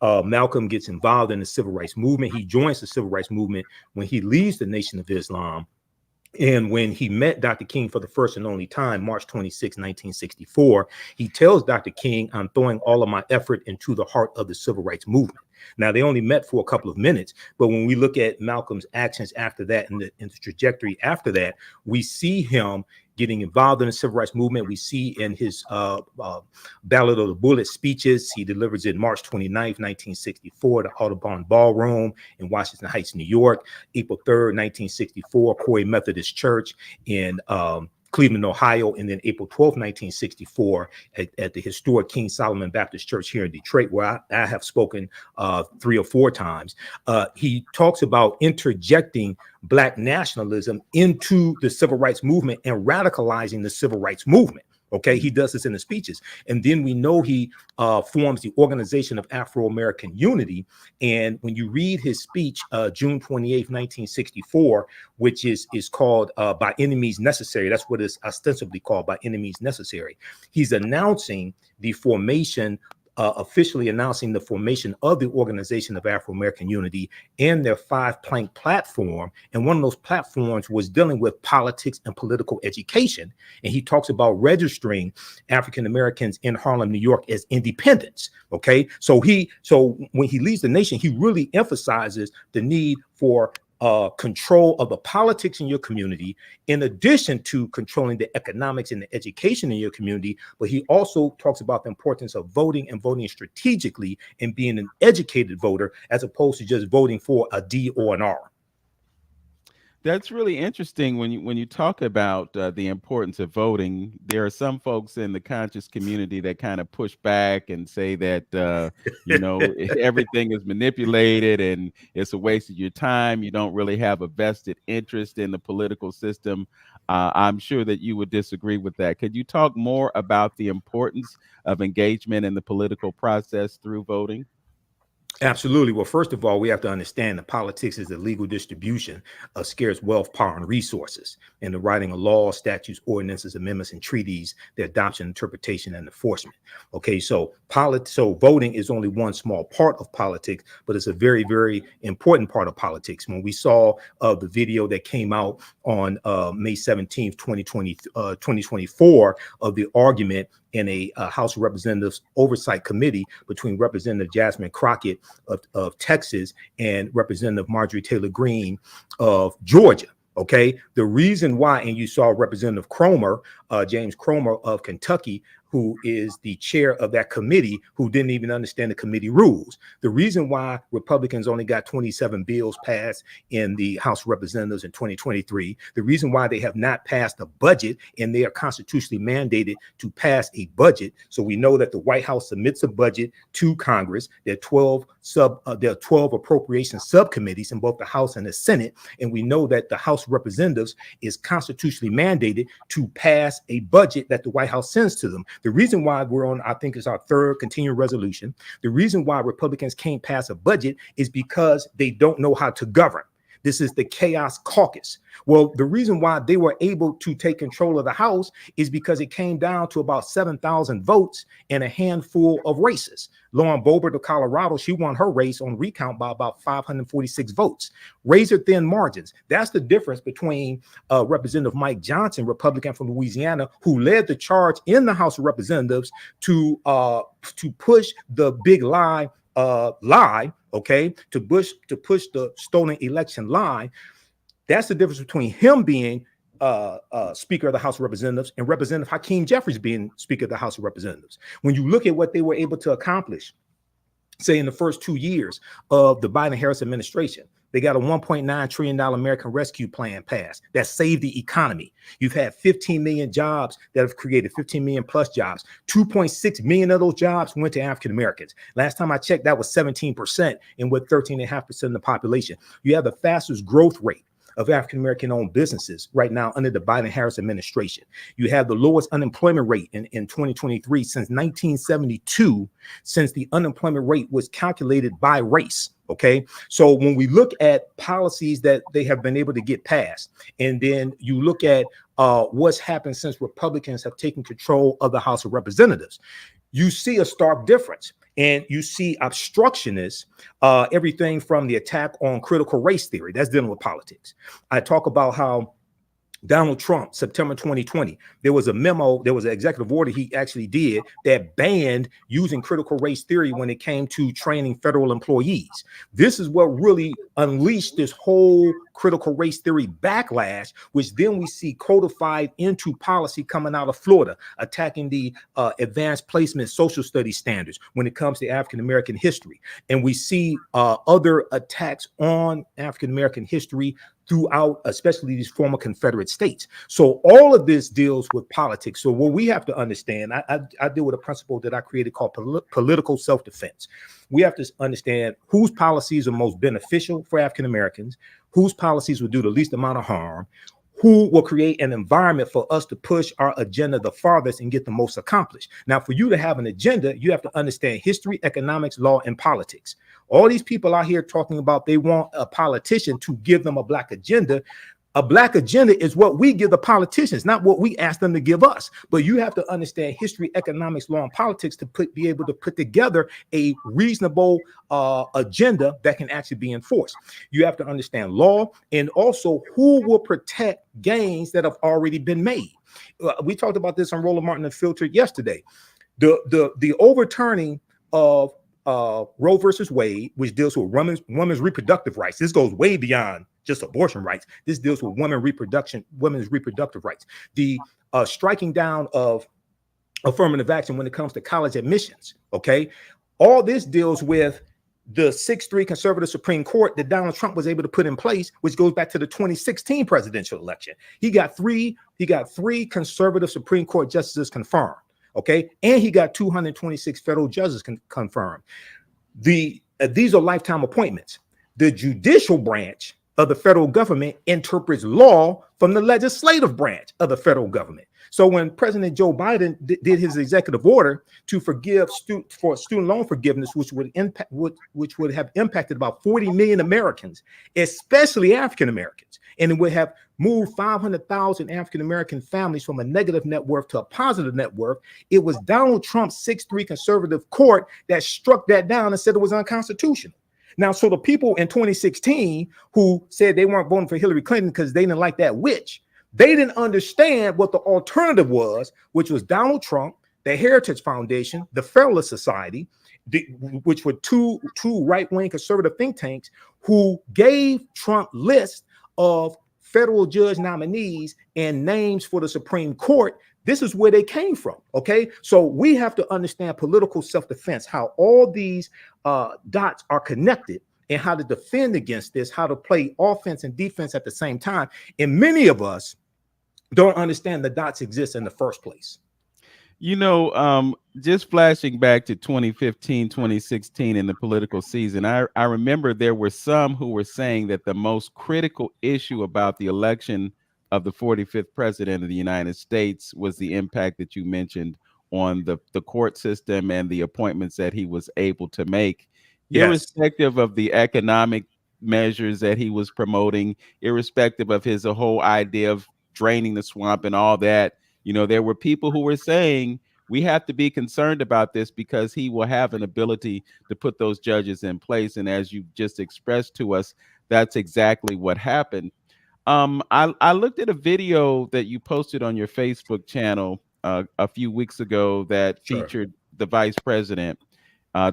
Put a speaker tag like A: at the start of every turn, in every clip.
A: Malcolm gets involved in the civil rights movement. He joins the civil rights movement when he leaves the Nation of Islam. And when he met Dr. King for the first and only time, March 26, 1964, he tells Dr. King, I'm throwing all of my effort into the heart of the civil rights movement. Now, they only met for a couple of minutes, but when we look at Malcolm's actions after that and the trajectory after that, we see him getting involved in the civil rights movement. We see in his Ballad of the Bullet speeches, he delivers it March 29th, 1964, the Audubon Ballroom in Washington Heights, New York. April 3rd, 1964, Corey Methodist Church in Cleveland, Ohio, and then April 12th, 1964, at the historic King Solomon Baptist Church here in Detroit, where I have spoken 3 or 4 times. He talks about interjecting Black nationalism into the civil rights movement and radicalizing the civil rights movement. Okay, he does this in the speeches. And then we know he forms the Organization of Afro-American Unity. And when you read his speech, June 28th, 1964, which is called By Any Means Necessary, that's what it's ostensibly called, By Any Means Necessary. He's announcing the formation, officially announcing the formation of the Organization of Afro-American Unity and their 5-plank platform. And one of those platforms was dealing with politics and political education. And he talks about registering African Americans in Harlem, New York as independents. Okay, so when he leaves the nation, he really emphasizes the need for control of the politics in your community, in addition to controlling the economics and the education in your community. But he also talks about the importance of voting and voting strategically and being an educated voter, as opposed to just voting for a D or an R.
B: That's really interesting when you talk about the importance of voting. There are some folks in the conscious community that kind of push back and say that everything is manipulated and it's a waste of your time. You don't really have a vested interest in the political system. I'm sure that you would disagree with that. Could you talk more about the importance of engagement in the political process through voting?
A: Absolutely. Well, first of all, we have to understand that politics is the legal distribution of scarce wealth, power, and resources, and the writing of laws, statutes, ordinances, amendments, and treaties, their adoption, interpretation, and enforcement. Okay, so voting is only one small part of politics, but it's a very, very important part of politics. When we saw the video that came out on May 17th, 2024, of the argument in a House of Representatives Oversight Committee between Representative Jasmine Crockett of Texas and Representative Marjorie Taylor Greene of Georgia. Okay, the reason why, and you saw Representative Cromer, James Cromer of Kentucky, who is the chair of that committee, who didn't even understand the committee rules. The reason why Republicans only got 27 bills passed in the House of Representatives in 2023, the reason why they have not passed a budget, and they are constitutionally mandated to pass a budget. So we know that the White House submits a budget to Congress. There are 12 appropriation subcommittees in both the House and the Senate, and we know that the House of Representatives is constitutionally mandated to pass a budget that the White House sends to them. The reason why we're on, I think it's our 3rd continuing resolution, the reason why Republicans can't pass a budget is because they don't know how to govern. This is the chaos caucus. Well, the reason why they were able to take control of the House is because it came down to about 7,000 votes and a handful of races. Lauren Boebert of Colorado, she won her race on recount by about 546 votes. Razor thin margins. That's the difference between Representative Mike Johnson, Republican from Louisiana, who led the charge in the House of Representatives to push the big lie, okay, to push the stolen election lie. That's the difference between him being Speaker of the House of Representatives and Representative Hakeem Jeffries being Speaker of the House of Representatives. When you look at what they were able to accomplish, say in the first 2 years of the Biden-Harris administration, they got a $1.9 trillion American Rescue Plan passed that saved the economy. You've had 15 million jobs that have created 15 million plus jobs. 2.6 million of those jobs went to African Americans. Last time I checked, that was 17%, and with 13.5% of the population. You have the fastest growth rate of African American owned businesses right now under the Biden-Harris administration. You have the lowest unemployment rate in 2023 since 1972, since the unemployment rate was calculated by race. Okay, so when we look at policies that they have been able to get passed, and then you look at what's happened since Republicans have taken control of the House of Representatives, you see a stark difference. And you see obstructionists, everything from the attack on critical race theory, that's dealing with politics. I talk about how Donald Trump, September 2020, there was a memo, there was an executive order he actually did that banned using critical race theory when it came to training federal employees. This is what really unleashed this whole critical race theory backlash, which then we see codified into policy coming out of Florida, attacking the advanced placement social studies standards when it comes to African American history. And we see other attacks on African American history throughout, especially these former Confederate states. So all of this deals with politics. So what we have to understand, I deal with a principle that I created called political self-defense. We have to understand whose policies are most beneficial for African Americans, whose policies will do the least amount of harm, who will create an environment for us to push our agenda the farthest and get the most accomplished. Now, for you to have an agenda, you have to understand history, economics, law, and politics. All these people out here talking about they want a politician to give them a black agenda. A black agenda is what we give the politicians, not what we ask them to give us. But you have to understand history, economics, law, and politics to be able to put together a reasonable agenda that can actually be enforced. You have to understand law and also who will protect gains that have already been made. We talked about this on Roland Martin Unfiltered yesterday. The overturning of Roe versus Wade, which deals with women's reproductive rights. This goes way beyond just abortion rights. This deals with women's reproductive rights. The striking down of affirmative action when it comes to college admissions. Okay, all this deals with the 6-3 conservative Supreme Court that Donald Trump was able to put in place, which goes back to the 2016 presidential election. He got three conservative Supreme Court justices confirmed. Okay, and he got 226 federal judges confirmed. These are lifetime appointments. The judicial branch of the federal government interprets law from the legislative branch of the federal government. So when President Joe Biden did his executive order to forgive student loan forgiveness, which would have impacted about 40 million Americans, especially African Americans, and it would have moved 500,000 African American families from a negative net worth to a positive net worth, it was Donald Trump's 6-3 conservative court that struck that down and said it was unconstitutional. Now, so the people in 2016 who said they weren't voting for Hillary Clinton because they didn't like that witch, they didn't understand what the alternative was, which was Donald Trump, the Heritage Foundation, the Federalist Society, which were two right-wing conservative think tanks who gave Trump lists of federal judge nominees and names for the Supreme Court. This is where they came from. Okay, so we have to understand political self-defense, how all these dots are connected, and how to defend against this, how to play offense and defense at the same time. And many of us don't understand the dots exist in the first place.
B: Just flashing back to 2015, 2016 in the political season, I remember there were some who were saying that the most critical issue about the election of the 45th president of the United States was the impact that you mentioned on the court system and the appointments that he was able to make, irrespective of the economic measures that he was promoting, irrespective of his whole idea of draining the swamp and all that. There were people who were saying we have to be concerned about this because he will have an ability to put those judges in place. And as you just expressed to us, that's exactly what happened. I looked at a video that you posted on your Facebook channel a few weeks ago that featured the vice president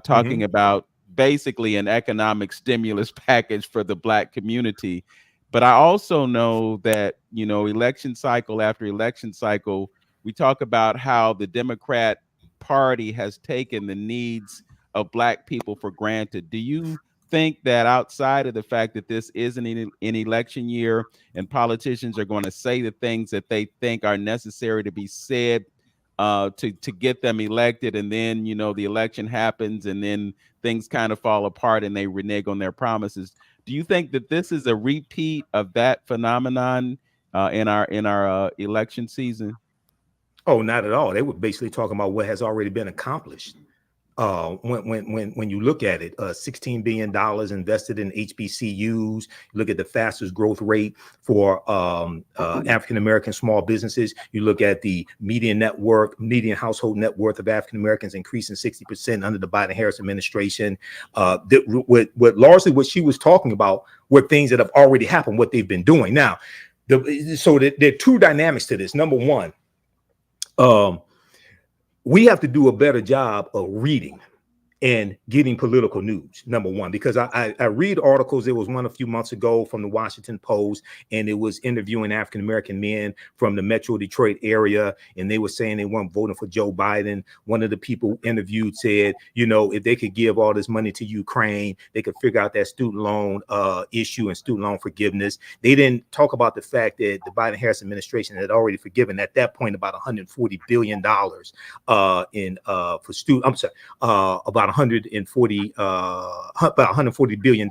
B: talking about basically an economic stimulus package for the Black community. But I also know that, election cycle after election cycle, we talk about how the Democrat Party has taken the needs of Black people for granted. Do you think that outside of the fact that this isn't an election year and politicians are going to say the things that they think are necessary to be said to get them elected, and then the election happens and then things kind of fall apart and they renege on their promises? Do you think that this is a repeat of that phenomenon in our election season?
A: Oh, not at all. They were basically talking about what has already been accomplished. When you look at it, $16 billion invested in HBCUs. Look at the fastest growth rate for African American small businesses. You look at the median household net worth of African Americans increasing 60% under the Biden-Harris administration. Largely what she was talking about were things that have already happened, what they've been doing. Now, there are two dynamics to this. Number one, we have to do a better job of reading and getting political news, number one, because I read articles. There was one a few months ago from the Washington Post, and it was interviewing African-American men from the Metro Detroit area, and they were saying they weren't voting for Joe Biden. One of the people interviewed said, if they could give all this money to Ukraine, they could figure out that student loan issue and student loan forgiveness. They didn't talk about the fact that the Biden-Harris administration had already forgiven at that point about $140 billion for student. I'm sorry, about $140 billion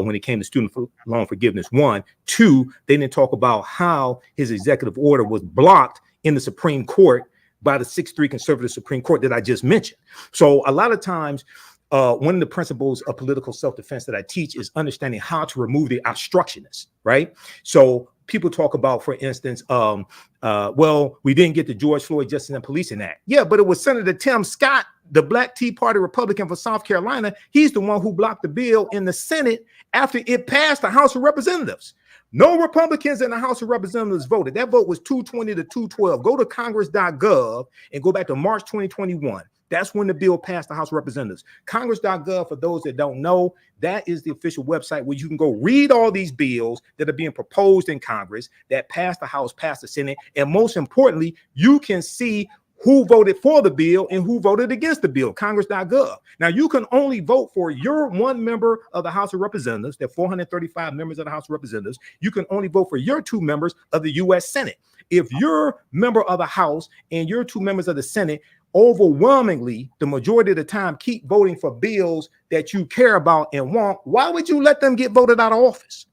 A: when it came to student loan forgiveness. One, two, they didn't talk about how his executive order was blocked in the Supreme Court by the 6-3 conservative Supreme Court that I just mentioned. So a lot of times, one of the principles of political self-defense that I teach is understanding how to remove the obstructionists, right? So people talk about, for instance, well, we didn't get the George Floyd Justice and Policing Act. Yeah, but it was Senator Tim Scott, the Black Tea Party Republican for South Carolina. He's the one who blocked the bill in the Senate after it passed the House of Representatives. No Republicans in the House of Representatives voted. That vote was 220 to 212. Go to congress.gov and go back to March 2021. That's when the bill passed the House of Representatives. Congress.gov, for those that don't know, that is the official website where you can go read all these bills that are being proposed in Congress that passed the House, passed the Senate, and most importantly, you can see who voted for the bill and who voted against the bill, congress.gov. Now, you can only vote for your one member of the House of Representatives. There are 435 members of the House of Representatives. You can only vote for your 2 members of the U.S. Senate. If you're member of the House and you're 2 members of the Senate, overwhelmingly, the majority of the time, keep voting for bills that you care about and want. Why would you let them get voted out of office?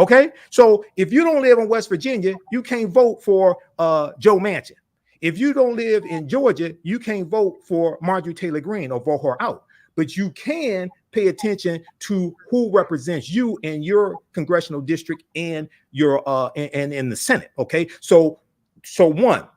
A: Okay, so if you don't live in West Virginia, you can't vote for Joe Manchin. If you don't live in Georgia, you can't vote for Marjorie Taylor Greene or vote her out. But you can pay attention to who represents you in your congressional district and your and in the Senate. Okay, so one,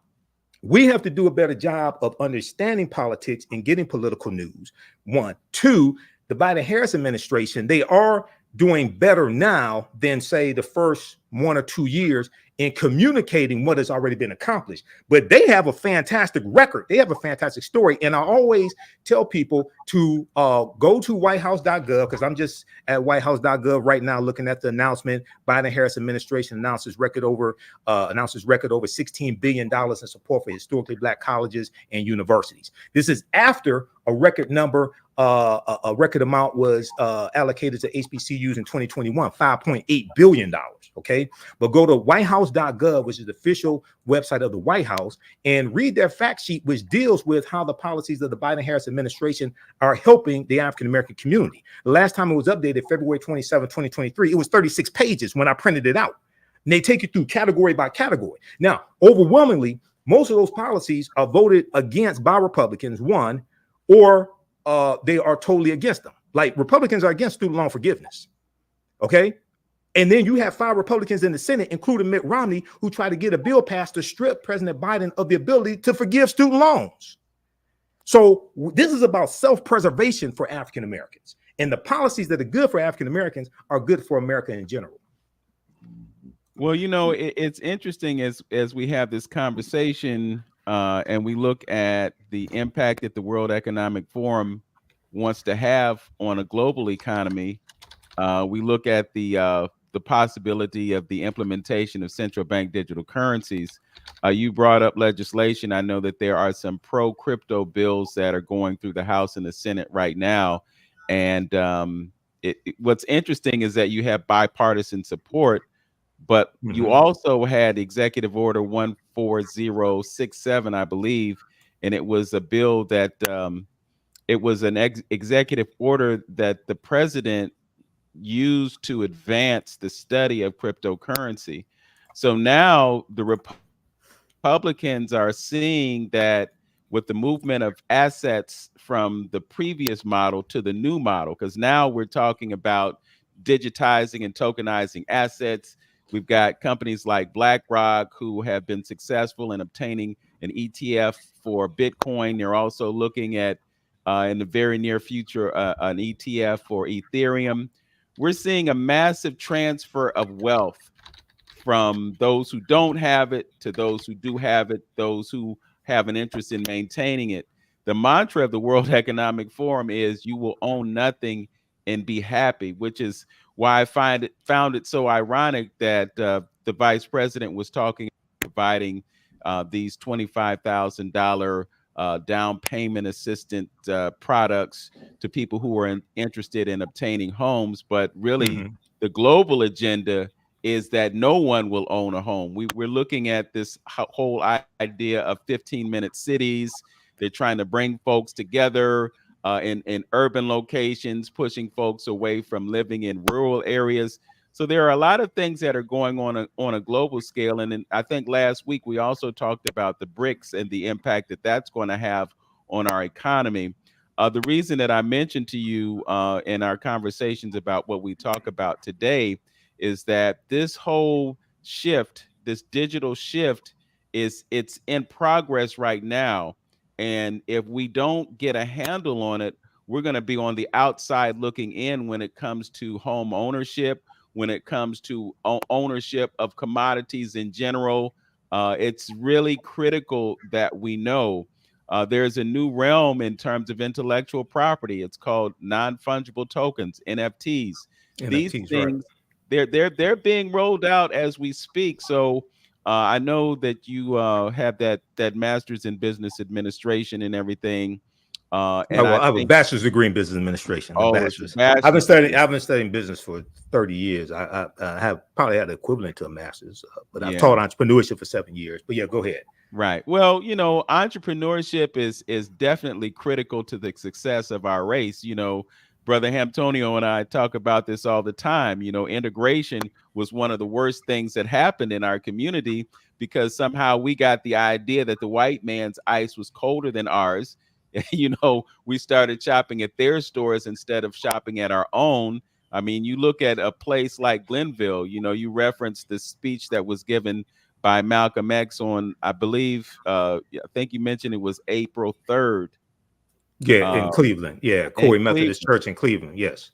A: we have to do a better job of understanding politics and getting political news. 1, 2, the Biden-Harris administration, they are doing better now than, say, the first 1 or 2 years in communicating what has already been accomplished. But they have a fantastic record. They have a fantastic story. And I always tell people to go to whitehouse.gov, because I'm just at whitehouse.gov right now looking at the announcement. Biden-Harris administration announces record over $16 billion in support for historically Black colleges and universities. This is after a record amount was allocated to HBCUs in 2021, $5.8 billion. Okay, but go to whitehouse.gov, which is the official website of the White House, and read their fact sheet, which deals with how the policies of the Biden-Harris administration are helping the African-American community. The last time it was updated, February 27, 2023, it was 36 pages when I printed it out. And they take you through category by category. Now, overwhelmingly, most of those policies are voted against by Republicans, one, or they are totally against them. Like, Republicans are against student loan forgiveness. Okay. And then you have 5 Republicans in the Senate, including Mitt Romney, who tried to get a bill passed to strip President Biden of the ability to forgive student loans. So this is about self-preservation for African Americans. And the policies that are good for African Americans are good for America in general.
B: Well, it's interesting as we have this conversation and we look at the impact that the World Economic Forum wants to have on a global economy. We look at the possibility of the implementation of central bank digital currencies. You brought up legislation. I know that there are some pro-crypto bills that are going through the House and the Senate right now. And what's interesting is that you have bipartisan support, but you also had Executive Order 14067, I believe, and it was a bill that it was an executive order that the president used to advance the study of cryptocurrency. So now the Republicans are seeing that with the movement of assets from the previous model to the new model, because now we're talking about digitizing and tokenizing assets. We've got companies like BlackRock who have been successful in obtaining an ETF for Bitcoin. They're also looking at, in the very near future, an ETF for Ethereum. We're seeing a massive transfer of wealth from those who don't have it to those who do have it, those who have an interest in maintaining it. The mantra of the World Economic Forum is you will own nothing and be happy, which is why I found it so ironic that the vice president was talking about providing these $25,000 down payment assistant products to people who are interested in obtaining homes, but really
A: Hmm.
B: the global agenda is that no one will own a home. We're looking at this whole idea of 15-minute cities. They're trying to bring folks together in urban locations, pushing folks away from living in rural areas. So there are a lot of things that are going on a global scale. And then I think last week we also talked about the BRICS and the impact that that's going to have on our economy. The reason that I mentioned to you in our conversations about what we talk about today is that this whole shift, this digital shift, it's in progress right now. And if we don't get a handle on it, we're going to be on the outside looking in when it comes to home ownership, when it comes to ownership of commodities in general. It's really critical that we know there's a new realm in terms of intellectual property. It's called non-fungible tokens, NFTs. These
A: NFTs, right?
B: things, they're being rolled out as we speak. So I know that you have that master's in business administration and everything, and
A: Well,
B: I
A: I have a
B: think,
A: bachelor's degree in business administration. A
B: oh, it's a
A: bachelor's.
B: bachelor's
A: I've
B: degree.
A: been studying business for 30 years. I have probably had the equivalent to a master's, but I've
B: Yeah.
A: taught entrepreneurship for 7 years. But yeah, go ahead.
B: Right. Well, entrepreneurship is definitely critical to the success of our race. Brother Hamtonio and I talk about this all the time. Integration was one of the worst things that happened in our community because somehow we got the idea that the white man's ice was colder than ours. We started shopping at their stores instead of shopping at our own. I mean, you look at a place like Glenville, you referenced the speech that was given by Malcolm X on, I believe, I think you mentioned it was April 3rd,
A: Yeah, in
B: um,
A: Cleveland. Yeah,
B: in
A: Corey Methodist
B: Cleveland,
A: Church in Cleveland. Yes.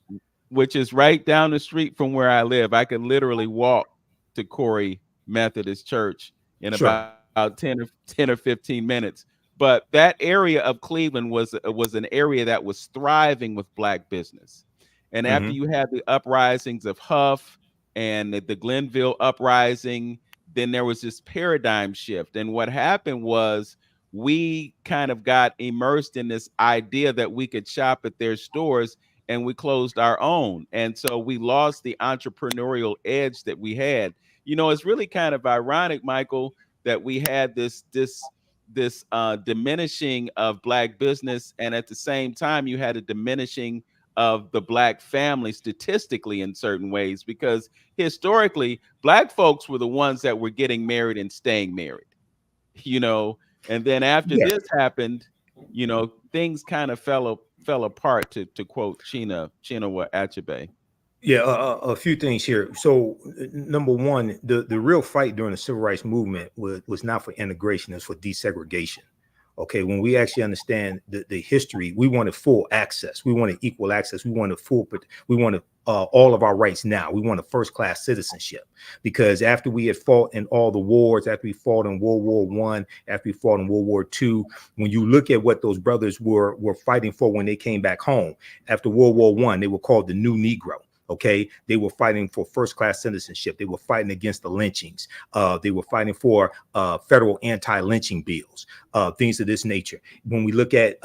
B: which is right down the street from where I live. I could literally walk to Corey Methodist Church in
A: Sure.
B: about 10 or 15 minutes. But that area of Cleveland was an area that was thriving with black business. And after
A: Hmm.
B: you had the uprisings of Huff and the Glenville uprising, then there was this paradigm shift. And what happened was we kind of got immersed in this idea that we could shop at their stores and we closed our own. And so we lost the entrepreneurial edge that we had. It's really kind of ironic, Michael, that we had this diminishing of black business, and at the same time you had a diminishing of the black family statistically in certain ways, because historically black folks were the ones that were getting married and staying married, you know and then after
A: Yeah.
B: this happened, things kind of fell apart, to quote Chinua Achebe.
A: Yeah, a few things here. So, number one, the real fight during the civil rights movement was not for integration; it's for desegregation. Okay, when we actually understand the history, we wanted full access, we wanted equal access, we wanted we wanted all of our rights now. We wanted first class citizenship because after we had fought in all the wars, after we fought in World War One, after we fought in World War Two, when you look at what those brothers were fighting for when they came back home after World War One, they were called the New Negro. Okay, they were fighting for first class citizenship. They were fighting against the lynchings. They were fighting for federal anti-lynching bills, things of this nature. When we look at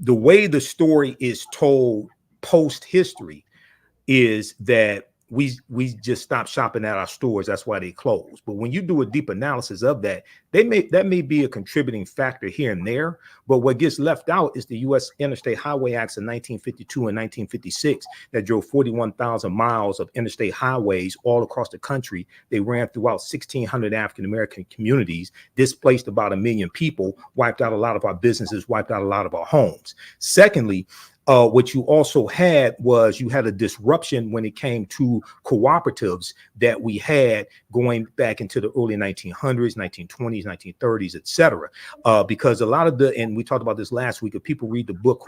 A: the way the story is told post history is that we just stopped shopping at our stores. That's why they closed. But when you do a deep analysis of that, that may be a contributing factor here and there. But what gets left out is the U.S. Interstate Highway Acts of 1952 and 1956 that drove 41,000 miles of interstate highways all across the country. They ran throughout 1,600 African American communities, displaced about 1 million people, wiped out a lot of our businesses, wiped out a lot of our homes. Secondly, what you also had was you had a disruption when it came to cooperatives that we had going back into the early 1900s, 1920s, 1930s, et cetera. Because a lot of and we talked about this last week, if people read the book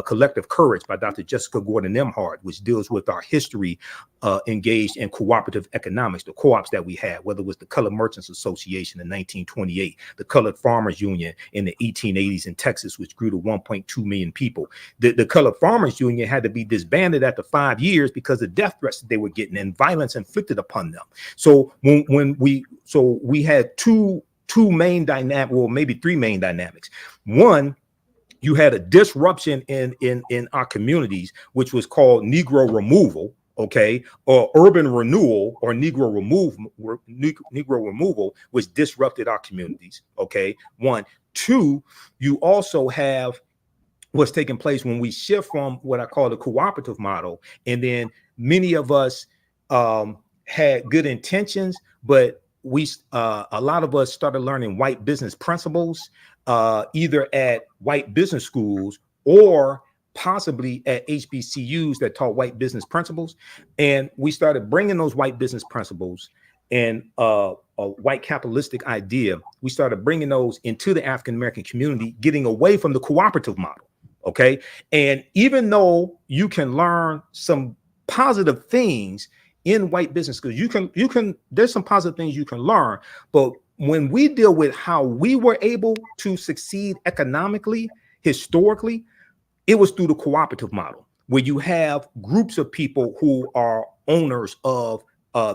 A: Collective Courage by Dr. Jessica Gordon Emhart, which deals with our history engaged in cooperative economics, the co-ops that we had, whether it was the Colored Merchants Association in 1928, the Colored Farmers Union in the 1880s in Texas, which grew to 1.2 million people. The Colored Farmers Union had to be disbanded after 5 years because of death threats that they were getting and violence inflicted upon them. So we had two main dynamics, well, maybe three main dynamics. One, you had a disruption in our communities, which was called Negro removal, okay, or urban renewal, or Negro removal, which disrupted our communities. Okay, one. Two, you also have what's taking place when we shift from what I call the cooperative model, and then many of us had good intentions, but a lot of us started learning white business principles, either at white business schools or possibly at HBCUs that taught white business principles. And we started bringing those white business principles and a white capitalistic idea. We started bringing those into the African American community, getting away from the cooperative model. Okay. And even though you can learn some positive things in white business schools, there's some positive things you can learn. But when we deal with how we were able to succeed economically, historically, it was through the cooperative model, where you have groups of people who are owners of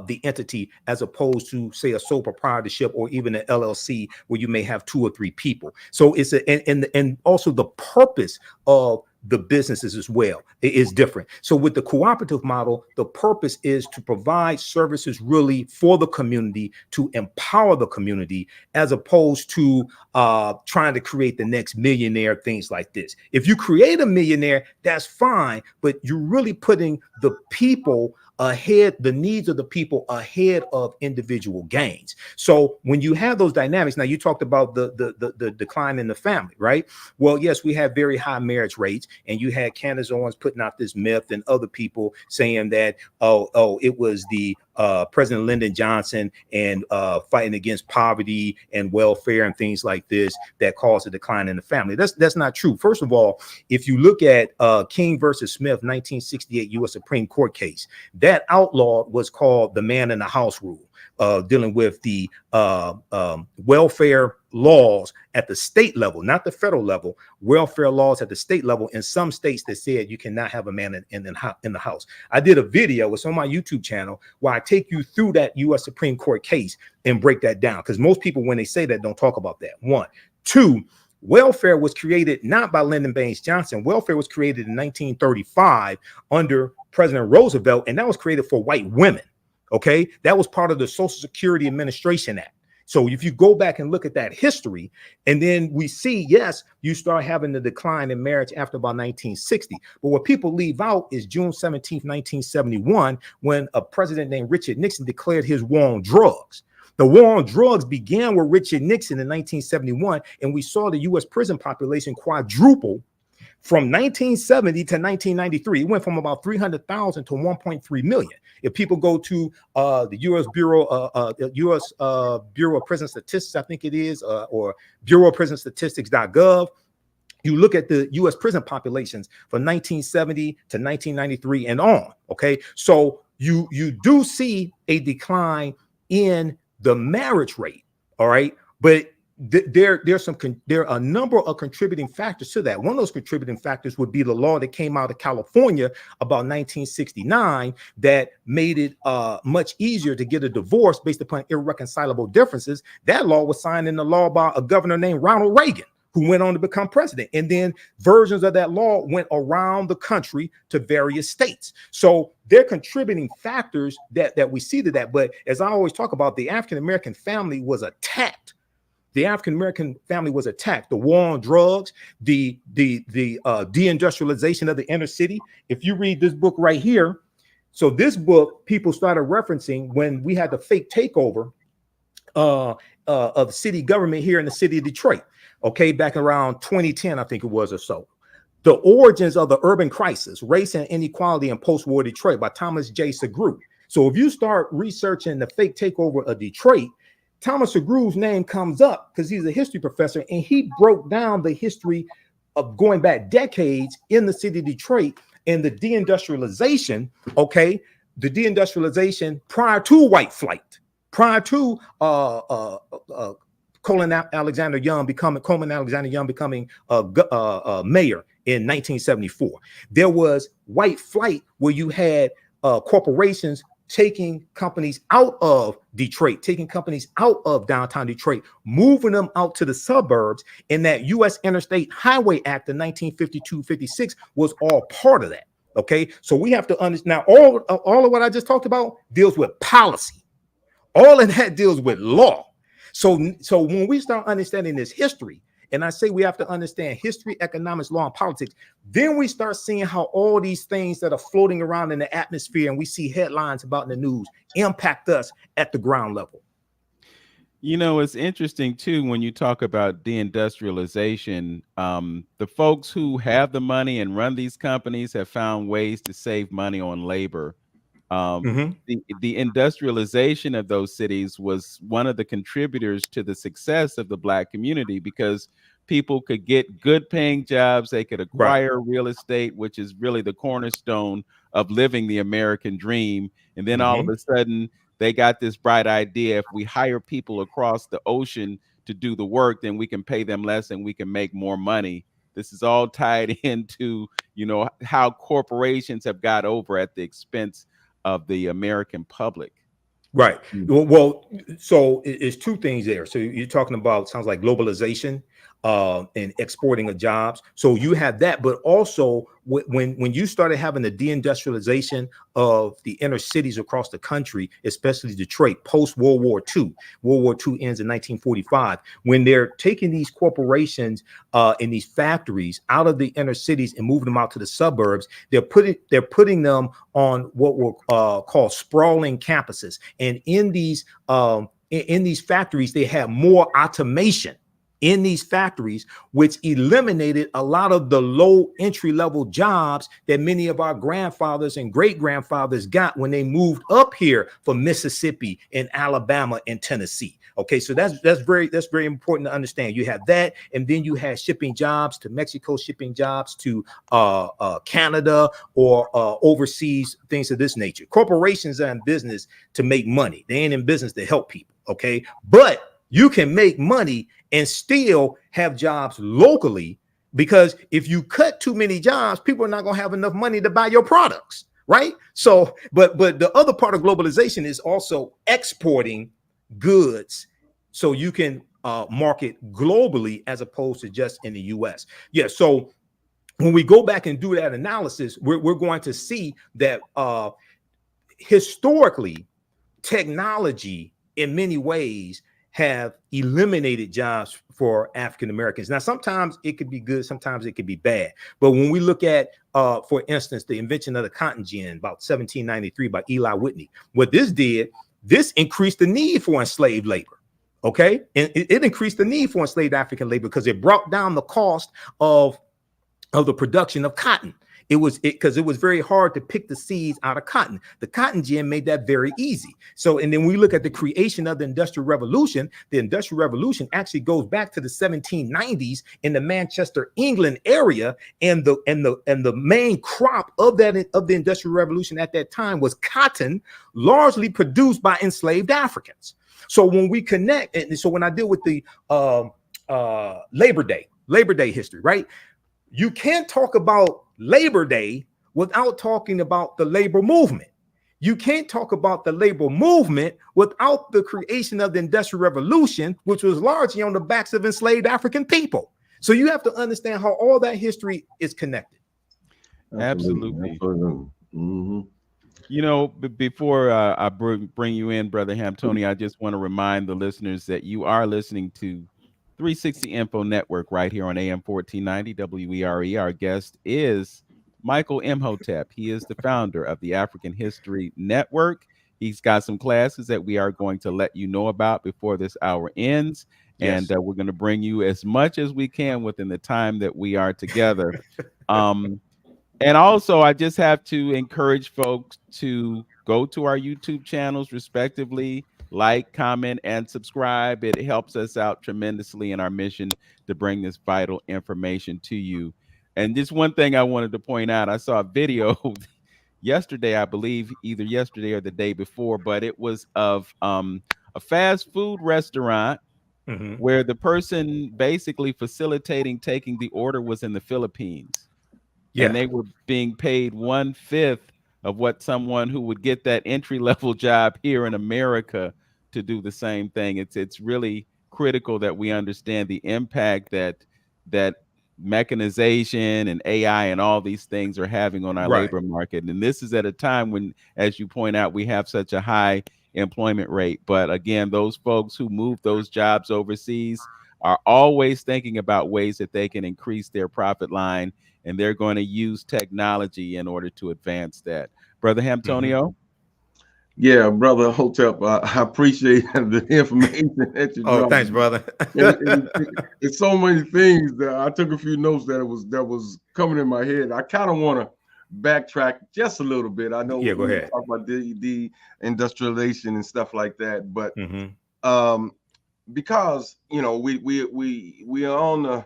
A: the entity, as opposed to, say, a sole proprietorship or even an LLC, where you may have 2 or 3 people. So it's and also the purpose of the businesses as well is different. So with the cooperative model, the purpose is to provide services really for the community, to empower the community, as opposed to trying to create the next millionaire, things like this. If you create a millionaire, that's fine, but you're really putting the people ahead, the needs of the people ahead of individual gains. So when you have those dynamics, now you talked about the decline in the family, right? Well, yes, we have very high marriage rates, and you had Candace Owens putting out this myth and other people saying that, it was the President Lyndon Johnson and fighting against poverty and welfare and things like this that caused a decline in the family. That's not true. First of all, if you look at King versus Smith, 1968 U.S. Supreme Court case, that outlawed what's called the man in the house rule, dealing with the welfare laws at the state level, not the federal level, welfare laws at the state level in some states that said you cannot have a man in the house. I did a video, it's on my YouTube channel, where I take you through that U.S. Supreme Court case and break that down, because most people, when they say that, don't talk about that. One. Two, welfare was created not by Lyndon Baines Johnson. Welfare was created in 1935 under President Roosevelt, and that was created for white women. Okay, that was part of the Social Security Administration Act. So if you go back and look at that history, and then we see, yes, you start having the decline in marriage after about 1960. But what people leave out is June 17th, 1971, when a president named Richard Nixon declared his war on drugs. The war on drugs began with Richard Nixon in 1971, and we saw the U.S. prison population quadruple from 1970 to 1993. It went from about 300,000 to 1.3 million. If people go to the U.S. Bureau of Prison Statistics, I think it is, or Bureau of Prison Statistics.gov, you look at the U.S. prison populations from 1970 to 1993 and on. Okay, so you do see a decline in the marriage rate. All right, but there are a number of contributing factors to that. One of those contributing factors would be the law that came out of California about 1969 that made it much easier to get a divorce based upon irreconcilable differences. That law was signed into law by a governor named Ronald Reagan, who went on to become president. And then versions of that law went around the country to various states. So they're contributing factors that we see to that. But as I always talk about, the African-American family was attacked. The African-American family was attacked. The war on drugs, the deindustrialization of the inner city. If you read this book right here, so this book people started referencing when we had the fake takeover of city government here in the city of Detroit. Okay, back around 2010, I think it was or so. The Origins of the Urban Crisis, Race and Inequality in Post-War Detroit by Thomas J. Segru. So if you start researching the fake takeover of Detroit, Thomas Segru's name comes up because he's a history professor, and he broke down the history of going back decades in the city of Detroit and the deindustrialization, okay, the deindustrialization prior to white flight, prior to Coleman Alexander Young becoming mayor in 1974. There was white flight where you had corporations taking companies out of Detroit, taking companies out of downtown Detroit, moving them out to the suburbs. And that U.S. Interstate Highway Act of 1952-56 was all part of that. Okay, so we have to understand now all of what I just talked about deals with policy. All of that deals with law. So when we start understanding this history, and I say we have to understand history, economics, law, and politics, then we start seeing how all these things that are floating around in the atmosphere and we see headlines about in the news impact us at the ground level.
B: You know, it's interesting, too, when you talk about deindustrialization, the folks who have the money and run these companies have found ways to save money on labor. The industrialization of those cities was one of the contributors to the success of the Black community because people could get good paying jobs. They could acquire real estate, which is really the cornerstone of living the American dream. And then all of a sudden they got this bright idea. If we hire people across the ocean to do the work, then we can pay them less and we can make more money. This is all tied into, you know, how corporations have got over at the expense of the American public.
A: Right. Well, so it's two things there. So you're talking about, sounds like globalization and exporting of jobs. So you have that, but also when you started having the deindustrialization of the inner cities across the country, especially Detroit, post World War II. World War II ends in 1945. When they're taking these corporations in these factories out of the inner cities and moving them out to the suburbs, they're putting them on what were called sprawling campuses. And in these factories, they have more automation in these factories, which eliminated a lot of the low entry level jobs that many of our grandfathers and great grandfathers got when they moved up here from Mississippi and Alabama and Tennessee. Okay, so that's very important to understand. You have that, and then you have shipping jobs to Mexico, shipping jobs to Canada or overseas, things of this nature. Corporations are in business to make money. They ain't in business to help people. Okay, but you can make money and still have jobs locally, because if you cut too many jobs, people are not going to have enough money to buy your products, right? So, but the other part of globalization is also exporting goods so you can market globally as opposed to just in the US. Yeah, so when we go back and do that analysis, we're going to see that historically, technology in many ways have eliminated jobs for African Americans. Now, sometimes it could be good, sometimes it could be bad. But when we look at, for instance, the invention of the cotton gin about 1793 by Eli Whitney, what this did, this increased the need for enslaved labor. Okay, and it increased the need for enslaved African labor because it brought down the cost of the production of cotton. Because it was very hard to pick the seeds out of cotton. The cotton gin made that very easy. So, and then we look at the creation of the Industrial Revolution. The Industrial Revolution actually goes back to the 1790s in the Manchester, England area, and the main crop of the Industrial Revolution at that time was cotton, largely produced by enslaved Africans. So when we connect, and so when I deal with the Labor Day history, right? You can't talk about Labor Day without talking about the labor movement. You can't talk about the labor movement without the creation of the Industrial Revolution, which was largely on the backs of enslaved African people. So you have to understand how all that history is connected.
B: Absolutely.
C: Mm-hmm.
B: You know, before I bring you in, Brother Tony, I just want to remind the listeners that you are listening to 360 Info Network right here on AM 1490 WERE. Our guest is Michael Imhotep. He is the founder of the African History Network. He's got some classes that we are going to let you know about before this hour ends.
A: Yes.
B: And we're going to bring you as much as we can within the time that we are together. And also, I just have to encourage folks to go to our YouTube channels, respectively, like, comment, and subscribe. It helps us out tremendously in our mission to bring this vital information to you. And just one thing I wanted to point out, I saw a video yesterday, I believe, either yesterday or the day before, but it was of a fast food restaurant where the person basically facilitating taking the order was in the Philippines.
A: Yeah.
B: And they were being paid 1/5 of what someone who would get that entry level job here in America to do the same thing. It's really critical that we understand the impact that mechanization and AI and all these things are having on our
A: Right.
B: labor market. And this is at a time when, as you point out, we have such a high employment rate. But again, those folks who move those jobs overseas are always thinking about ways that they can increase their profit line, and they're going to use technology in order to advance that. Brother Hamtonio?
C: Yeah, Brother Hotep, I appreciate the information that you
A: Oh,
C: dropped.
A: thanks, brother.
C: It's so many things that I took a few notes that was coming in my head. I kind of want to backtrack just a little bit. I know
A: Yeah, go
C: we
A: ahead.
C: talk about the industrialization and stuff like that, but because we are on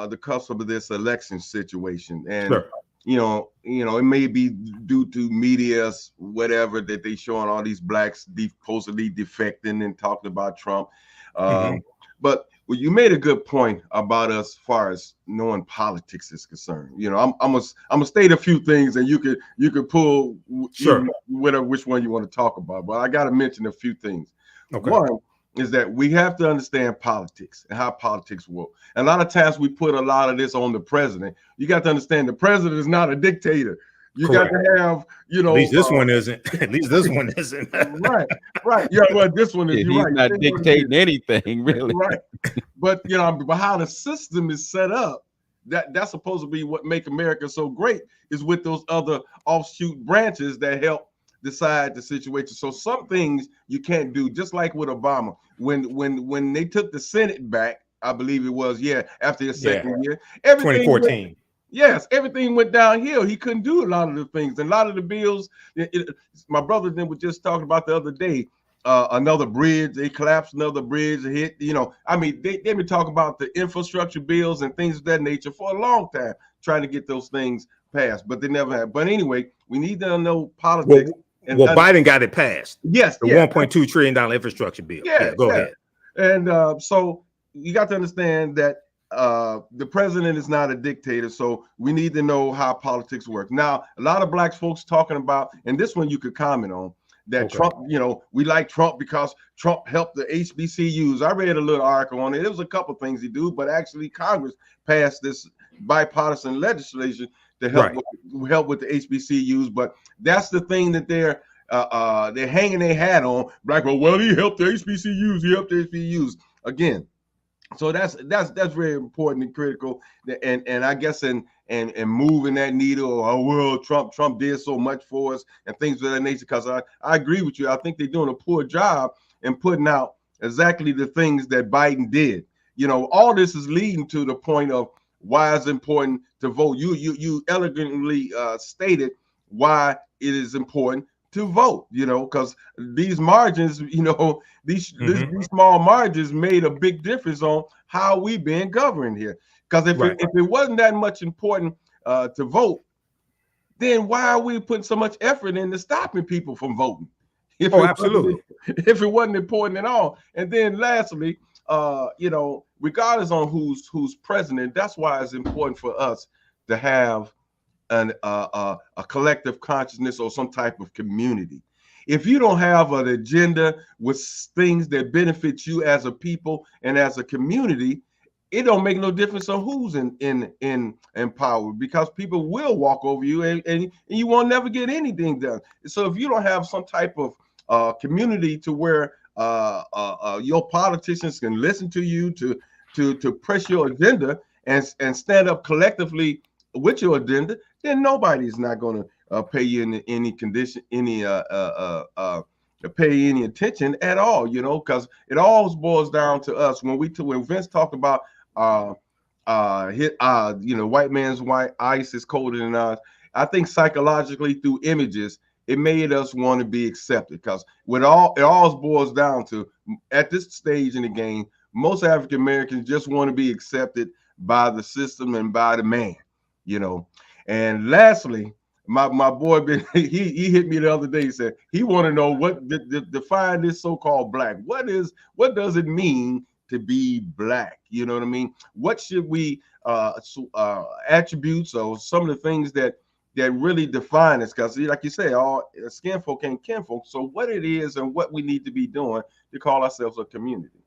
C: the cusp of this election situation, and
A: Sure.
C: it may be due to media's whatever that they showing all these blacks supposedly defecting and talking about Trump. But you made a good point about us as far as knowing politics is concerned. I'm gonna state a few things, and you could pull
A: Sure.
C: whatever which one you want to talk about. But I got to mention a few things.
A: Okay.
C: One is that we have to understand politics and how politics work. And a lot of times we put a lot of this on the president. You got to understand the president is not a dictator. You
A: Correct.
C: got to have,
A: At least this one isn't. At least this one isn't.
C: right. Yeah, well, this one is
B: He's
C: right.
B: not dictating anything, really.
C: Right. But but how the system is set up, that's supposed to be what make America so great, is with those other offshoot branches that help decide the situation. So some things you can't do, just like with Obama. When they took the Senate back, I believe it was, after his second year, everything
A: 2014.
C: everything went downhill. He couldn't do a lot of the things. And a lot of the bills, my brother then was just talking about the other day, another bridge, they collapsed another bridge, hit, they've been talking about the infrastructure bills and things of that nature for a long time, trying to get those things passed, but they never have. But anyway, we need to know politics.
A: Well, Biden got it passed.
C: Yes,
A: the $1.2 trillion infrastructure bill. Go ahead.
C: And so you got to understand that the president is not a dictator, so we need to know how politics work. Now, a lot of black folks talking about, and this one you could comment on, that Trump, we like Trump because Trump helped the HBCUs. I read a little article on it. It was a couple things he do, but actually Congress passed this bipartisan legislation to help with the HBCUs. But that's the thing that they're hanging their hat on. Black, well, he helped the HBCUs. He helped the HBCUs again. So that's very important and critical. And I guess and moving that needle. Oh well, Trump did so much for us and things of that nature. Because I agree with you. I think they're doing a poor job in putting out exactly the things that Biden did. All this is leading to the point of why it's important to vote. You elegantly stated why it is important to vote, because these margins, these small margins made a big difference on how we being governed here. Because if it wasn't that much important to vote, then why are we putting so much effort into stopping people from voting?
A: Absolutely.
C: If it wasn't important at all. And then lastly, regardless on who's president, that's why it's important for us to have a collective consciousness or some type of community. If you don't have an agenda with things that benefit you as a people and as a community, it don't make no difference on who's in power, because people will walk over you, and you won't never get anything done. So if you don't have some type of community to where your politicians can listen to you, to press your agenda and stand up collectively with your agenda, then nobody's not going to pay you in any condition, pay any attention at all, because it all boils down to us. When Vince talked about white man's white ice is colder than ours, I think psychologically through images, it made us want to be accepted, because it all boils down to, at this stage in the game, most African Americans just want to be accepted by the system and by the man, And lastly, my boy he hit me the other day. He said he want to know what define this so-called black. What does it mean to be black? You know what I mean? What should we attributes or some of the things that really define us? Because like you say, all skin folk ain't kinfolk. So what it is and what we need to be doing to call ourselves a community.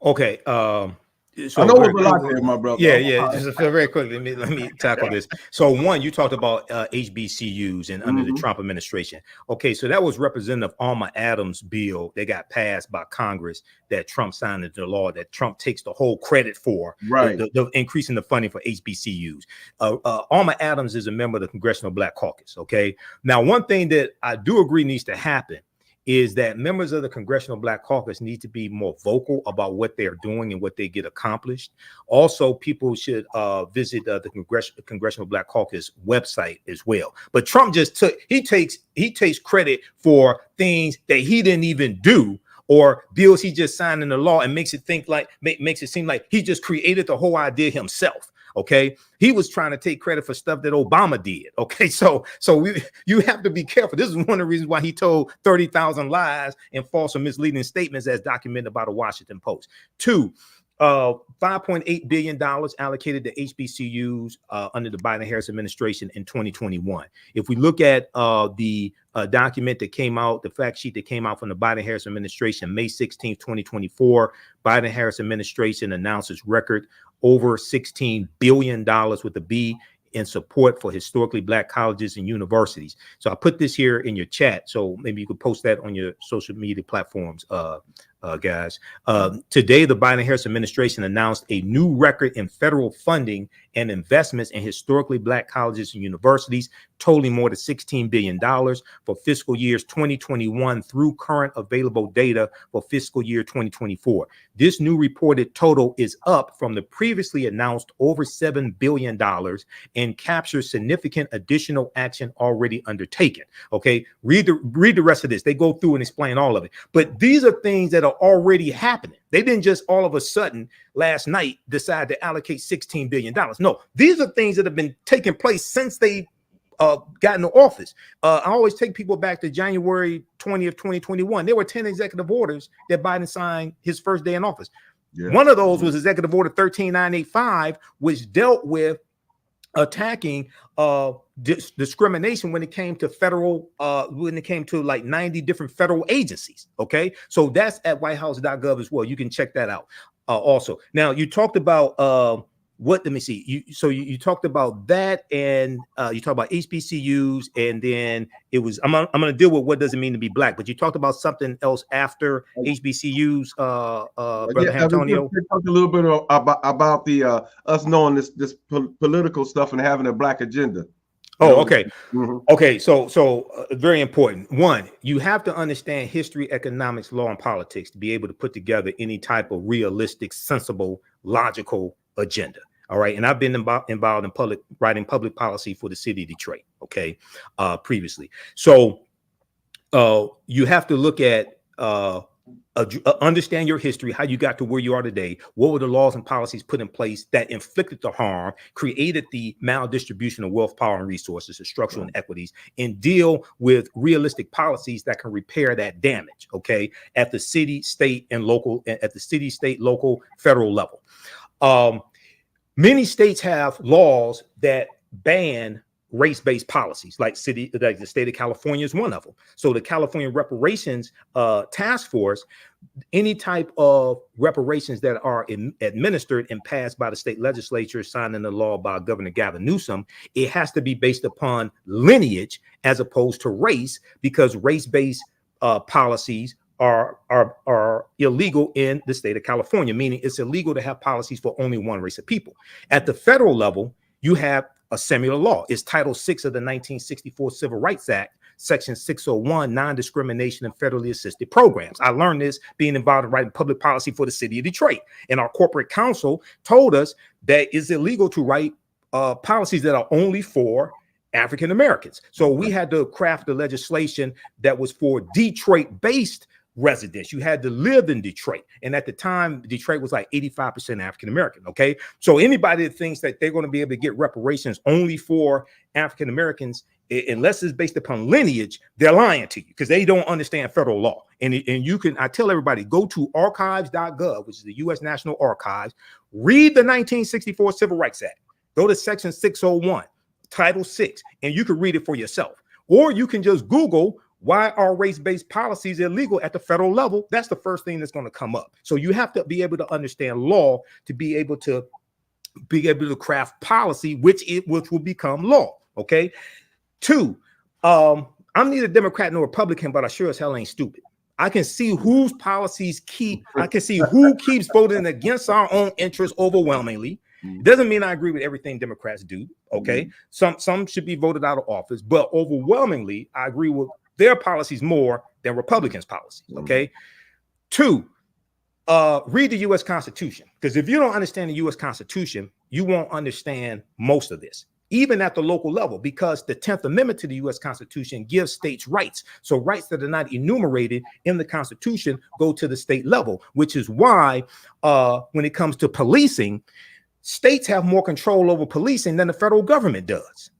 A: Okay. So
C: I know it's a lot there, my brother.
A: Yeah. Just very quickly, let me tackle this. So one, you talked about HBCUs and under the Trump administration. Okay, so that was Representative Alma Adams' bill that got passed by Congress that Trump signed into law, that Trump takes the whole credit for,
C: right?
A: The increasing the funding for HBCUs. Alma Adams is a member of the Congressional Black Caucus. Okay, now one thing that I do agree needs to happen is that members of the Congressional Black Caucus need to be more vocal about what they're doing and what they get accomplished. Also, people should visit the Congressional Black Caucus website as well. But Trump just takes credit for things that he didn't even do, or bills he just signed into law, and makes it seem like he just created the whole idea himself. Okay, he was trying to take credit for stuff that Obama did. Okay, so you have to be careful. This is one of the reasons why he told 30,000 lies and false or misleading statements, as documented by the Washington Post. Two, $5.8 billion allocated to HBCUs under the Biden-Harris administration in 2021. If we look at the document that came out, the fact sheet that came out from the Biden-Harris administration, May 16, 2024, Biden-Harris administration announces record over $16 billion with a B in support for historically Black colleges and universities. So I put this here in your chat, so maybe you could post that on your social media platforms, guys. Today, the Biden-Harris administration announced a new record in federal funding and investments in historically Black colleges and universities, totaling more than $16 billion for fiscal years 2021 through current available data for fiscal year 2024. This new reported total is up from the previously announced over $7 billion and captures significant additional action already undertaken. Okay, read the rest of this. They go through and explain all of it. But these are things that are already happening. They didn't just all of a sudden last night decide to allocate $16 billion. No, these are things that have been taking place since they got into office. I always take people back to January 20th, 2021. There were 10 executive orders that Biden signed his first day in office. Yeah. One of those was Executive Order 13985, which dealt with attacking discrimination when it came to federal, when it came to like 90 different federal agencies. Okay, so that's at whitehouse.gov as well. You can check that out. Also, now you talked about let me see. You talked about that, and you talked about HBCUs, and then it was I'm going to deal with what does it mean to be Black, but you talked about something else after HBCUs, Brother Antonio.
C: Talk a little bit about the us knowing this political stuff and having a Black agenda.
A: Oh, okay. Okay, so very important. One, you have to understand history, economics, law, and politics to be able to put together any type of realistic, sensible, logical agenda. All right. And I've been involved in writing public policy for the city of Detroit. Okay. Previously. So you have to look at understand your history, how you got to where you are today. What were the laws and policies put in place that inflicted the harm, created the maldistribution of wealth, power, and resources, the structural inequities, and deal with realistic policies that can repair that damage. Okay. At the city, state, and local, federal level. Many states have laws that ban race-based policies, like the state of California is one of them. So the California Reparations Task Force, any type of reparations that are administered and passed by the state legislature, signed into law by Governor Gavin Newsom, it has to be based upon lineage as opposed to race, because race-based policies are illegal in the state of California, meaning it's illegal to have policies for only one race of people. At the federal level, you have a similar law. It's Title VI of the 1964 Civil Rights Act, Section 601, non-discrimination in federally assisted programs. I learned this being involved in writing public policy for the city of Detroit. And our corporate counsel told us that it's illegal to write policies that are only for African Americans. So we had to craft the legislation that was for Detroit-based residents. You had to live in Detroit. And at the time, Detroit was like 85% African American. Okay. So anybody that thinks that they're going to be able to get reparations only for African Americans, unless it's based upon lineage, they're lying to you, because they don't understand federal law. And you can, I tell everybody, go to archives.gov, which is the U.S. National Archives, read the 1964 Civil Rights Act, go to Section 601, Title VI, and you can read it for yourself. Or you can just Google, why are race-based policies illegal at the federal level? That's the first thing that's going to come up. So you have to be able to understand law to be able to craft policy, which will become law. Okay. 2, I'm neither Democrat nor Republican, but I sure as hell ain't stupid. I can see whose policies I can see who keeps voting against our own interests overwhelmingly. It doesn't mean I agree with everything Democrats do. Okay. Some should be voted out of office, but overwhelmingly, I agree with their policies more than Republicans' policies. Okay. 2, read the U.S. Constitution, because if you don't understand the U.S. Constitution, you won't understand most of this, even at the local level, because the 10th Amendment to the U.S. Constitution gives states rights. So rights that are not enumerated in the Constitution go to the state level, which is why when it comes to policing, states have more control over policing than the federal government does.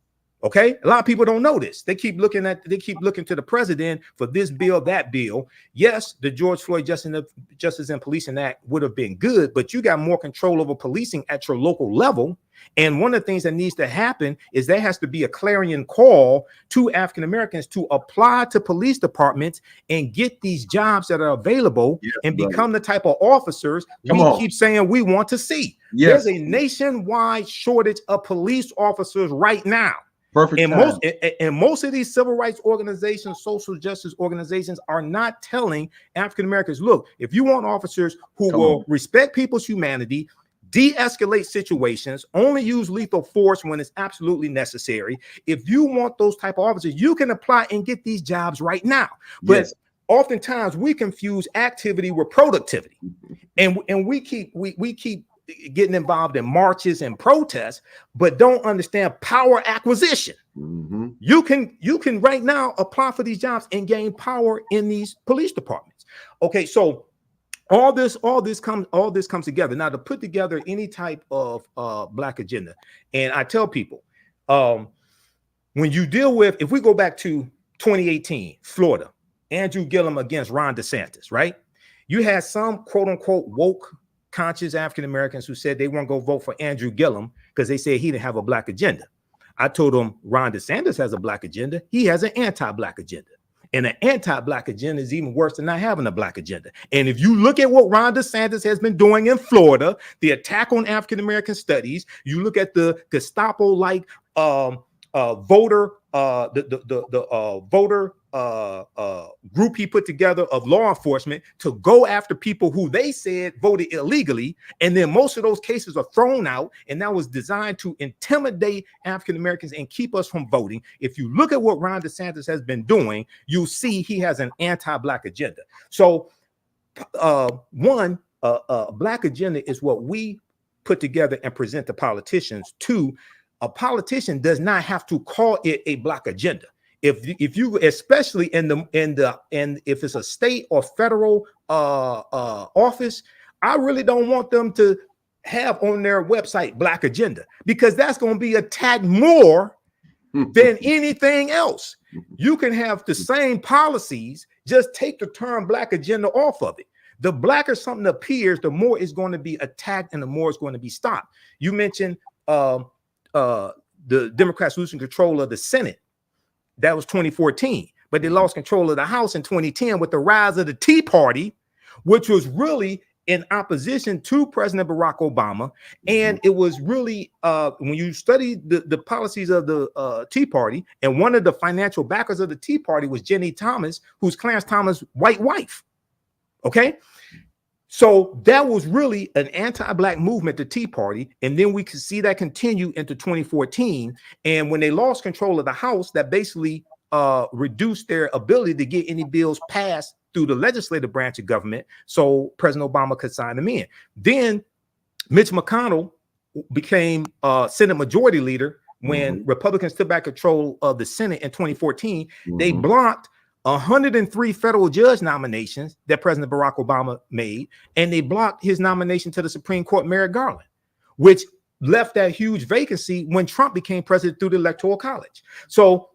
A: Okay, a lot of people don't know this. They keep looking to the president for this bill, that bill. Yes, the George Floyd Justice and Policing Act would have been good, but you got more control over policing at your local level. And one of the things that needs to happen is there has to be a clarion call to African Americans to apply to police departments and get these jobs that are available and become the type of officers we keep saying we want to see. There's a nationwide shortage of police officers right now. And most of these civil rights organizations, social justice organizations are not telling African Americans, look, if you want officers who will respect people's humanity, de-escalate situations, only use lethal force when it's absolutely necessary. If you want those type of officers, you can apply and get these jobs right now. But oftentimes we confuse activity with productivity. And we keep getting involved in marches and protests, but don't understand power acquisition. You can right now apply for these jobs and gain power in these police departments. Okay, so all this comes together. Now, to put together any type of Black agenda, and I tell people, when you deal with, if we go back to 2018, Florida, Andrew Gillum against Ron DeSantis, right? You had some quote unquote woke conscious African Americans who said they weren't going to vote for Andrew Gillum because they said he didn't have a Black agenda. I told them Ron DeSantis has a Black agenda. He has an anti-Black agenda. And an anti-Black agenda is even worse than not having a Black agenda. And if you look at what Ron DeSantis has been doing in Florida, the attack on African American studies, you look at the Gestapo-like voter group he put together of law enforcement to go after people who they said voted illegally, and then most of those cases are thrown out, and that was designed to intimidate African Americans and keep us from voting. If you look at what Ron DeSantis has been doing, you'll see he has an anti-Black agenda. So one, Black agenda is what we put together and present to politicians. 2, a politician does not have to call it a Black agenda. If you, especially if it's a state or federal office, I really don't want them to have on their website Black agenda, because that's going to be attacked more than anything else. You can have the same policies, just take the term Black agenda off of it. The blacker something appears, the more it's going to be attacked and the more it's going to be stopped. You mentioned the Democrats losing control of the Senate. That was 2014. But they lost control of the House in 2010 with the rise of the Tea Party, which was really in opposition to President Barack Obama. And it was really, when you study the policies of the Tea Party, and one of the financial backers of the Tea Party was Jenny Thomas, who's Clarence Thomas' white wife. Okay. So that was really an anti-Black movement, the Tea Party. And then we could see that continue into 2014. And when they lost control of the House, that basically reduced their ability to get any bills passed through the legislative branch of government, so President Obama could sign them in. Then Mitch McConnell became Senate Majority Leader when Republicans took back control of the Senate in 2014. They blocked 103 federal judge nominations that President Barack Obama made, and they blocked his nomination to the Supreme Court, Merrick Garland, which left that huge vacancy when Trump became president through the Electoral College. So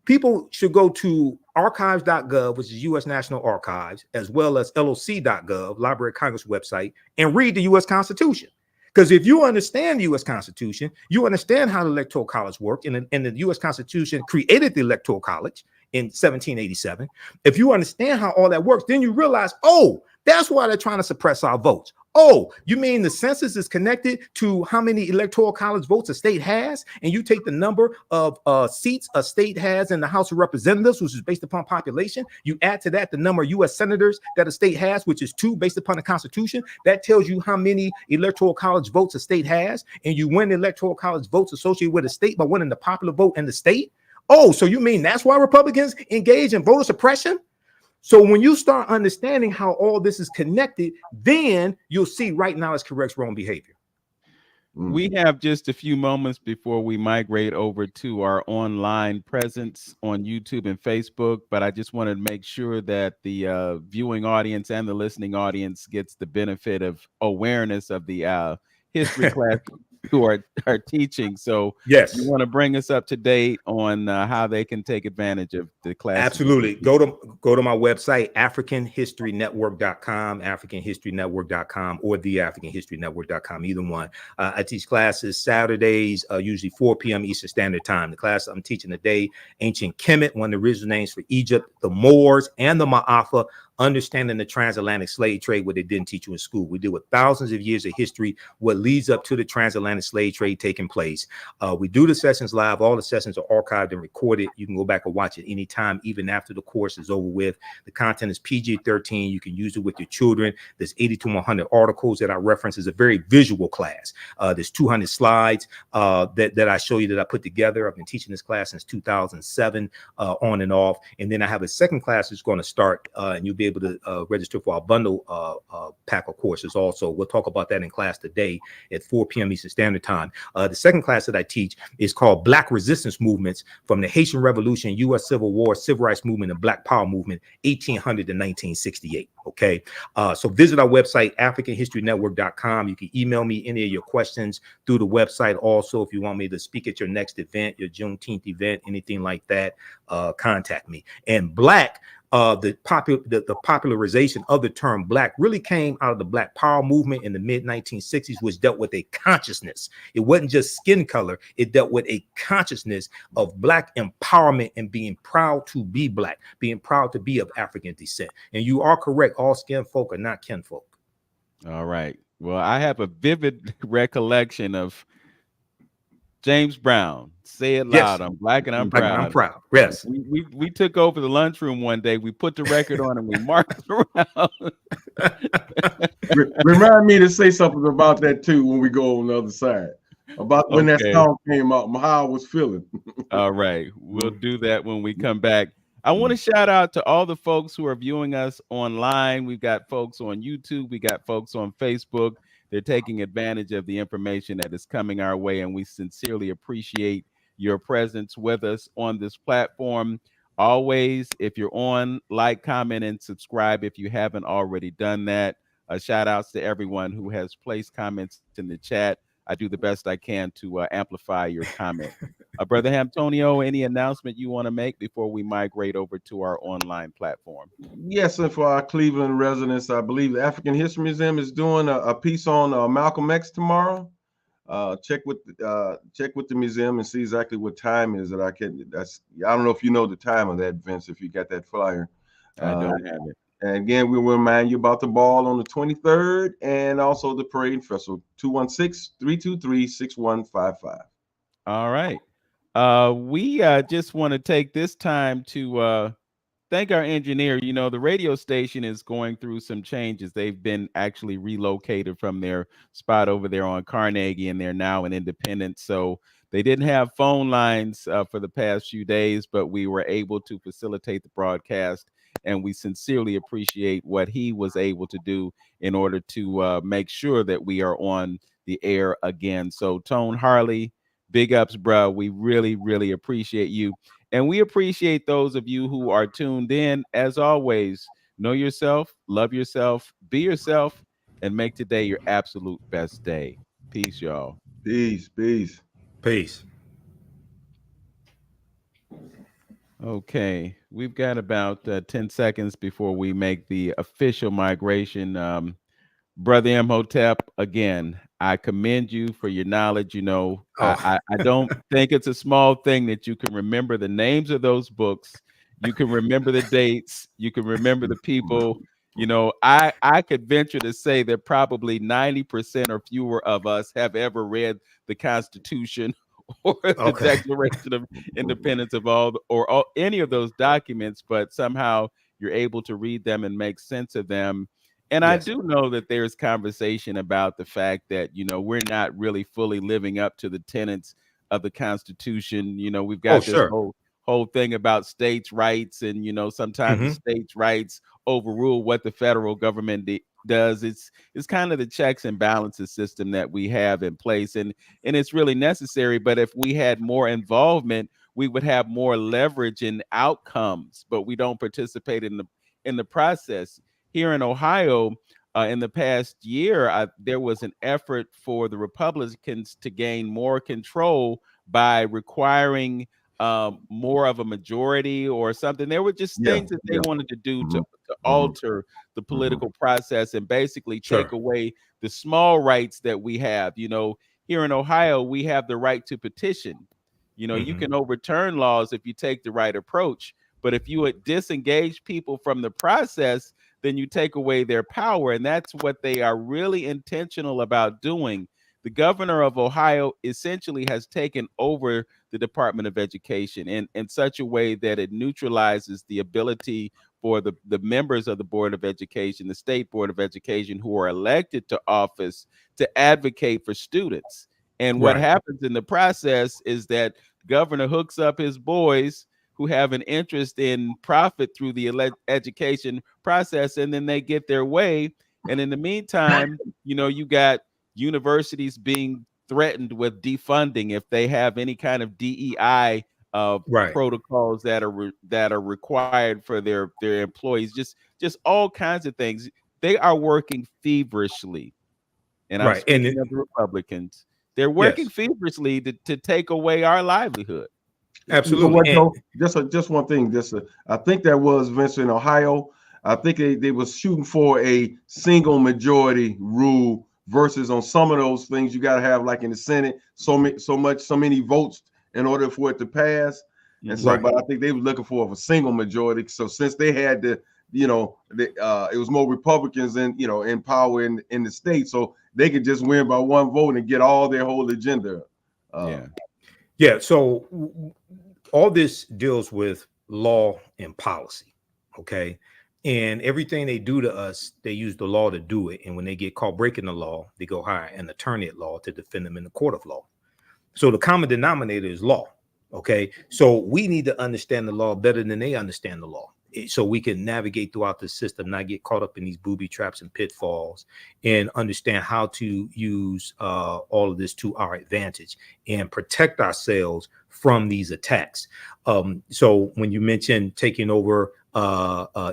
A: people should go to archives.gov, which is U.S. National Archives, as well as loc.gov, Library of Congress website, and read the U.S. Constitution. Because if you understand the U.S. Constitution, you understand how the Electoral College worked, and the U.S. Constitution created the Electoral College in 1787. If you understand how all that works, then you realize, oh, that's why they're trying to suppress our votes. Oh, you mean the census is connected to how many Electoral College votes a state has, and you take the number of seats a state has in the House of Representatives, which is based upon population. You add to that the number of U.S. senators that a state has, which is 2 based upon the Constitution. That tells you how many Electoral College votes a state has, and you win Electoral College votes associated with a state by winning the popular vote in the state. Oh, so you mean that's why Republicans engage in voter suppression? So when you start understanding how all this is connected, then you'll see right now it's corrects wrong behavior.
B: We have just a few moments before we migrate over to our online presence on YouTube and Facebook, but I just wanted to make sure that the viewing audience and the listening audience gets the benefit of awareness of the history class who are teaching. So
A: yes,
B: you want to bring us up to date on how they can take advantage of the class.
A: Absolutely. Go to my website, africanhistorynetwork.com, africanhistorynetwork.com, or theafricanhistorynetwork.com, either one. I teach classes Saturdays, usually 4 p.m. Eastern Standard Time. The class I'm teaching today, Ancient Kemet, one of the original names for Egypt, the Moors, and the Ma'afa, understanding the transatlantic slave trade, what they didn't teach you in school. We deal with thousands of years of history, what leads up to the transatlantic slave trade taking place. We do the sessions live. All the sessions are archived and recorded. You can go back and watch it anytime, even after the course is over with. The content is PG-13. You can use it with your children. There's 80 to 100 articles that I reference. It's a very visual class. There's 200 slides that I show you that I put together. I've been teaching this class since 2007, on and off. And then I have a second class that's going to start, and you'll be able to register for our bundle pack of courses also. We'll talk about that in class today at 4 p.m. Eastern Standard Time. The second class that I teach is called Black Resistance Movements from the Haitian Revolution, U.S. Civil War, Civil Rights Movement, and Black Power Movement, 1800 to 1968. Okay. So visit our website, africanhistorynetwork.com. You can email me any of your questions through the website. Also, if you want me to speak at your next event, your Juneteenth event, anything like that, contact me. And Black, the popularization of the term Black really came out of the Black Power movement in the mid 1960s, which dealt with a consciousness. It wasn't just skin color. It dealt with a consciousness of Black empowerment and being proud to be Black, being proud to be of African descent. And you are correct. All skin folk are not kinfolk.
B: All right. Well, I have a vivid recollection of James Brown. Say it loud. Yes. I'm Black and I'm proud.
A: I'm proud. Yes.
B: We took over the lunchroom one day. We put the record on and we marched around.
C: Remind me to say something about that too when we go on the other side. About when that song came out, how I was feeling.
B: All right. We'll do that when we come back. I want to shout out to all the folks who are viewing us online. We've got folks on YouTube. We got folks on Facebook. They're taking advantage of the information that is coming our way, and we sincerely appreciate your presence with us on this platform. Always, if you're on, like, comment, and subscribe if you haven't already done that. Shout outs to everyone who has placed comments in the chat. I do the best I can to amplify your comment. Brother Antonio, any announcement you want to make before we migrate over to our online platform?
C: Yes, and for our Cleveland residents, I believe the African History Museum is doing a piece on Malcolm X tomorrow. check with the museum and see exactly what time is that I don't know if you know the time of that, Vince, if you got that flyer.
B: I don't have it.
C: And again, we will remind you about the ball on the 23rd and also the parade and festival, 216-323-6155.
B: All right. We just want to take this time to thank our engineer. You know, the radio station is going through some changes. They've been actually relocated from their spot over there on Carnegie, and they're now in Independence. So they didn't have phone lines for the past few days, but we were able to facilitate the broadcast. And we sincerely appreciate what he was able to do in order to make sure that we are on the air again. So, Tone Harley, big ups, bro. We really, really appreciate you. And we appreciate those of you who are tuned in. As always, know yourself, love yourself, be yourself, and make today your absolute best day. Peace, y'all.
C: Peace.
A: Peace.
B: Okay, we've got about 10 seconds before we make the official migration. Brother Imhotep, again, I commend you for your knowledge. You know, I don't think it's a small thing that you can remember the names of those books. You can remember the dates. You can remember the people. You know, I could venture to say that probably 90% or fewer of us have ever read the Constitution or the Declaration of Independence of all any of those documents, but somehow you're able to read them and make sense of them. And I do know that there's conversation about the fact that, you know, we're not really fully living up to the tenets of the Constitution. You know, we've got this whole thing about states' rights, and, you know, sometimes the states' rights overrule what the federal government does. It's kind of the checks and balances system that we have in place, and it's really necessary. But if we had more involvement, we would have more leverage in outcomes, but we don't participate in the process. Here in Ohio, in the past year, there was an effort for the Republicans to gain more control by requiring more of a majority or something. There were just things that they wanted to do to alter the political process and basically take away the small rights that we have. You know, here in Ohio, we have the right to petition. You know, you can overturn laws if you take the right approach. But if you would disengage people from the process, then you take away their power. And that's what they are really intentional about doing. The governor of Ohio essentially has taken over the Department of Education in such a way that it neutralizes the ability for the members of the Board of Education, the State Board of Education, who are elected to office, to advocate for students. And what happens in the process is that governor hooks up his boys who have an interest in profit through the education process, and then they get their way. And in the meantime, you know, you got universities being threatened with defunding if they have any kind of DEI protocols that are required for their employees. Just all kinds of things. They are working feverishly, and I'm speaking of the Republicans. They're working feverishly to take away our livelihood.
A: Absolutely.
C: You know what, just one thing. I think that was Vincent in Ohio. I think they was shooting for a single majority rule versus on some of those things you got to have, like in the Senate, so many votes in order for it to pass. And so, but I think they were looking for a single majority. So since they had the, you know, it was more Republicans in power in the state, so they could just win by one vote and get all their whole agenda.
A: So all this deals with law and policy, okay? And everything they do to us, they use the law to do it. And when they get caught breaking the law, they go hire an attorney at law to defend them in the court of law. So the common denominator is law, okay? So we need to understand the law better than they understand the law, so we can navigate throughout the system, not get caught up in these booby traps and pitfalls, and understand how to use all of this to our advantage and protect ourselves from these attacks. So when you mentioned taking over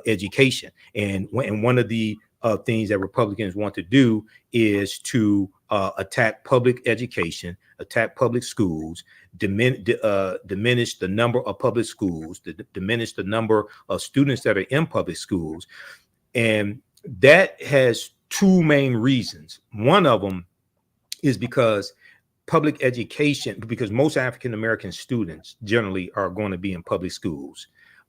A: education, and one of the things that Republicans want to do is to attack public education, attack public schools, diminish the number of public schools, diminish the number of students that are in public schools. And that has two main reasons. One of them is because public education, because most African American students generally are going to be in public schools.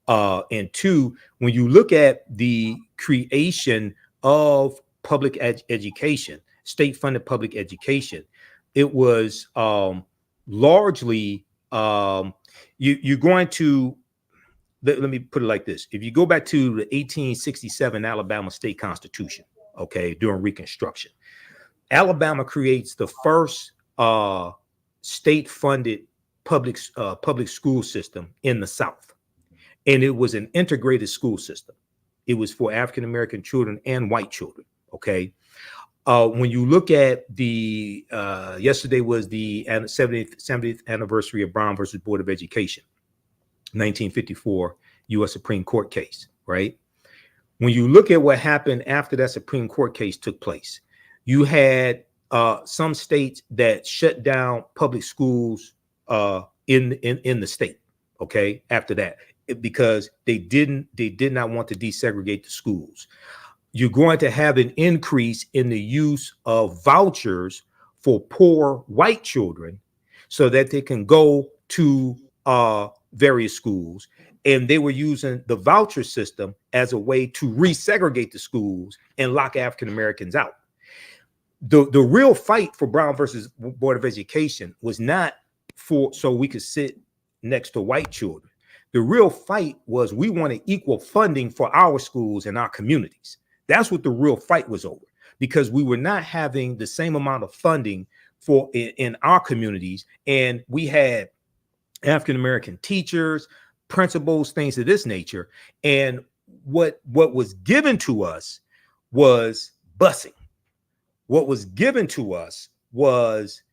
A: And two, when you look at the creation of public education, state-funded public education, it was largely you're going to let me put it like this. If you go back to the 1867 Alabama state constitution, okay, during Reconstruction, Alabama creates the first state-funded public school system in the South, and it was an integrated school system. It was for African American children and white children. Okay, when you look at the yesterday was the 70th anniversary of Brown versus Board of Education, 1954 U.S. Supreme Court case, right? When you look at what happened after that Supreme Court case took place, you had some states that shut down public schools in the state. Okay, after that, because they did not want to desegregate the schools. You're going to have an increase in the use of vouchers for poor white children so that they can go to various schools. And they were using the voucher system as a way to resegregate the schools and lock African Americans out. The real fight for Brown versus Board of Education was not so we could sit next to white children. The real fight was we wanted equal funding for our schools and our communities. That's what the real fight was over, because we were not having the same amount of funding for in our communities. And we had African American teachers, principals, things of this nature. And what was given to us was busing. What was given to us was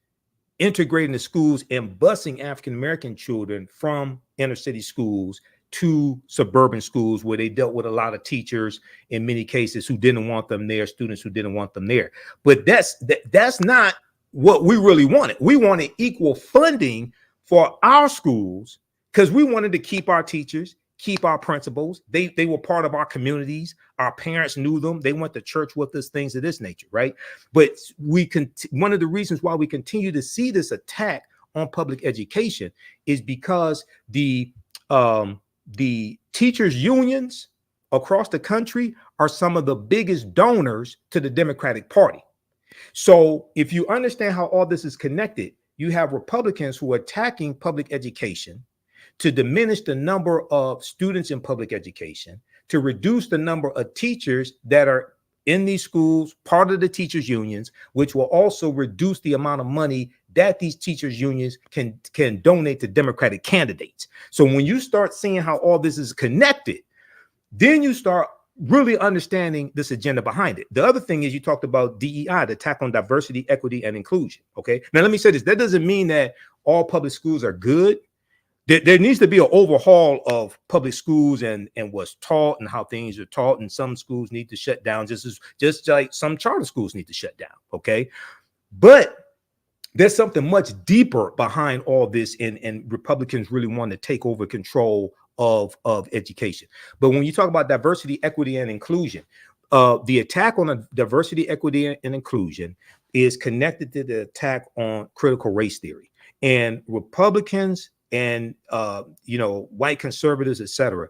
A: integrating the schools and busing African American children from inner city schools to suburban schools, where they dealt with a lot of teachers in many cases who didn't want them there, students who didn't want them there. But that's not what we really wanted. We wanted equal funding for our schools because we wanted to keep our teachers, keep our principals. They were part of our communities. Our parents knew them. They went to church with us, things of this nature, right? But one of the reasons why we continue to see this attack on public education is because the teachers unions across the country are some of the biggest donors to the Democratic Party. So if you understand how all this is connected, you have Republicans who are attacking public education to diminish the number of students in public education, to reduce the number of teachers that are in these schools, part of the teachers unions, which will also reduce the amount of money that these teachers unions can donate to Democratic candidates. So when you start seeing how all this is connected, then you start really understanding this agenda behind it. The other thing is, you talked about DEI, the attack on diversity, equity, and inclusion. Okay. Now, let me say this. That doesn't mean that all public schools are good. There needs to be an overhaul of public schools and what's taught and how things are taught. And some schools need to shut down, just like some charter schools need to shut down. Okay. But there's something much deeper behind all this, and Republicans really want to take over control of education. But when you talk about diversity, equity, and inclusion, the attack on diversity, equity, and inclusion is connected to the attack on critical race theory. And Republicans and white conservatives, etc.,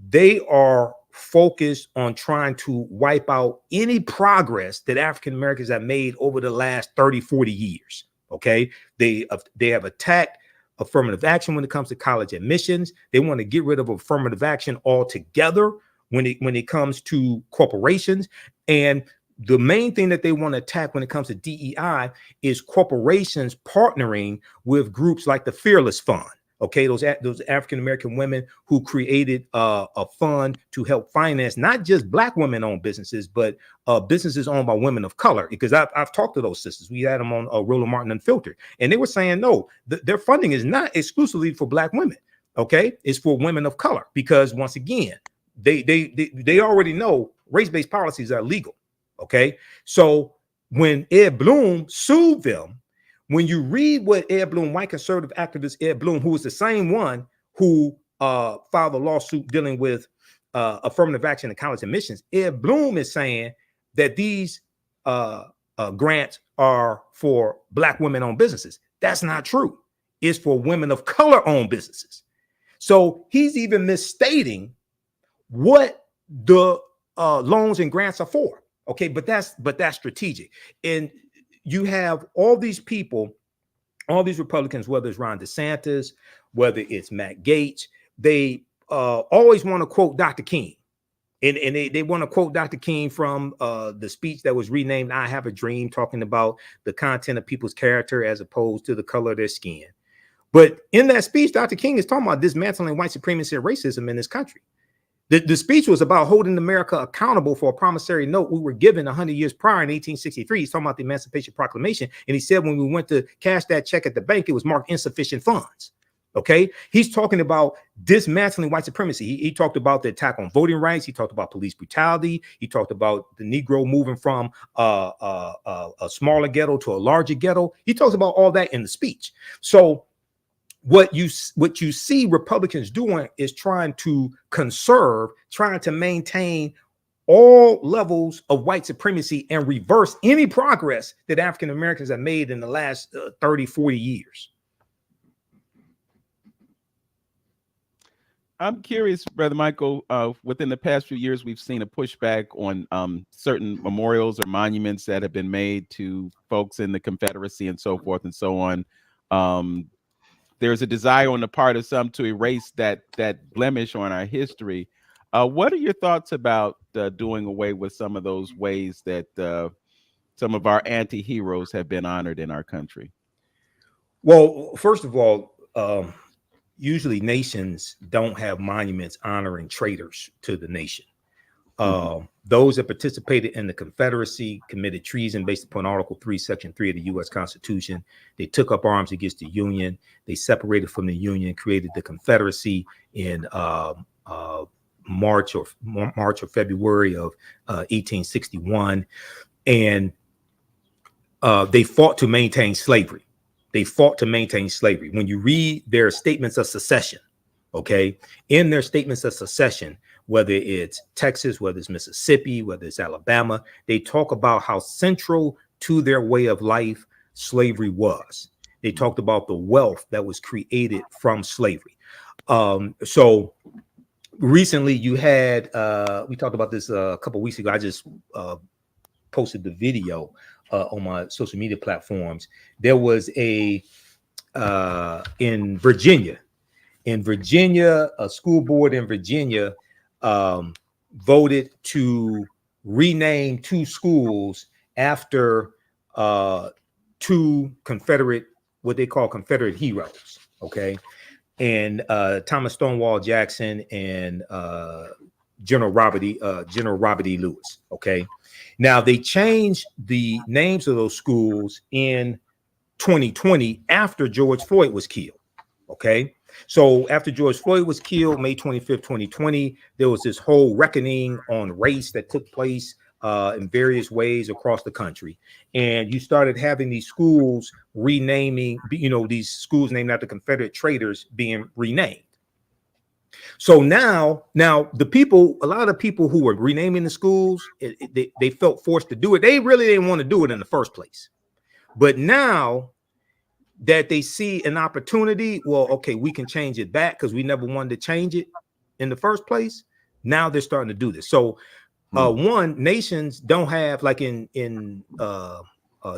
A: they are focused on trying to wipe out any progress that African Americans have made over the last 30, 40 years. Okay, they have attacked affirmative action when it comes to college admissions. They want to get rid of affirmative action altogether when it comes to corporations. And the main thing that they want to attack when it comes to DEI is corporations partnering with groups like the Fearless Fund. Okay, those African American women who created a fund to help finance not just Black women-owned businesses, but businesses owned by women of color. Because I've talked to those sisters. We had them on Roland Martin Unfiltered, and they were saying no, their funding is not exclusively for Black women. Okay, it's for women of color, because once again, they already know race-based policies are illegal. Okay, so when Ed Bloom sued them, when you read what Ed Bloom, white conservative activist Ed Bloom, who was the same one who filed a lawsuit dealing with affirmative action and college admissions, Ed Bloom is saying that these grants are for Black women-owned businesses. That's not true. It's for women of color-owned businesses. So he's even misstating what the loans and grants are for. Okay, but that's strategic. And you have all these people, all these Republicans, whether it's Ron DeSantis, whether it's Matt Gaetz, they always want to quote Dr. King. And they want to quote Dr. King from the speech that was renamed I Have a Dream, talking about the content of people's character as opposed to the color of their skin. But in that speech, Dr. King is talking about dismantling white supremacy and racism in this country. The speech was about holding America accountable for a promissory note we were given 100 years prior in 1863. He's talking about the Emancipation Proclamation. And he said when we went to cash that check at the bank, it was marked insufficient funds. Okay. He's talking about dismantling white supremacy. He talked about the attack on voting rights. He talked about police brutality. He talked about the Negro moving from a smaller ghetto to a larger ghetto. He talks about all that in the speech. So what you see Republicans doing is trying to conserve, trying to maintain all levels of white supremacy and reverse any progress that African Americans have made in the last 30, 40 years.
B: I'm curious, Brother Michael, within the past few years, we've seen a pushback on certain memorials or monuments that have been made to folks in the Confederacy and so forth and so on. There's a desire on the part of some to erase that blemish on our history. What are your thoughts about doing away with some of those ways that some of our anti-heroes have been honored in our country?
A: Well, first of all, usually nations don't have monuments honoring traitors to the nation. Those that participated in the Confederacy committed treason based upon Article 3, Section 3 of the U.S. Constitution. They took up arms against the Union. They separated from the Union, created the Confederacy in March or February of 1861, and they fought to maintain slavery. They fought to maintain slavery. When you read their statements of secession, okay, in their statements of secession, whether it's Texas, whether it's Mississippi, whether it's Alabama, they talk about how central to their way of life slavery was. They talked about the wealth that was created from slavery. So recently you had, we talked about this a couple of weeks ago. I just posted the video on my social media platforms. There was in Virginia, a school board in Virginia voted to rename two schools after two Confederate, what they call Confederate heroes. Okay. And Thomas Stonewall Jackson and General Robert E. Lewis. Okay. Now they changed the names of those schools in 2020 after George Floyd was killed. Okay. So after George Floyd was killed, May 25th, 2020, there was this whole reckoning on race that took place in various ways across the country. And you started having these schools renaming, these schools named after Confederate traitors being renamed. So now the people, a lot of people who were renaming the schools, they felt forced to do it. They really didn't want to do it in the first place. But now that they see an opportunity, well, okay, we can change it back because we never wanted to change it in the first place. Now they're starting to do this. So one, nations don't have, like in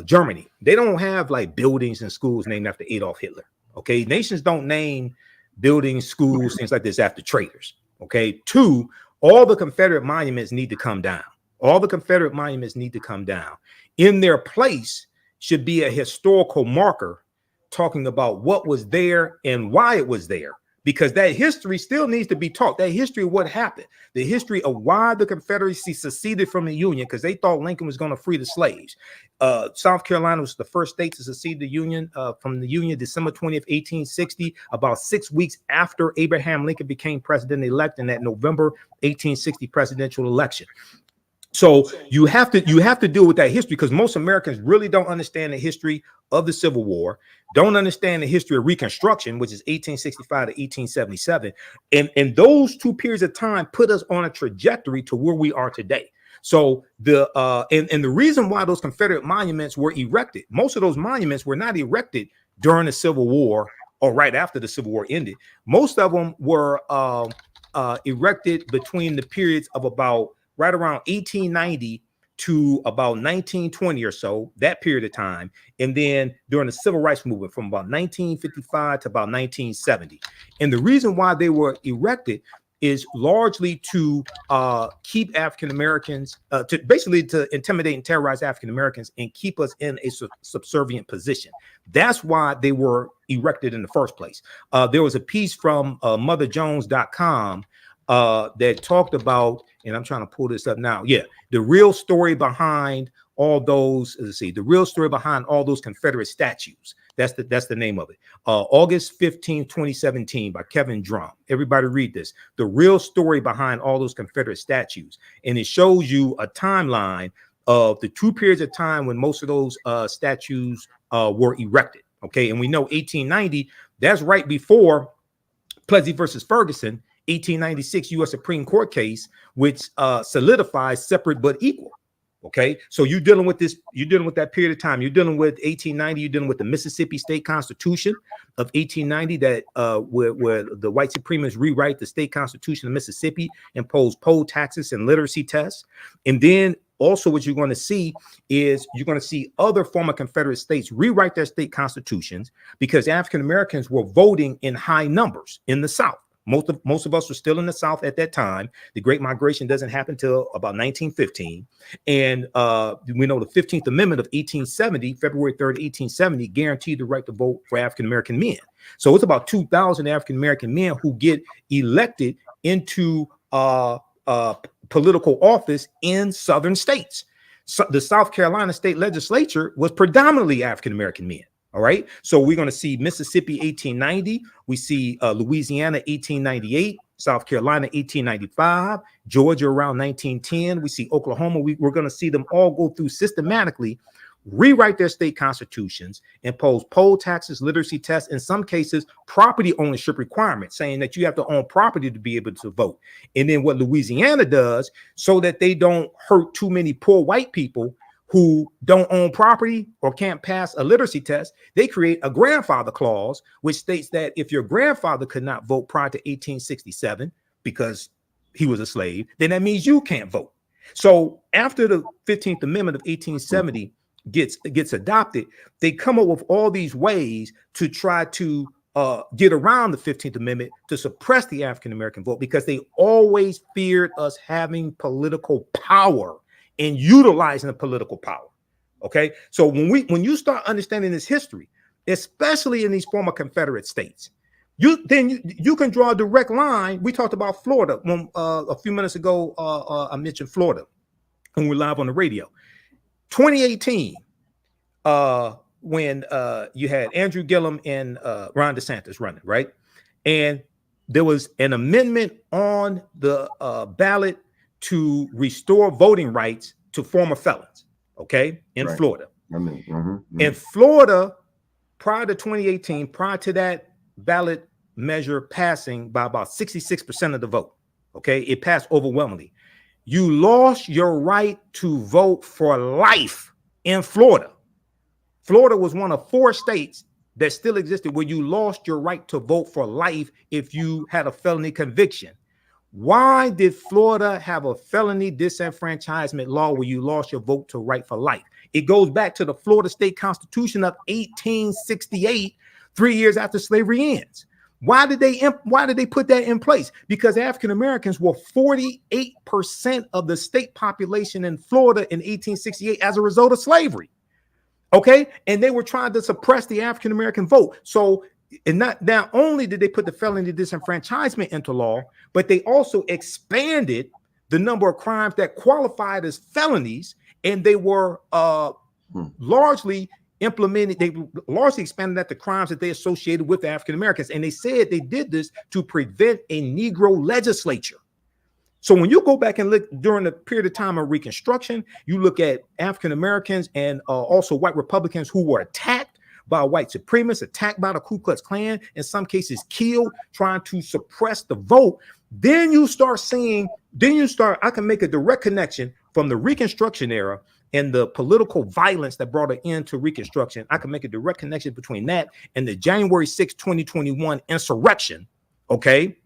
A: Germany, they don't have like buildings and schools named after Adolf Hitler. Okay, nations don't name buildings, schools, things like this after traitors. Okay, two, all the Confederate monuments need to come down. All the Confederate monuments need to come down. In their place should be a historical marker talking about what was there and why it was there, because that history still needs to be taught. That history of what happened, the history of why the Confederacy seceded from the Union, because they thought Lincoln was going to free the slaves. South Carolina was the first state to secede the Union from the Union, December 20th, 1860, about 6 weeks after Abraham Lincoln became president-elect in that November 1860 presidential election. So you have to deal with that history, because most Americans really don't understand the history of the Civil War, don't understand the history of Reconstruction, which is 1865 to 1877. And those two periods of time put us on a trajectory to where we are today. So the and the reason why those Confederate monuments were erected, most of those monuments were not erected during the Civil War or right after the Civil War ended. Most of them were erected between the periods of about right around 1890 to about 1920 or so, that period of time. And then during the Civil Rights Movement from about 1955 to about 1970. And the reason why they were erected is largely to keep African Americans, to basically to intimidate and terrorize African Americans and keep us in a subservient position. That's why they were erected in the first place. There was a piece from motherjones.com that talked about, and I'm trying to pull this up now. Yeah, the real story behind all those, let's see, the real story behind all those Confederate statues. That's the name of it. August 15th, 2017 by Kevin Drum. Everybody read this. The real story behind all those Confederate statues. And it shows you a timeline of the two periods of time when most of those statues were erected. Okay, and we know 1890, that's right before Plessy versus Ferguson, 1896 U.S. Supreme Court case, which solidifies separate but equal. Okay, so you're dealing with this, you're dealing with that period of time. You're dealing with 1890, you're dealing with the Mississippi State Constitution of 1890 that where the white supremacists rewrite the state constitution of Mississippi, impose poll taxes and literacy tests. And then also what you're going to see is you're going to see other former Confederate states rewrite their state constitutions because African Americans were voting in high numbers in the South. Most of us were still in the South at that time. The Great Migration doesn't happen till about 1915. And we know the 15th Amendment of 1870, February 3rd, 1870, guaranteed the right to vote for African-American men. So it's about 2,000 African-American men who get elected into political office in Southern states. So the South Carolina state legislature was predominantly African-American men. All right. So we're going to see Mississippi 1890. We see Louisiana 1898, South Carolina 1895, Georgia around 1910. We see Oklahoma. We're going to see them all go through systematically, rewrite their state constitutions, impose poll taxes, literacy tests, in some cases, property ownership requirements, saying that you have to own property to be able to vote. And then what Louisiana does, so that they don't hurt too many poor white people who don't own property or can't pass a literacy test, they create a grandfather clause, which states that if your grandfather could not vote prior to 1867 because he was a slave, then that means you can't vote. So after the 15th Amendment of 1870 gets adopted, they come up with all these ways to try to get around the 15th Amendment to suppress the African-American vote, because they always feared us having political power and utilizing the political power. Okay, so when you start understanding this history, especially in these former Confederate states, you can draw a direct line. We talked about Florida when a few minutes ago. I mentioned Florida when we're live on the radio. 2018, when you had Andrew Gillum and Ron DeSantis running, right, and there was an amendment on the ballot to restore voting rights to former felons, okay, in Florida. In Florida, prior to 2018, prior to that ballot measure passing by about 66% of the vote, okay, it passed overwhelmingly. You lost your right to vote for life in Florida. Florida was one of 4 states that still existed where you lost your right to vote for life if you had a felony conviction. Why did Florida have a felony disenfranchisement law where you lost your vote to right for life? It goes back to the Florida State Constitution of 1868, 3 years after slavery ends. Why did they put that in place? Because African Americans were 48% of the state population in Florida in 1868 as a result of slavery. Okay, and they were trying to suppress the African American vote. So, and not only did they put the felony disenfranchisement into law, but they also expanded the number of crimes that qualified as felonies, and they were largely implemented. They largely expanded that the crimes that they associated with African Americans, and they said they did this to prevent a Negro legislature. So when you go back and look during the period of time of Reconstruction, you look at African Americans and also white Republicans who were attacked by white supremacists, attacked by the Ku Klux Klan, in some cases killed, trying to suppress the vote. Then you start seeing, I can make a direct connection from the Reconstruction era and the political violence that brought an end to Reconstruction, I can make a direct connection between that and the January 6, 2021 insurrection, okay?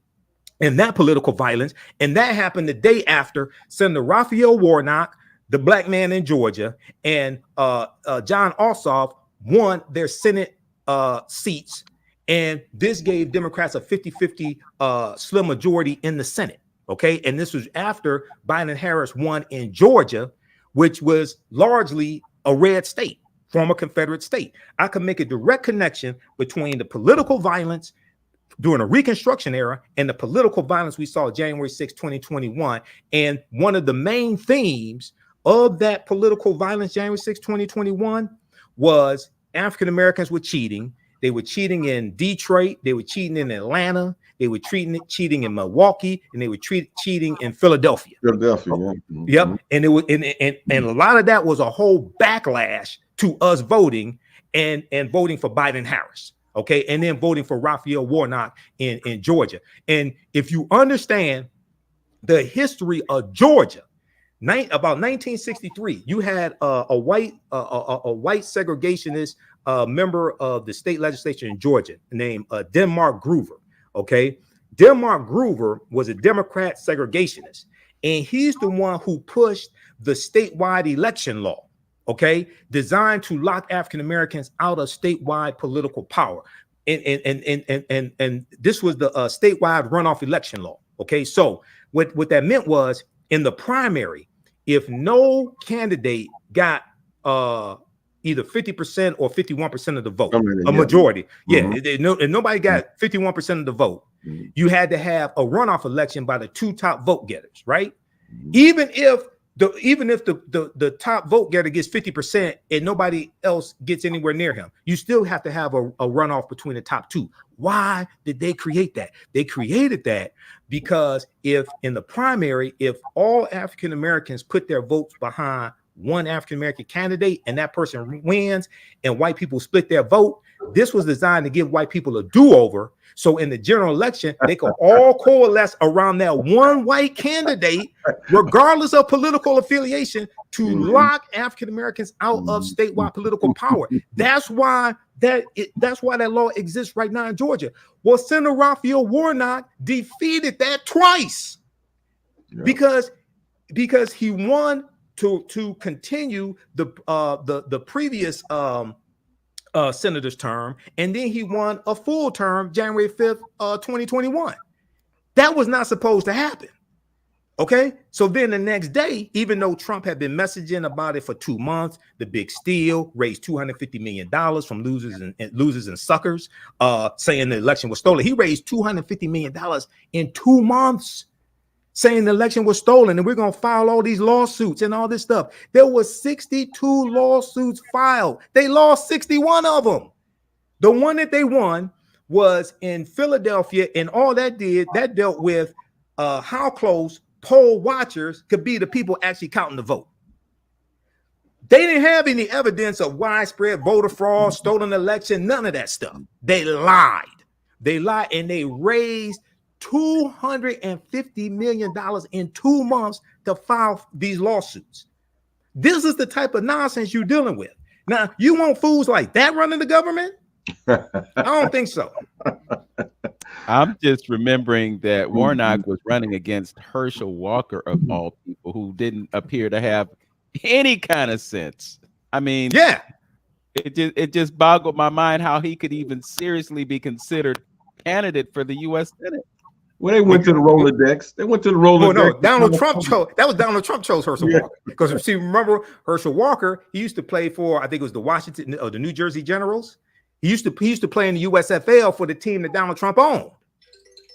A: And that political violence. And that happened the day after Senator Raphael Warnock, the black man in Georgia, and John Ossoff won their Senate seats. And this gave Democrats a 50-50 slim majority in the Senate. Okay. And this was after Biden and Harris won in Georgia, which was largely a red state, former Confederate state. I can make a direct connection between the political violence during the Reconstruction era and the political violence we saw January 6, 2021. And one of the main themes of that political violence, January 6, 2021, was African Americans were cheating. They were cheating in Detroit. They were cheating in Atlanta. They were cheating in Milwaukee, and they were cheating in Philadelphia.
C: Yeah.
A: Yep. And it was and a lot of that was a whole backlash to us voting and voting for Biden Harris. Okay, and then voting for Raphael Warnock in Georgia. And if you understand the history of Georgia, about 1963, you had a white segregationist member of the state legislature in Georgia named Denmark Groover. Okay, Denmark Groover was a Democrat segregationist, and he's the one who pushed the statewide election law. Okay, designed to lock African Americans out of statewide political power, and this was the statewide runoff election law. Okay, so what that meant was in the primary, if no candidate got either 50% or 51% of the vote, a majority, if nobody got 51% of the vote, you had to have a runoff election by the two top vote getters, right? Even if the top vote getter gets 50% and nobody else gets anywhere near him, you still have to have a runoff between the top two. Why did they create that? They created that because if in the primary, if all African Americans put their votes behind one African American candidate and that person wins and white people split their vote, this was designed to give white people a do-over. So in the general election, they could all coalesce around that one white candidate, regardless of political affiliation, to lock African Americans out of statewide political power. That's why that law exists right now in Georgia. Well, Senator Raphael Warnock defeated that twice because he won to continue the previous senator's term, and then he won a full term January 5th, 2021. That was not supposed to happen. Okay, so then the next day, even though Trump had been messaging about it for 2 months, the big steal raised $250 million from losers and suckers, saying the election was stolen. He raised $250 million in 2 months, saying the election was stolen, and we're going to file all these lawsuits and all this stuff. There was 62 lawsuits filed. They lost 61 of them. The one that they won was in Philadelphia, and all that dealt with how close poll watchers could be to people actually counting the vote. They didn't have any evidence of widespread voter fraud, stolen election, none of that stuff. They lied. And they raised $250 million in 2 months to file these lawsuits. This is the type of nonsense you're dealing with. Now, you want fools like that running the government? I don't think so.
B: I'm just remembering that Warnock was running against Herschel Walker, of all people, who didn't appear to have any kind of sense. I mean,
A: yeah,
B: it just boggled my mind how he could even seriously be considered candidate for the U.S. Senate.
C: Well, they went to the Rolodex. They went to the Rolodex.
A: Oh, no, Donald Trump chose. That was Donald Trump chose Herschel Walker. Because see, remember Herschel Walker? He used to play for, I think it was the Washington or the New Jersey Generals. He used to play in the USFL for the team that Donald Trump owned.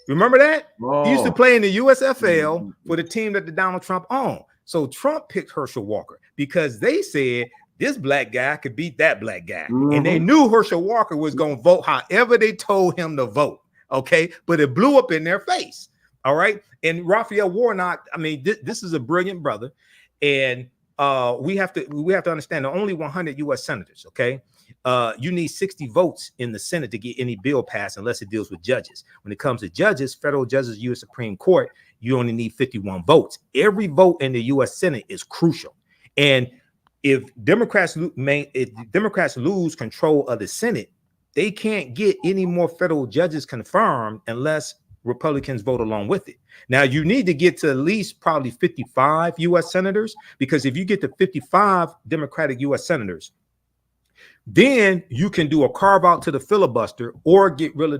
A: Remember that? Oh. He used to play in the USFL for the team that the Donald Trump owned. So Trump picked Herschel Walker because they said this black guy could beat that black guy, and they knew Herschel Walker was going to vote however they told him to vote. Okay, but it blew up in their face. All right, and Raphael Warnock, I mean, this is a brilliant brother, and we have to understand there are only 100 U.S. senators. Okay, you need 60 votes in the Senate to get any bill passed unless it deals with judges. When it comes to judges, federal judges, U.S. Supreme Court, you only need 51 votes. Every vote in the U.S. Senate is crucial. And if Democrats lose control of the Senate, they can't get any more federal judges confirmed unless Republicans vote along with it. Now, you need to get to at least probably 55 U.S. senators, because if you get to 55 Democratic U.S. senators, then you can do a carve out to the filibuster or get rid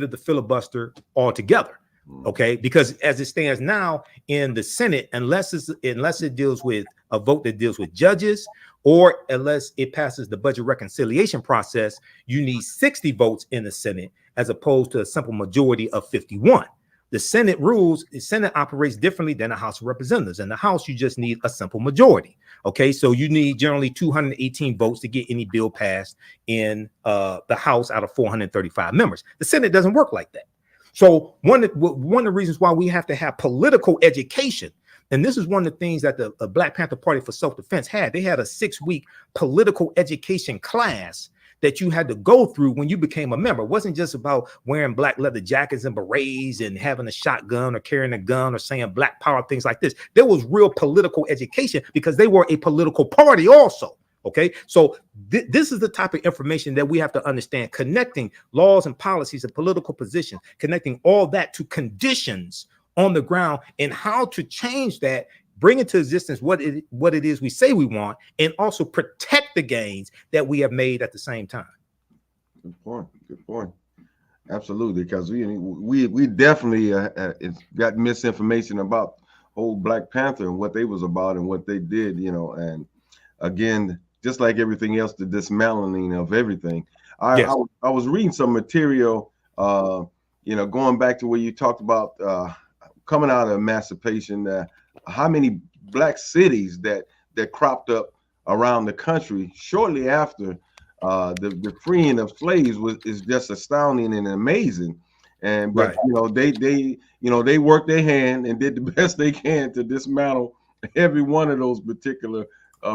A: of the filibuster altogether. Okay, because as it stands now in the Senate, unless it deals with a vote that deals with judges, or unless it passes the budget reconciliation process, you need 60 votes in the Senate as opposed to a simple majority of 51. The Senate operates differently than the House of Representatives. In the House, you just need a simple majority. Okay, so you need generally 218 votes to get any bill passed in the House out of 435 members. The Senate doesn't work like that. So one of the reasons why we have to have political education, and this is one of the things that the Black Panther Party for Self-Defense had. They had a 6-week political education class that you had to go through when you became a member. It wasn't just about wearing black leather jackets and berets and having a shotgun or carrying a gun or saying black power, things like this. There was real political education because they were a political party also. Okay, so this is the type of information that we have to understand, connecting laws and policies and political positions, connecting all that to conditions on the ground and how to change that, bring into existence what it is we say we want, and also protect the gains that we have made at the same time.
C: Good point. Good point. Absolutely, because we definitely got misinformation about whole Black Panther and what they was about and what they did, and again, just like everything else, the dismantling of everything. I was reading some material, going back to where you talked about coming out of emancipation, how many black cities that cropped up around the country shortly after the freeing of slaves is just astounding and amazing. And but they worked their hand and did the best they can to dismantle every one of those particular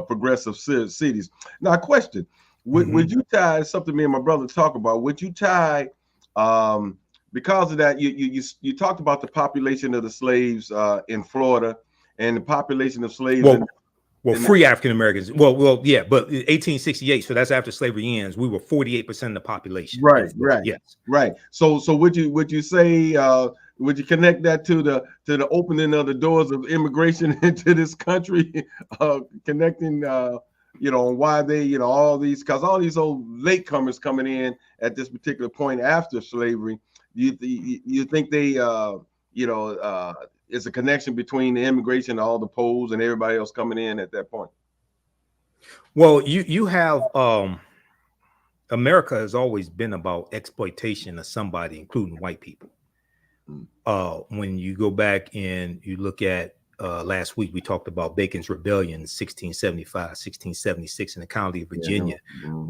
C: progressive cities. Now, question: would you tie something me and my brother talk about? Would you tie because of that? You talked about the population of the slaves in Florida and the population of slaves.
A: Free African Americans. Well, yeah, but 1868. So that's after slavery ends. We were 48% of the population.
C: Right.
A: Yes.
C: Right. So would you say? Would you connect that to the opening of the doors of immigration into this country, connecting, why they, all these, because all these old latecomers coming in at this particular point after slavery, you think they, is a connection between the immigration, all the Poles and everybody else coming in at that point?
A: Well, you have, America has always been about exploitation of somebody, including white people. When you go back and you look at last week, we talked about Bacon's Rebellion, 1675, 1676 in the county of Virginia.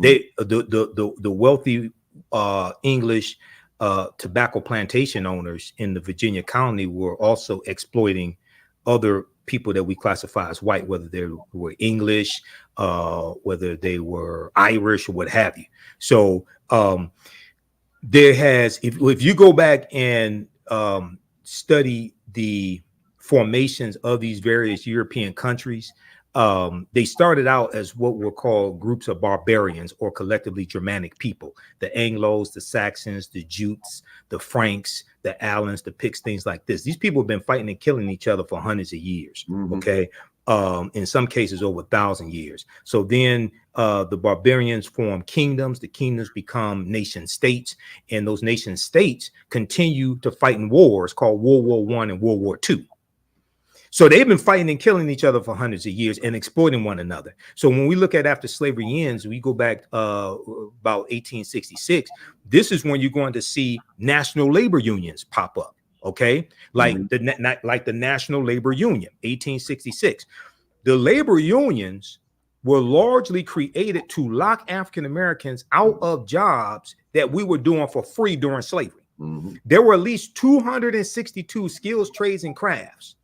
A: They the wealthy English tobacco plantation owners in the Virginia county were also exploiting other people that we classify as white, whether they were English, whether they were Irish or what have you. So there has, if you go back and study the formations of these various European countries, they started out as what were called groups of barbarians or collectively Germanic people. The Anglos, the Saxons, the Jutes, the Franks, the Alans, the Picts, things like this. These people have been fighting and killing each other for hundreds of years. Okay. In some cases over 1,000 years. So then the barbarians form kingdoms. The kingdoms become nation states, and those nation states continue to fight in wars called World War I and World War II. So they've been fighting and killing each other for hundreds of years and exploiting one another. So when we look at after slavery ends, we go back about 1866. This is when you're going to see national labor unions pop up. Okay, like the National Labor Union, 1866. The labor unions were largely created to lock African Americans out of jobs that we were doing for free during slavery. There were at least 262 skills, trades, and crafts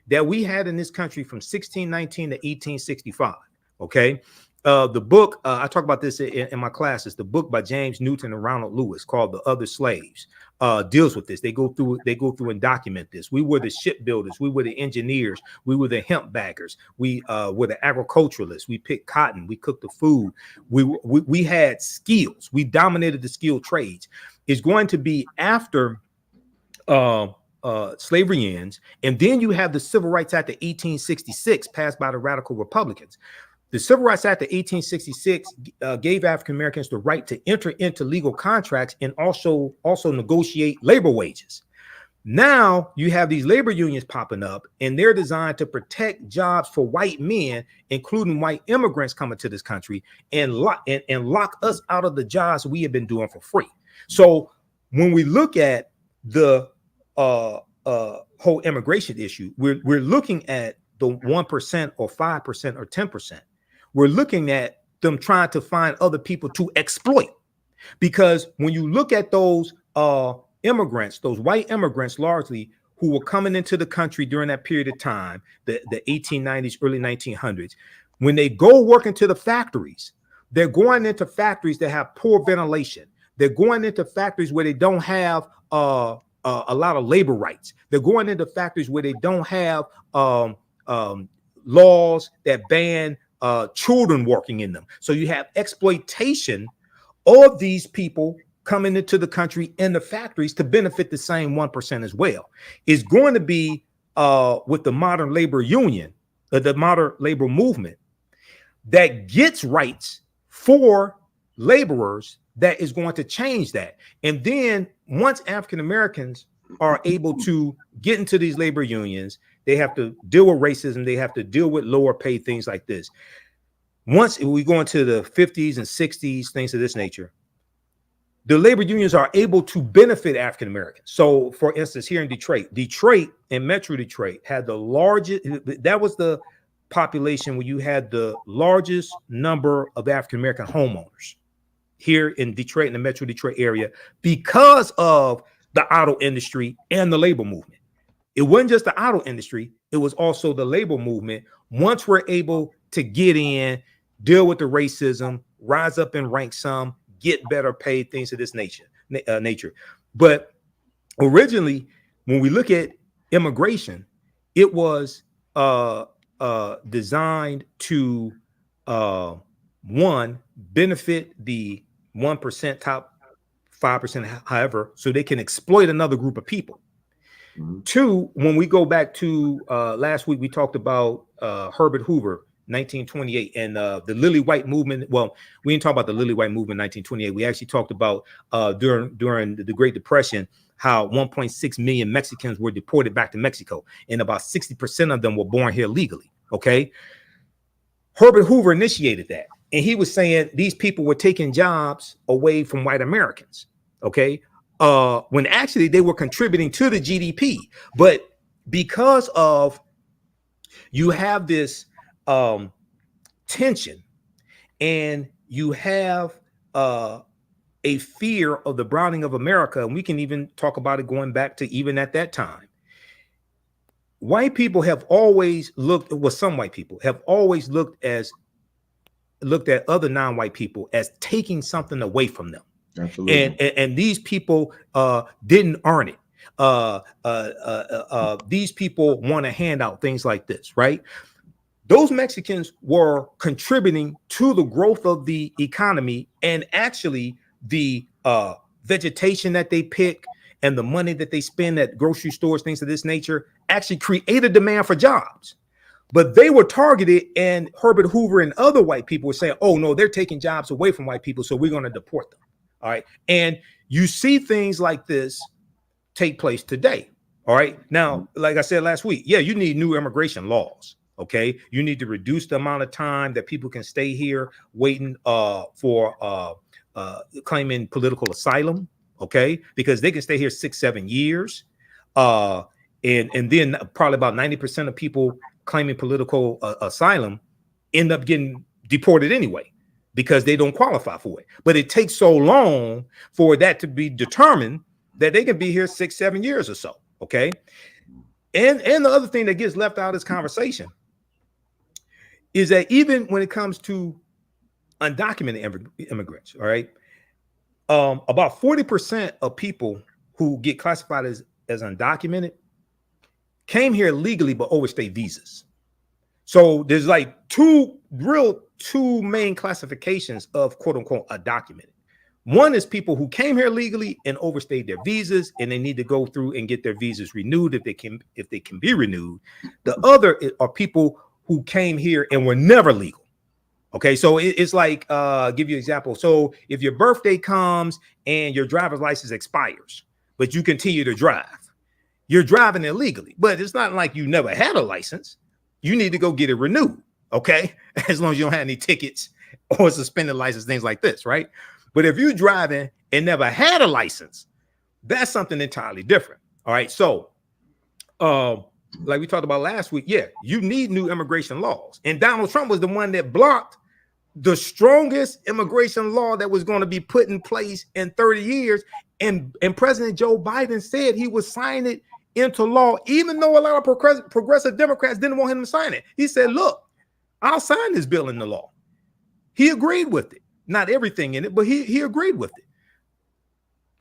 A: that we had in this country from 1619 to 1865. Okay, The book, I talk about this in my classes. The book by James Newton and Ronald Lewis called The Other Slaves deals with this. They go through and document this. We were the shipbuilders, we were the engineers, we were the hemp baggers, we were the agriculturalists. We picked cotton, we cooked the food. We had skills. We dominated the skilled trades. It's going to be after slavery ends, and then you have the Civil Rights Act of 1866 passed by the Radical Republicans. The Civil Rights Act of 1866 gave African Americans the right to enter into legal contracts and also negotiate labor wages. Now you have these labor unions popping up, and they're designed to protect jobs for white men, including white immigrants coming to this country, and lock us out of the jobs we have been doing for free. So when we look at the whole immigration issue, we're looking at the 1% or 5% or 10%. We're looking at them trying to find other people to exploit, because when you look at those immigrants, those white immigrants largely who were coming into the country during that period of time, the 1890s, early 1900s, when they go work into the factories, they're going into factories that have poor ventilation. They're going into factories where they don't have a lot of labor rights. They're going into factories where they don't have laws that ban children working in them. So you have exploitation of these people coming into the country in the factories to benefit the same 1% as well. It's going to be with the modern labor union, the modern labor movement, that gets rights for laborers, that is going to change that. And then once African Americans are able to get into these labor unions, they have to deal with racism. They have to deal with lower pay, things like this. Once we go into the 50s and 60s, things of this nature, the labor unions are able to benefit African Americans. So for instance, here in Detroit and Metro Detroit had the largest, that was the population where you had the largest number of African American homeowners here in Detroit and the Metro Detroit area, because of the auto industry and the labor movement. It wasn't just the auto industry, it was also the labor movement. Once we're able to get in, deal with the racism, rise up in rank some, get better paid, things of this nature. But originally, when we look at immigration, it was designed to one, benefit the 1%, top 5%, however, so they can exploit another group of people. Mm-hmm. Two, when we go back to last week, we talked about Herbert Hoover, 1928, and the Lily White movement. Well, we didn't talk about the Lily White movement in 1928. We actually talked about during the Great Depression, how 1.6 million Mexicans were deported back to Mexico, and about 60% of them were born here legally. Okay. Herbert Hoover initiated that. And he was saying these people were taking jobs away from white Americans. Okay. When actually they were contributing to the GDP. But because of, you have this tension, and you have a fear of the browning of America, and we can even talk about it going back to even at that time. White people have always looked, well, some white people have always looked at other non-white people as taking something away from them. Absolutely. And these people didn't earn it. These people want to hand out things like this, right? Those Mexicans were contributing to the growth of the economy, and actually the vegetation that they pick and the money that they spend at grocery stores, things of this nature, actually created demand for jobs. But they were targeted, and Herbert Hoover and other white people were saying, oh, no, they're taking jobs away from white people, so we're going to deport them. All right. And you see things like this take place today. All right. Now, like I said last week, yeah, you need new immigration laws. Okay. You need to reduce the amount of time that people can stay here waiting for claiming political asylum. Okay. Because they can stay here 6-7 years. And then probably about 90% of people claiming political asylum end up getting deported anyway, because they don't qualify for it. But it takes so long for that to be determined that they can be here 6-7 years or so. Okay. And the other thing that ges left out of this conversation is that even when it comes to undocumented immigrants. All right. About 40% of people who get classified as undocumented came here legally but overstayed visas. So there's like two main classifications of quote unquote undocumented. One is people who came here legally and overstayed their visas, and they need to go through and get their visas renewed if they can be renewed. The other are people who came here and were never legal. Okay, so it's like give you an example. So if your birthday comes and your driver's license expires, but you continue to drive, you're driving illegally. But it's not like you never had a license. You need to go get it renewed. Okay, as long as you don't have any tickets or suspended license, things like this, right? But if you're driving and never had a license, that's something entirely different. All right. So, like we talked about last week, yeah, you need new immigration laws. And Donald Trump was the one that blocked the strongest immigration law that was going to be put in place in 30 years. And President Joe Biden said he would sign it into law, even though a lot of progressive Democrats didn't want him to sign it. He said, look, I'll sign this bill into law. He agreed with it. Not everything in it, but he agreed with it.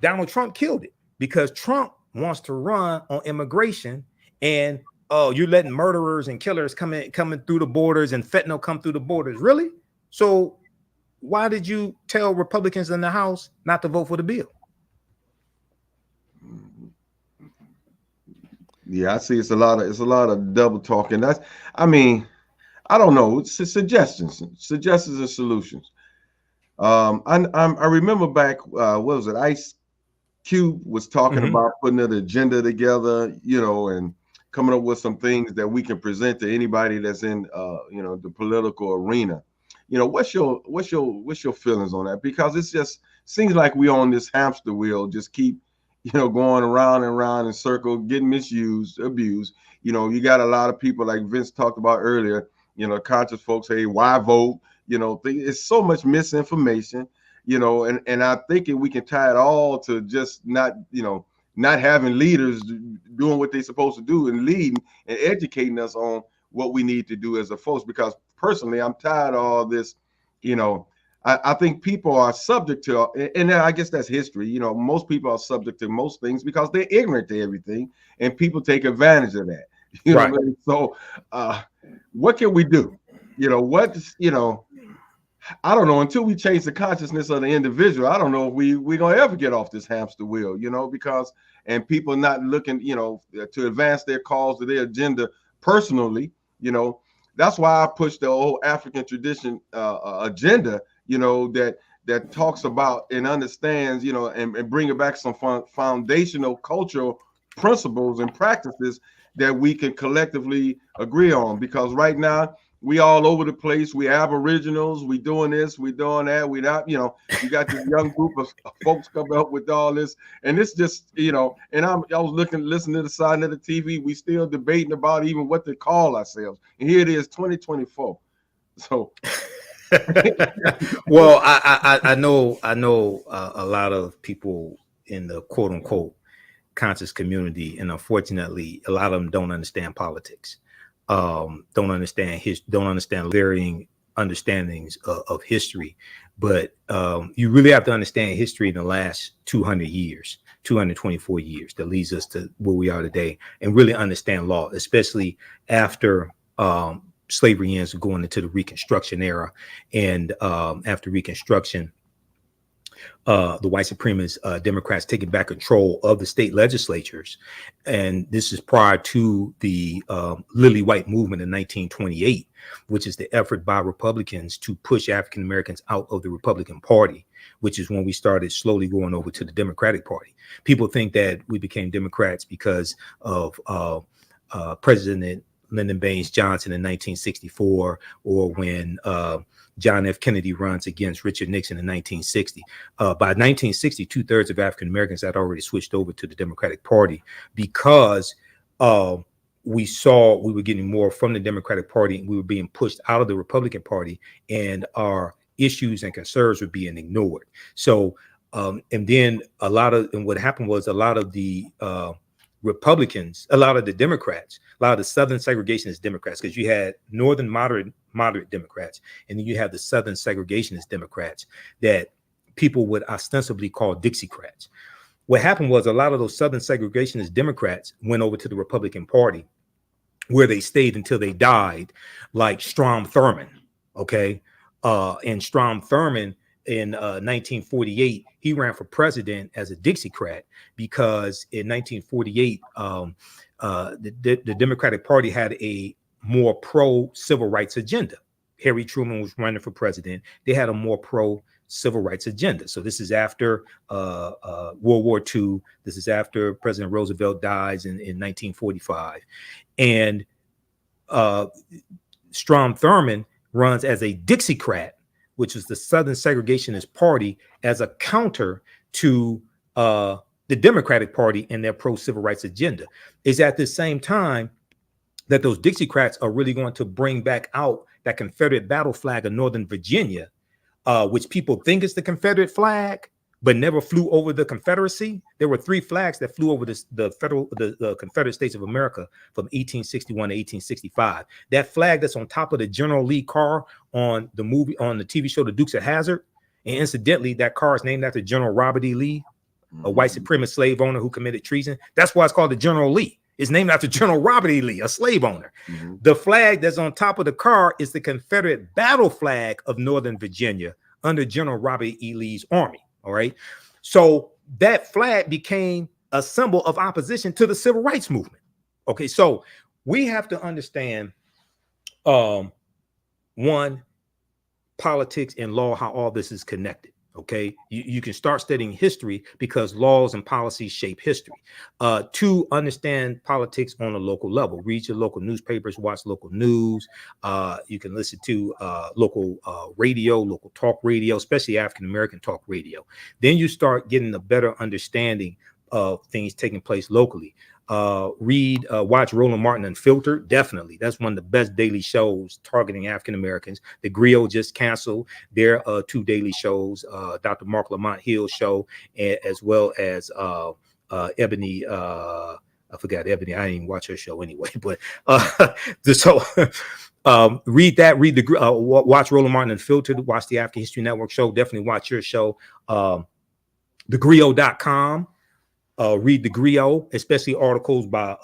A: Donald Trump killed it because Trump wants to run on immigration, and you're letting murderers and killers coming through the borders and fentanyl come through the borders. Really? So why did you tell Republicans in the House not to vote for the bill?
C: Yeah, I see. It's a lot of double talking. I don't know. It's suggestions and solutions. I remember back, what was it? Ice Cube was talking about putting an agenda together, and coming up with some things that we can present to anybody that's in, the political arena. What's your feelings on that? Because it's just seems like we on this hamster wheel, just keep, going around and around in circles, getting misused, abused. You got a lot of people like Vince talked about earlier, conscious folks, hey, why vote? It's so much misinformation, and I think we can tie it all to just not having leaders doing what they're supposed to do and leading and educating us on what we need to do as a folks. Because personally, I'm tired of all this, I think people are subject to, and I guess that's history. Most people are subject to most things because they're ignorant to everything, and people take advantage of that.
A: Right.
C: What I mean? So what can we do? I don't know, until we change the consciousness of the individual. I don't know if we're gonna ever get off this hamster wheel, because people not looking, to advance their cause or their agenda personally. That's why I push the whole African tradition agenda, that talks about and understands, and bring it back some foundational cultural principles and practices that we can collectively agree on. Because right now, we all over the place. We aboriginals. We doing this. We doing that. We not. You got this young group of folks coming up with all this, and it's just, And I was listening to the side of the TV. We still debating about even what to call ourselves. And here it is, 2024. So,
A: well, I know a lot of people in the quote unquote conscious community, and unfortunately, a lot of them don't understand politics. Don't understand varying understandings of history, but you really have to understand history in the last 200 years, 224 years that leads us to where we are today, and really understand law, especially after slavery ends, going into the Reconstruction era. And after Reconstruction, the white supremacist Democrats taking back control of the state legislatures. And this is prior to the Lily White movement in 1928, which is the effort by Republicans to push African Americans out of the Republican Party, which is when we started slowly going over to the Democratic Party. People think that we became Democrats because of President Lyndon Baines Johnson in 1964, or when John F. Kennedy runs against Richard Nixon in 1960. By 1960, 2/3 of African Americans had already switched over to the Democratic Party because we saw we were getting more from the Democratic Party, and we were being pushed out of the Republican Party, and our issues and concerns were being ignored. So, and then what happened was a lot of the Republicans, a lot of the Democrats, a lot of the Southern segregationist Democrats, because you had Northern moderate Democrats, and then you have the Southern segregationist Democrats that people would ostensibly call Dixiecrats. What happened was a lot of those Southern segregationist Democrats went over to the Republican Party, where they stayed until they died, like Strom Thurmond. Okay. And Strom Thurmond in 1948, he ran for president as a Dixiecrat because in 1948, the Democratic Party had a more pro-civil rights agenda. Harry Truman was running for president. They had a more pro-civil rights agenda. So this is after World War II. This is after President Roosevelt dies in 1945. And Strom Thurmond runs as a Dixiecrat, which is the Southern Segregationist Party, as a counter to the Democratic Party and their pro-civil rights agenda. Is at the same time that those Dixiecrats are really going to bring back out that Confederate battle flag of Northern Virginia, which people think is the Confederate flag, but never flew over the Confederacy. There were 3 flags that flew over the Confederate States of America from 1861 to 1865. That flag that's on top of the General Lee car on the TV show The Dukes of Hazzard, and incidentally, that car is named after General Robert E. Lee, a white supremacist slave owner who committed treason. That's why it's called the General Lee. It's named after General Robert E. Lee, a slave owner. The flag that's on top of the car is the Confederate battle flag of Northern Virginia under General Robert E. Lee's army. All right. So that flag became a symbol of opposition to the civil rights movement. Okay. So we have to understand, one, politics and law, how all this is connected. Okay. You can start studying history because laws and policies shape history. 2, understand politics on a local level. Read your local newspapers, watch local news. You can listen to local radio, local talk radio, especially African-American talk radio. Then you start getting a better understanding of things taking place locally. Watch Roland Martin Unfiltered. Definitely. That's one of the best daily shows targeting African Americans. The Griot just canceled their 2 daily shows, Dr. Mark Lamont Hill's show, as well as Ebony. I forgot Ebony. I didn't even watch her show anyway, but read that, watch Roland Martin Unfiltered, watch the African History Network show. Definitely watch your show, thegriot.com. Read the Griot, especially articles by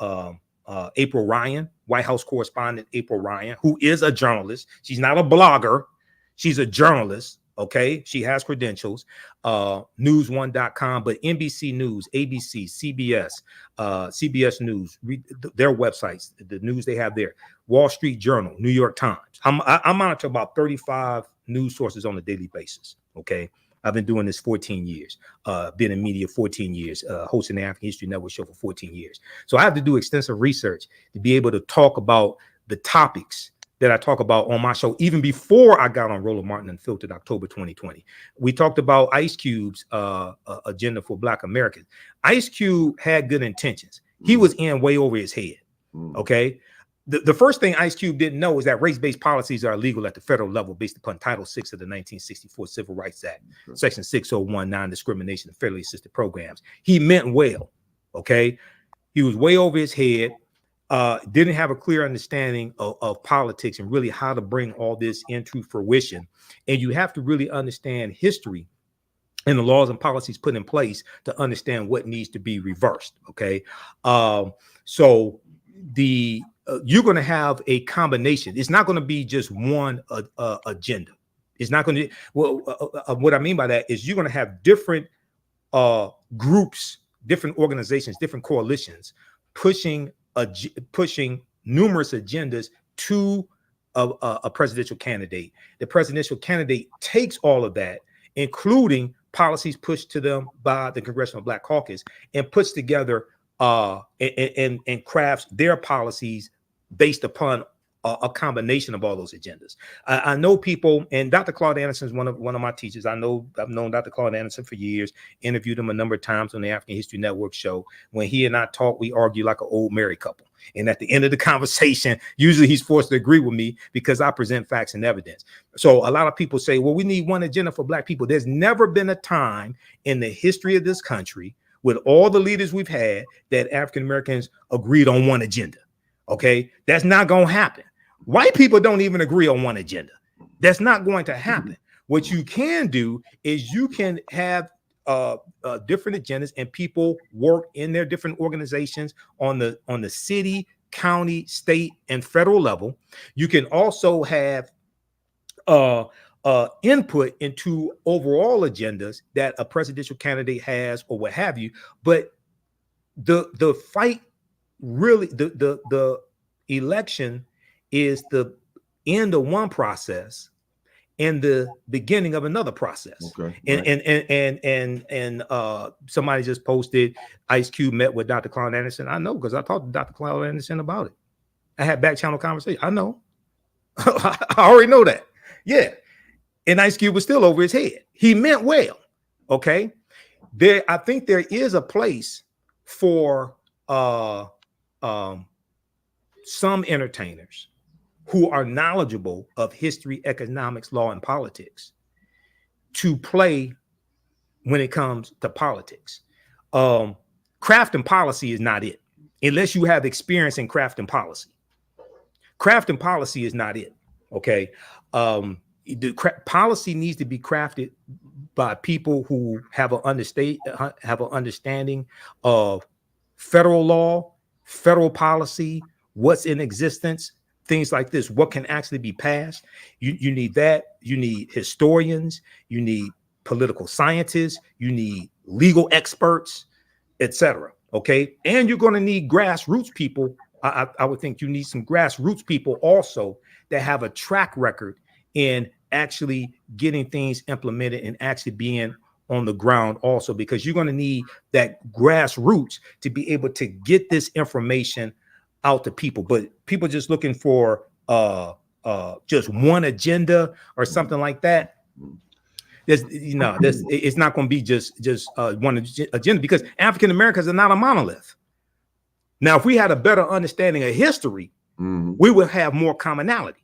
A: April Ryan, White House correspondent April Ryan, who is a journalist. She's not a blogger. She's a journalist. Okay. She has credentials. News1.com, but NBC News, ABC, CBS, CBS News, read their websites, the news they have there. Wall Street Journal, New York Times. I monitor about 35 news sources on a daily basis. Okay. I've been doing this 14 years, been in media 14 years, hosting the African History Network show for 14 years. So I have to do extensive research to be able to talk about the topics that I talk about on my show, even before I got on Roland Martin Unfiltered, October 2020. We talked about Ice Cube's agenda for Black Americans. Ice Cube had good intentions. He was in way over his head, okay? The first thing Ice Cube didn't know is that race-based policies are illegal at the federal level based upon Title VI of the 1964 Civil Rights Act, Section 601, non-discrimination of federally assisted programs. He meant well, okay? He was way over his head, didn't have a clear understanding of politics and really how to bring all this into fruition. And you have to really understand history and the laws and policies put in place to understand what needs to be reversed, okay? You're going to have a combination. It's not going to be just one agenda. It's not going to. What I mean by that is you're going to have different groups, different organizations, different coalitions pushing numerous agendas to a presidential candidate. The presidential candidate takes all of that, including policies pushed to them by the Congressional Black Caucus, and puts together and crafts their policies based upon a combination of all those agendas. I know people, and Dr. Claude Anderson is one of my teachers. I've known Dr. Claude Anderson for years, interviewed him a number of times on the African History Network show. When he and I talk, we argue like an old married couple. And at the end of the conversation, usually he's forced to agree with me because I present facts and evidence. So a lot of people say, well, we need one agenda for Black people. There's never been a time in the history of this country with all the leaders we've had that African Americans agreed on one agenda. Okay, that's not going to happen. White people don't even agree on one agenda. That's not going to happen. What you can do is you can have different agendas, and people work in their different organizations on the city, county, state, and federal level. You can also have input into overall agendas that a presidential candidate has or what have you. But the fight really, the election is the end of one process and the beginning of another process.
C: Okay.
A: And somebody just posted Ice Cube met with Dr. Claude Anderson. I know, because I talked to Dr. Claude Anderson about it. I had back channel conversation. I know. I already know that. Yeah. And Ice Cube was still over his head. He meant well. Okay. I think there is a place for some entertainers who are knowledgeable of history, economics, law, and politics to play when it comes to politics. Craft and policy is not it, unless you have experience in craft and policy. Craft and policy is not it. Okay. Policy needs to be crafted by people who have an understanding of federal law, federal policy, what's in existence, things like this, what can actually be passed. You need that. You need historians. You need political scientists. You need legal experts, etc. Okay. And you're going to need grassroots people. I would think you need some grassroots people also that have a track record in actually getting things implemented and actually being on the ground also, because you're going to need that grassroots to be able to get this information out to people. But people just looking for just one agenda or something like that, it's not going to be just one agenda, because African Americans are not a monolith. Now, if we had a better understanding of history, we would have more commonality.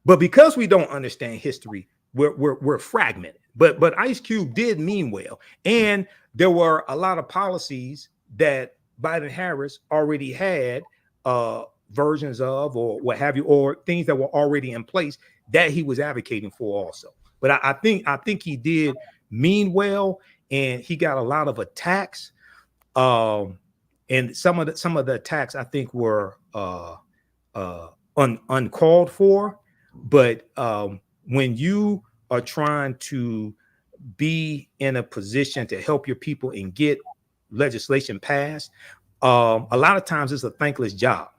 A: But because we don't understand history, we're fragmented. But Ice Cube did mean well, and there were a lot of policies that Biden-Harris already had versions of, or what have you, or things that were already in place that he was advocating for also. But I think he did mean well, and he got a lot of attacks. And some of the attacks I think were uncalled for. But when you are trying to be in a position to help your people and get legislation passed, a lot of times it's a thankless job.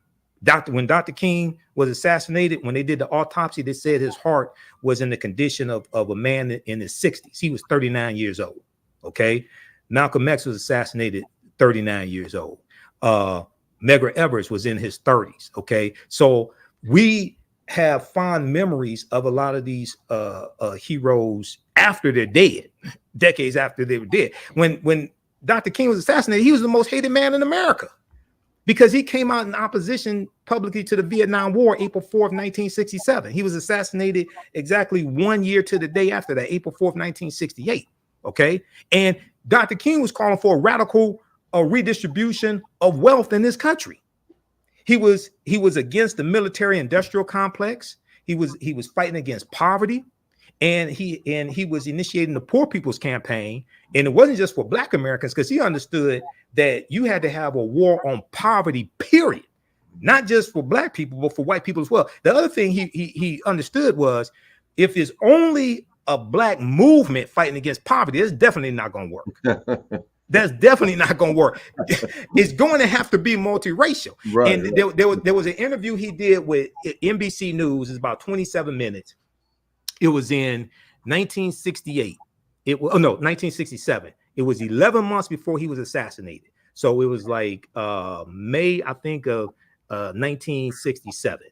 A: When Dr. King was assassinated, when they did the autopsy, they said his heart was in the condition of a man in his 60s. He was 39 years old. Okay. Malcolm X was assassinated 39 years old. Medgar Evers was in his 30s. Okay. So we have fond memories of a lot of these heroes after they're dead, decades after they were dead. When Dr. King was assassinated, he was the most hated man in America because he came out in opposition publicly to the Vietnam War, April 4th, 1967. He was assassinated exactly 1 year to the day after that, April 4th, 1968. Okay. And Dr. King was calling for a radical redistribution of wealth in this country. He was against the military industrial complex. He was fighting against poverty, and he was initiating the Poor People's Campaign. And it wasn't just for Black Americans, because he understood that you had to have a war on poverty, period, not just for Black people, but for white people as well. The other thing he understood was, if it's only a Black movement fighting against poverty, it's definitely not going to work. That's definitely not going to work. It's going to have to be multiracial. Right, and there was an interview he did with NBC News. It's about 27 minutes. It was in 1968. 1967. It was 11 months before he was assassinated. So it was like May, I think, of 1967.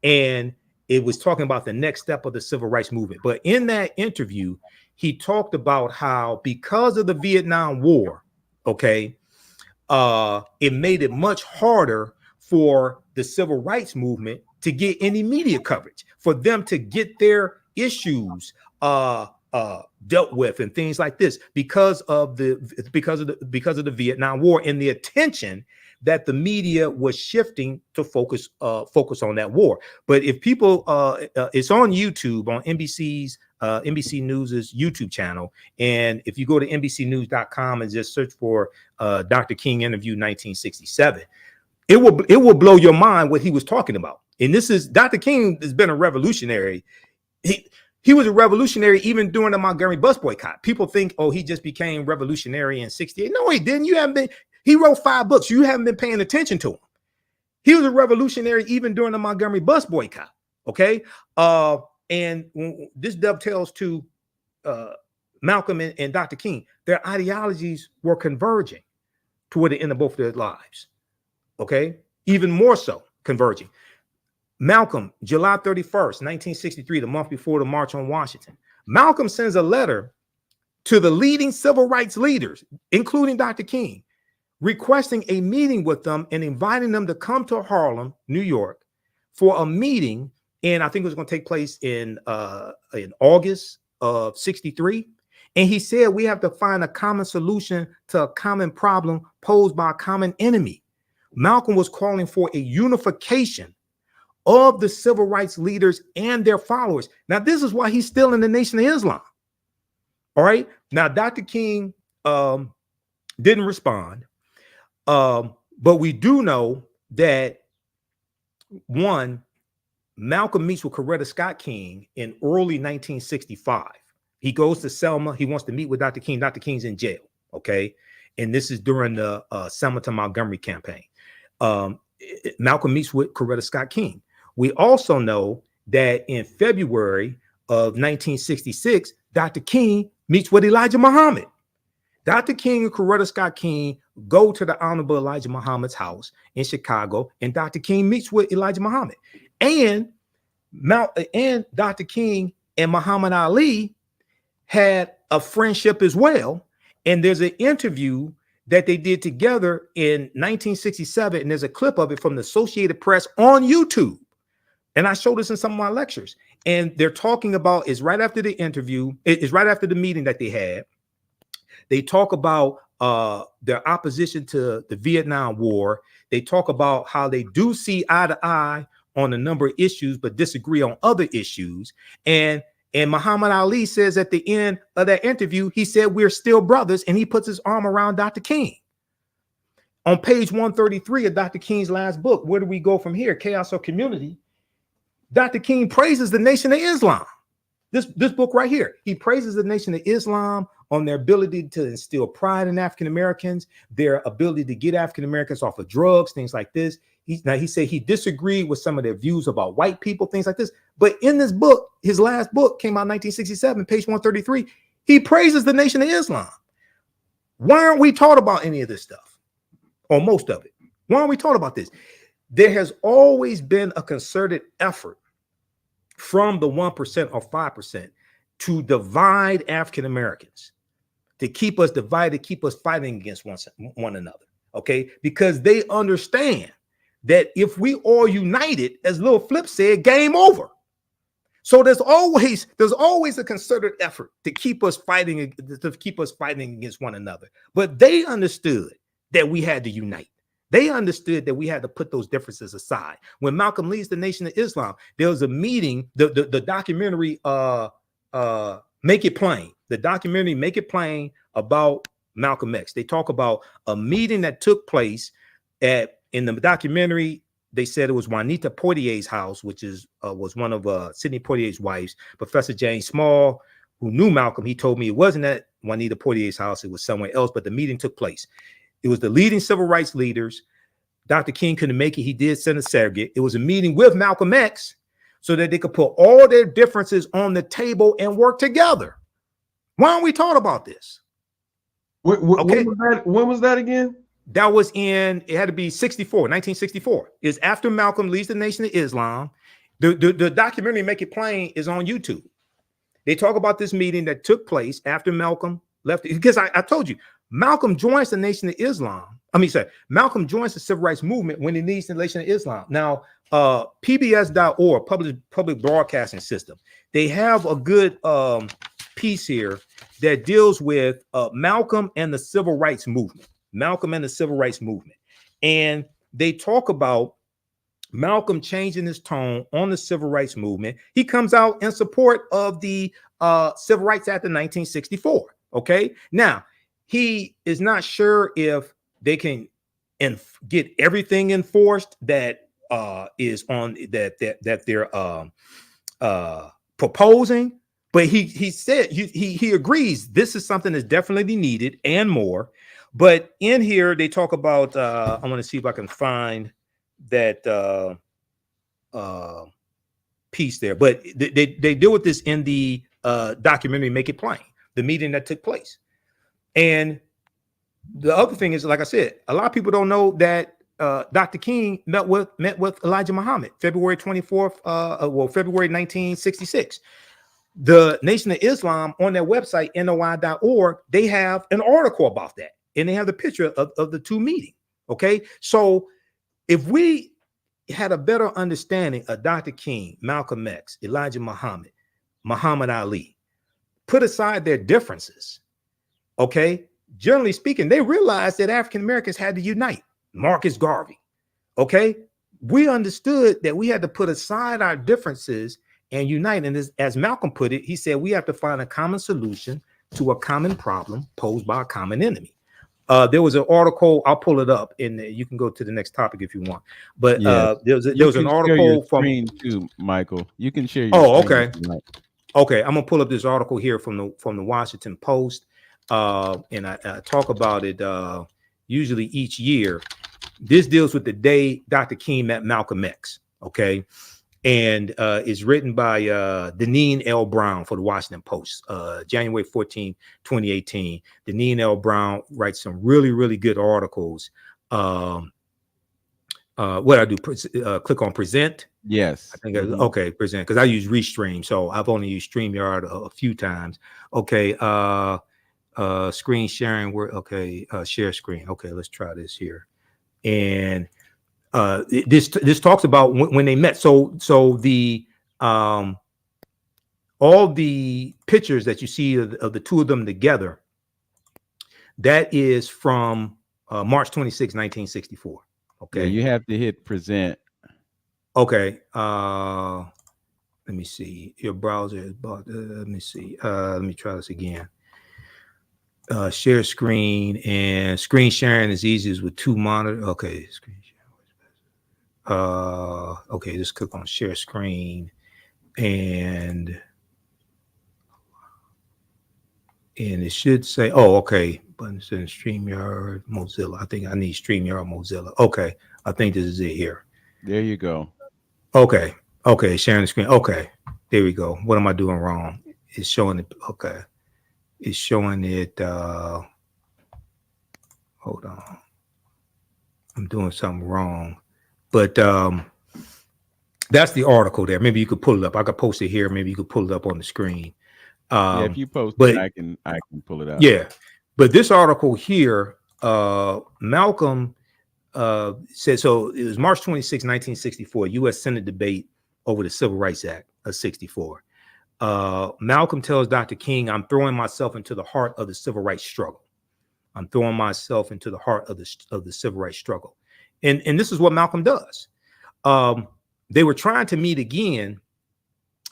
A: And it was talking about the next step of the civil rights movement. But in that interview, he talked about how, because of the Vietnam War, okay, it made it much harder for the civil rights movement to get any media coverage, for them to get their issues dealt with and things like this because of the Vietnam War and the attention that the media was shifting to focus on that war. But if people, it's on YouTube, on NBC News's YouTube channel, and if you go to NBCnews.com and just search for Dr. King interview 1967, it will blow your mind what he was talking about. And this is Dr. King has been a revolutionary. He was a revolutionary even during the Montgomery bus boycott. People think, oh, he just became revolutionary in 68. No, he didn't. You haven't been. He wrote 5 books. You haven't been paying attention to him. He was a revolutionary even during the Montgomery bus boycott. Okay. And this dovetails to Malcolm and Dr. King. Their ideologies were converging toward the end of both their lives. Okay. Even more so converging. Malcolm, July 31st, 1963, the month before the March on Washington, Malcolm sends a letter to the leading civil rights leaders, including Dr. King, requesting a meeting with them and inviting them to come to Harlem, New York, for a meeting. And I think it was going to take place in August of 63. And he said, we have to find a common solution to a common problem posed by a common enemy. Malcolm was calling for a unification of the civil rights leaders and their followers. Now, this is why he's still in the Nation of Islam. All right. Now, Dr. King didn't respond. But we do know that, one, Malcolm meets with Coretta Scott King in early 1965. He goes to Selma. He wants to meet with Dr. King. Dr. King's in jail. Okay. And this is during the Selma to Montgomery campaign. Malcolm meets with Coretta Scott King. We also know that in February of 1966, Dr. King meets with Elijah Muhammad. Dr. King and Coretta Scott King go to the Honorable Elijah Muhammad's house in Chicago, and Dr. King meets with Elijah Muhammad. And Dr. King and Muhammad Ali had a friendship as well. And there's an interview that they did together in 1967, and there's a clip of it from the Associated Press on YouTube. And I showed this in some of my lectures. And they're talking about, it's right after the interview, it's right after the meeting that they had. They talk about their opposition to the Vietnam War. They talk about how they do see eye to eye on a number of issues, but disagree on other issues. And Muhammad Ali says at the end of that interview, he said, we're still brothers. And he puts his arm around Dr. King. On page 133 of Dr. King's last book, Where Do We Go From Here? Chaos or Community? Dr. King praises the Nation of Islam. This book right here, he praises the Nation of Islam on their ability to instill pride in African Americans, their ability to get African Americans off of drugs, things like this. He said he disagreed with some of their views about white people, things like this. But in this book, his last book came out in 1967, page 133. He praises the Nation of Islam. Why aren't we taught about any of this stuff, or most of it? Why aren't we taught about this? There has always been a concerted effort from the 1% or 5% to divide African Americans, to keep us divided, keep us fighting against one another. Okay, because they understand that if we all united, as Lil Flip said, game over. So there's always a concerted effort to keep us fighting against one another. But they understood that we had to unite. They understood that we had to put those differences aside. When Malcolm leads the Nation of Islam, there was a meeting, the documentary Make It Plain. The documentary Make It Plain about Malcolm X. They talk about a meeting that took place in the documentary. They said it was Juanita Poitier's house, which was one of Sidney Poitier's wives. Professor James Small, who knew Malcolm, he told me it wasn't at Juanita Poitier's house, it was somewhere else, but the meeting took place. It was the leading civil rights leaders. Dr. King couldn't make it. He did send a surrogate. It was a meeting with Malcolm X so that they could put all their differences on the table and work together. Why aren't we taught about this?
C: Okay. When was that again?
A: That was it had to be 1964. It's after Malcolm leads the Nation of Islam. The documentary Make It Plain is on YouTube. They talk about this meeting that took place after Malcolm left, because I told you, Malcolm joins the Nation of Islam. Malcolm joins the civil rights movement when he leads the Nation of Islam. Now, PBS.org, public broadcasting system, they have a good piece here that deals with Malcolm and the civil rights movement. Malcolm and the civil rights movement. And they talk about Malcolm changing his tone on the civil rights movement. He comes out in support of the Civil Rights Act of 1964. Okay. Now, he is not sure if they can get everything enforced that is on that they're proposing, but he said he agrees this is something that's definitely needed and more. But in here they talk about I want to see if I can find that piece there, but they deal with this in the documentary Make It Plain, the meeting that took place. And the other thing is, like I said, a lot of people don't know that Dr. King met with Elijah Muhammad February 24th, February 1966. The Nation of Islam on their website, NOI.org, they have an article about that, and they have the picture of the two meeting. Okay, so if we had a better understanding of Dr. King, Malcolm X, Elijah Muhammad, Muhammad Ali, put aside their differences, okay, generally speaking, they realized that African Americans had to unite. Marcus Garvey, okay, we understood that we had to put aside our differences and unite. And as Malcolm put it, he said we have to find a common solution to a common problem posed by a common enemy. There was an article, I'll pull it up, and you can go to the next topic if you want. But
B: yes.
A: there was an article from
B: too, Michael. You can share your
A: okay. Okay, I'm gonna pull up this article here from the Washington Post, and I talk about it usually each year. This deals with the day Dr. King met Malcolm X. Okay, and it's written by Deneen L. Brown for the Washington Post, January 14, 2018. Deneen L. Brown writes some really, really good articles. What I do, click on present.
B: Yes.
A: I think okay, present, because I use Restream, so I've only used StreamYard a few times. Okay, screen sharing. Okay, share screen. Okay, let's try this here. And this talks about when they met. So the all the pictures that you see of the two of them together, that is from March 26, 1964. Okay,
B: yeah, you have to hit present.
A: Okay, let me see. Your browser is let me see. Let me try this again. Share screen, and screen sharing is easiest with two monitors. Okay, screen share. Okay, just click on share screen, and it should say, oh, okay, buttons in StreamYard, Mozilla. I think I need StreamYard, Mozilla. Okay, I think this is it here.
B: There you go.
A: Okay, sharing the screen. Okay, there we go. What am I doing wrong? It's showing it. Okay, it's showing it. Hold on, I'm doing something wrong. But that's the article there. Maybe you could pull it up. I could post it here. Maybe you could pull it up on the screen.
B: Yeah, if you post it, I can pull it up.
A: Yeah, but this article here, Malcolm said, so it was March 26, 1964, U.S. Senate debate over the Civil Rights Act of 64. Malcolm tells Dr. King, I'm throwing myself into the heart of the civil rights struggle. I'm throwing myself into the heart of the civil rights struggle. And this is what Malcolm does. They were trying to meet again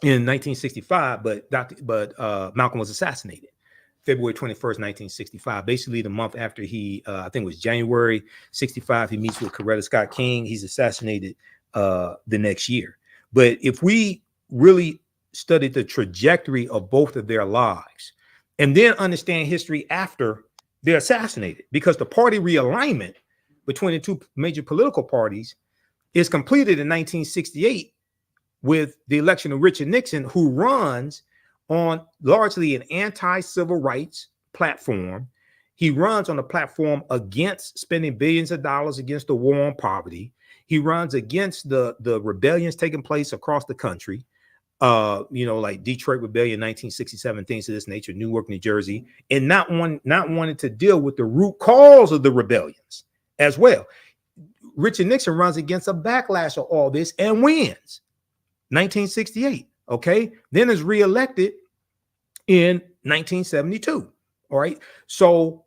A: in 1965, but Malcolm was assassinated February 21st, 1965. Basically, the month after he, I think it was January 65, he meets with Coretta Scott King. He's assassinated the next year. But if we really studied the trajectory of both of their lives and then understand history after they're assassinated, because the party realignment between the two major political parties is completed in 1968 with the election of Richard Nixon, who runs on largely an anti-civil rights platform. He runs on a platform against spending billions of dollars against the war on poverty. He runs against the rebellions taking place across the country, like Detroit Rebellion, 1967, things of this nature, Newark, New Jersey, and not wanting to deal with the root cause of the rebellions as well. Richard Nixon runs against a backlash of all this and wins 1968. Okay, then is reelected in 1972. All right. So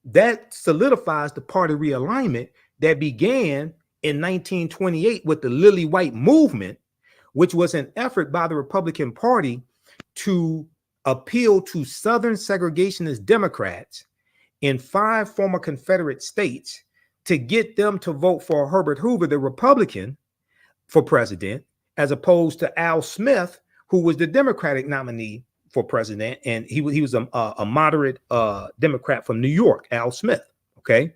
A: that solidifies the party realignment that began in 1928 with the Lily White movement, which was an effort by the Republican Party to appeal to Southern segregationist Democrats in 5 former Confederate states to get them to vote for Herbert Hoover, the Republican, for president, as opposed to Al Smith, who was the Democratic nominee for president, and he was a moderate Democrat from New York, Al Smith. Okay,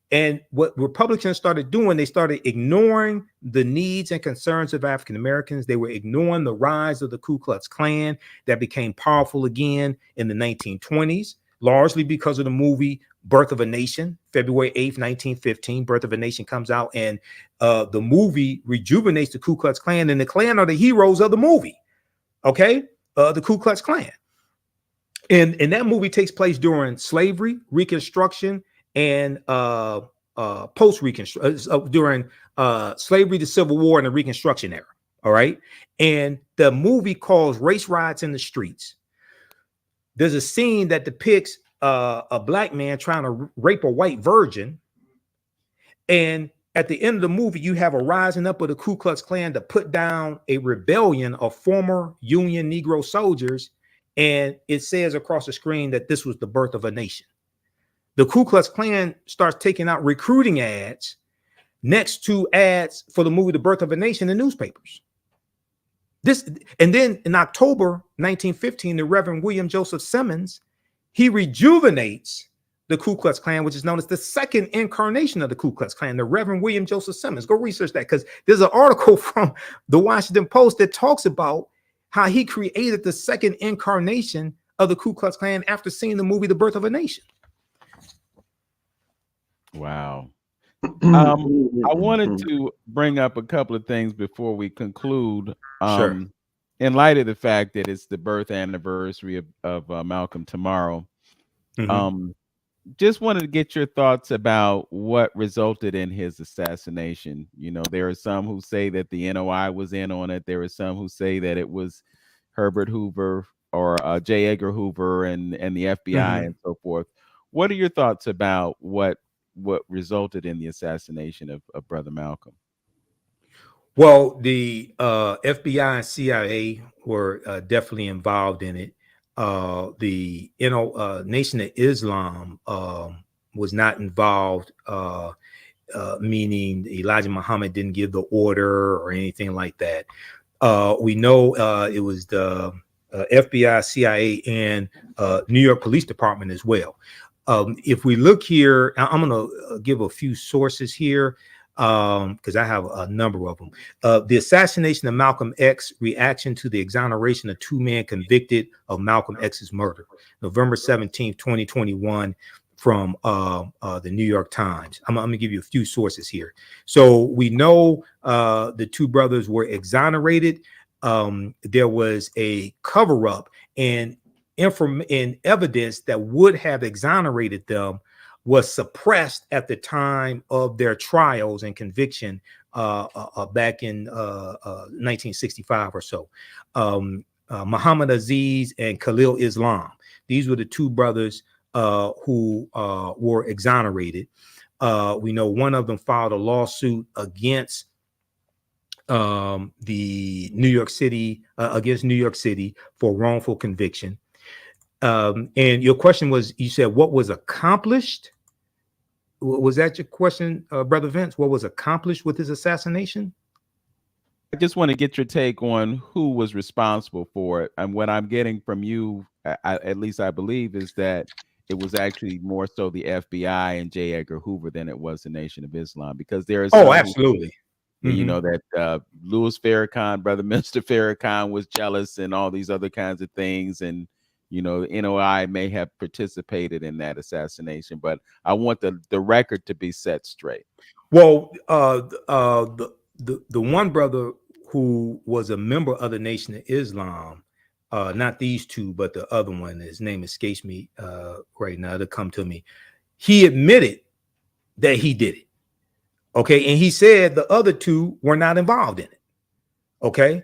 A: and what Republicans started doing, they started ignoring the needs and concerns of African Americans. They were ignoring the rise of the Ku Klux Klan that became powerful again in the 1920s, largely because of the movie Birth of a Nation, February 8th, 1915. Birth of a Nation comes out, and the movie rejuvenates the Ku Klux Klan, and the Klan are the heroes of the movie. Okay, the Ku Klux Klan. And that movie takes place during slavery, Reconstruction, and post-Reconstruction, during slavery, the Civil War, and the Reconstruction era. All right. And the movie calls Race Riots in the Streets. There's a scene that depicts a black man trying to rape a white virgin. And at the end of the movie, you have a rising up of the Ku Klux Klan to put down a rebellion of former Union Negro soldiers. And it says across the screen that this was the birth of a nation. The Ku Klux Klan starts taking out recruiting ads next to ads for the movie The Birth of a Nation in newspapers. And then in October 1915, the Reverend William Joseph Simmons, he rejuvenates the Ku Klux Klan, which is known as the second incarnation of the Ku Klux Klan, the Reverend William Joseph Simmons. Go research that, because there's an article from the Washington Post that talks about how he created the second incarnation of the Ku Klux Klan after seeing the movie The Birth of a Nation.
B: Wow. I wanted to bring up a couple of things before we conclude.
A: Sure.
B: In light of the fact that it's the birth anniversary of Malcolm tomorrow, just wanted to get your thoughts about what resulted in his assassination. You know, there are some who say that the NOI was in on it. There are some who say that it was Herbert Hoover or J. Edgar Hoover and the FBI and so forth. What are your thoughts about what resulted in the assassination of Brother Malcolm?
A: Well, the FBI and CIA were definitely involved in it. The Nation of Islam was not involved, meaning Elijah Muhammad didn't give the order or anything like that. We know it was the FBI, CIA, and New York Police Department as well. If we look here, I'm going to give a few sources here because I have a number of them. The assassination of Malcolm X, reaction to the exoneration of 2 men convicted of Malcolm X's murder, November 17th, 2021, from the New York Times. I'm going to give you a few sources here. So we know the 2 brothers were exonerated. There was a cover-up, and evidence that would have exonerated them was suppressed at the time of their trials and conviction back in 1965 or so. Muhammad Aziz and Khalil Islam. These were the 2 brothers who were exonerated. We know one of them filed a lawsuit against the New York City, for wrongful conviction. And your question was, you said, what was accomplished? Was that your question, Brother Vince? What was accomplished with his assassination?
B: I just want to get your take on who was responsible for it. And what I'm getting from you, at least I believe, is that it was actually more so the FBI and J. Edgar Hoover than it was the Nation of Islam, because there is
A: absolutely.
B: You know that Louis Farrakhan, Brother Mr. Farrakhan, was jealous and all these other kinds of things, and you know, NOI may have participated in that assassination, but I want the record to be set straight.
A: Well, the one brother who was a member of the Nation of Islam, not these 2, but the other one, his name escapes me right now. It'll come to me. He admitted that he did it. Okay, and he said the other 2 were not involved in it. Okay,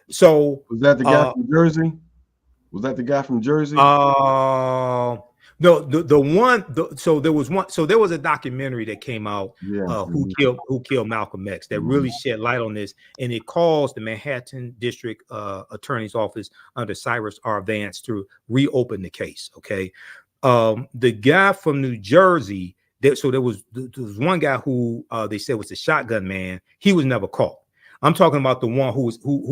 A: so
C: was that the guy from Jersey? Was that the guy from Jersey?
A: No, the one. So there was one. So there was a documentary that came out.
C: Yeah.
A: Who killed Malcolm X? That really shed light on this, and it caused the Manhattan District Attorney's Office under Cyrus R. Vance to reopen the case. Okay, the guy from New Jersey. So there was one guy who they said was the shotgun man. He was never caught. I'm talking about the one who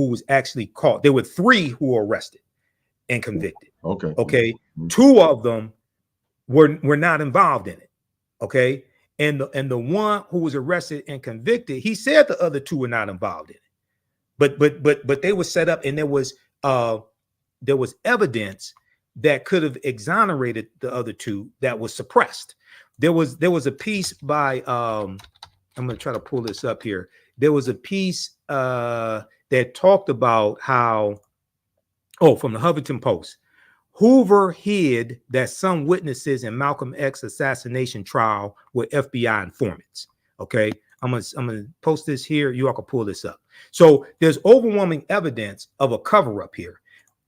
A: was actually caught. There were 3 who were arrested and convicted.
C: Okay.
A: Okay. 2 of them were not involved in it. Okay. And the one who was arrested and convicted, he said the other 2 were not involved in it. But they were set up, and there was evidence that could have exonerated the other 2 that was suppressed. There was a piece by I'm going to try to pull this up here. There was a piece that talked about how, from the Huffington Post, Hoover hid that some witnesses in Malcolm X assassination trial were FBI informants. Okay, I'm gonna post this here. You all can pull this up. So there's overwhelming evidence of a cover-up here,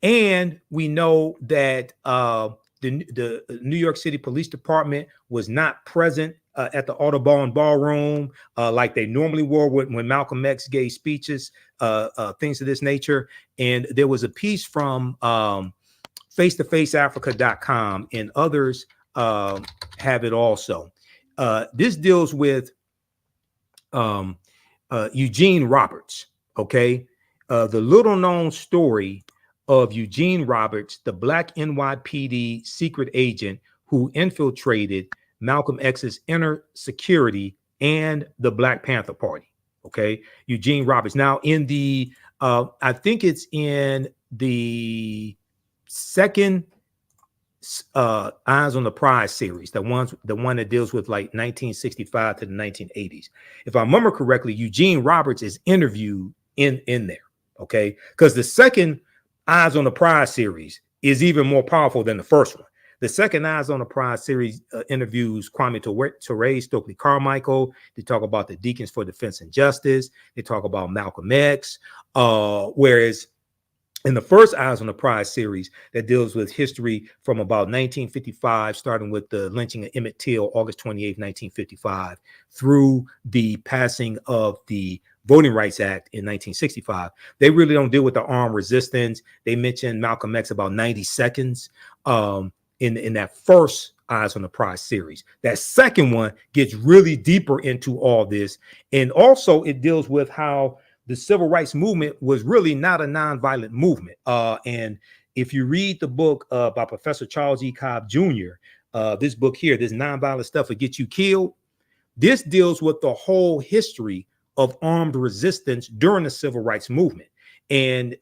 A: and we know that the New York City Police Department was not present at the Audubon Ballroom like they normally were when Malcolm X gave speeches, things of this nature. And there was a piece from face-to-faceafrica.com, and others have it also. This deals with Eugene Roberts. Okay, the little known story of Eugene Roberts, the Black NYPD secret agent who infiltrated Malcolm X's inner security and the Black Panther Party. Okay, Eugene Roberts. Now, in the I think it's in the second Eyes on the Prize series, the one that deals with like 1965 to the 1980s. If I remember correctly, Eugene Roberts is interviewed in there. Okay, because the second Eyes on the Prize series is even more powerful than the first one. The second Eyes on the Prize series interviews Kwame Ture, Stokely Carmichael. They talk about the Deacons for Defense and Justice. They talk about Malcolm X. Whereas in the first Eyes on the Prize series that deals with history from about 1955, starting with the lynching of Emmett Till, August 28, 1955, through the passing of the Voting Rights Act in 1965. They really don't deal with the armed resistance. They mention Malcolm X about 90 seconds in that first Eyes on the Prize series. That second one gets really deeper into all this. And also it deals with how the civil rights movement was really not a nonviolent movement. And if you read the book by Professor Charles E. Cobb Jr., this book here, this Nonviolent Stuff Will Get You Killed, this deals with the whole history of armed resistance during the civil rights movement. And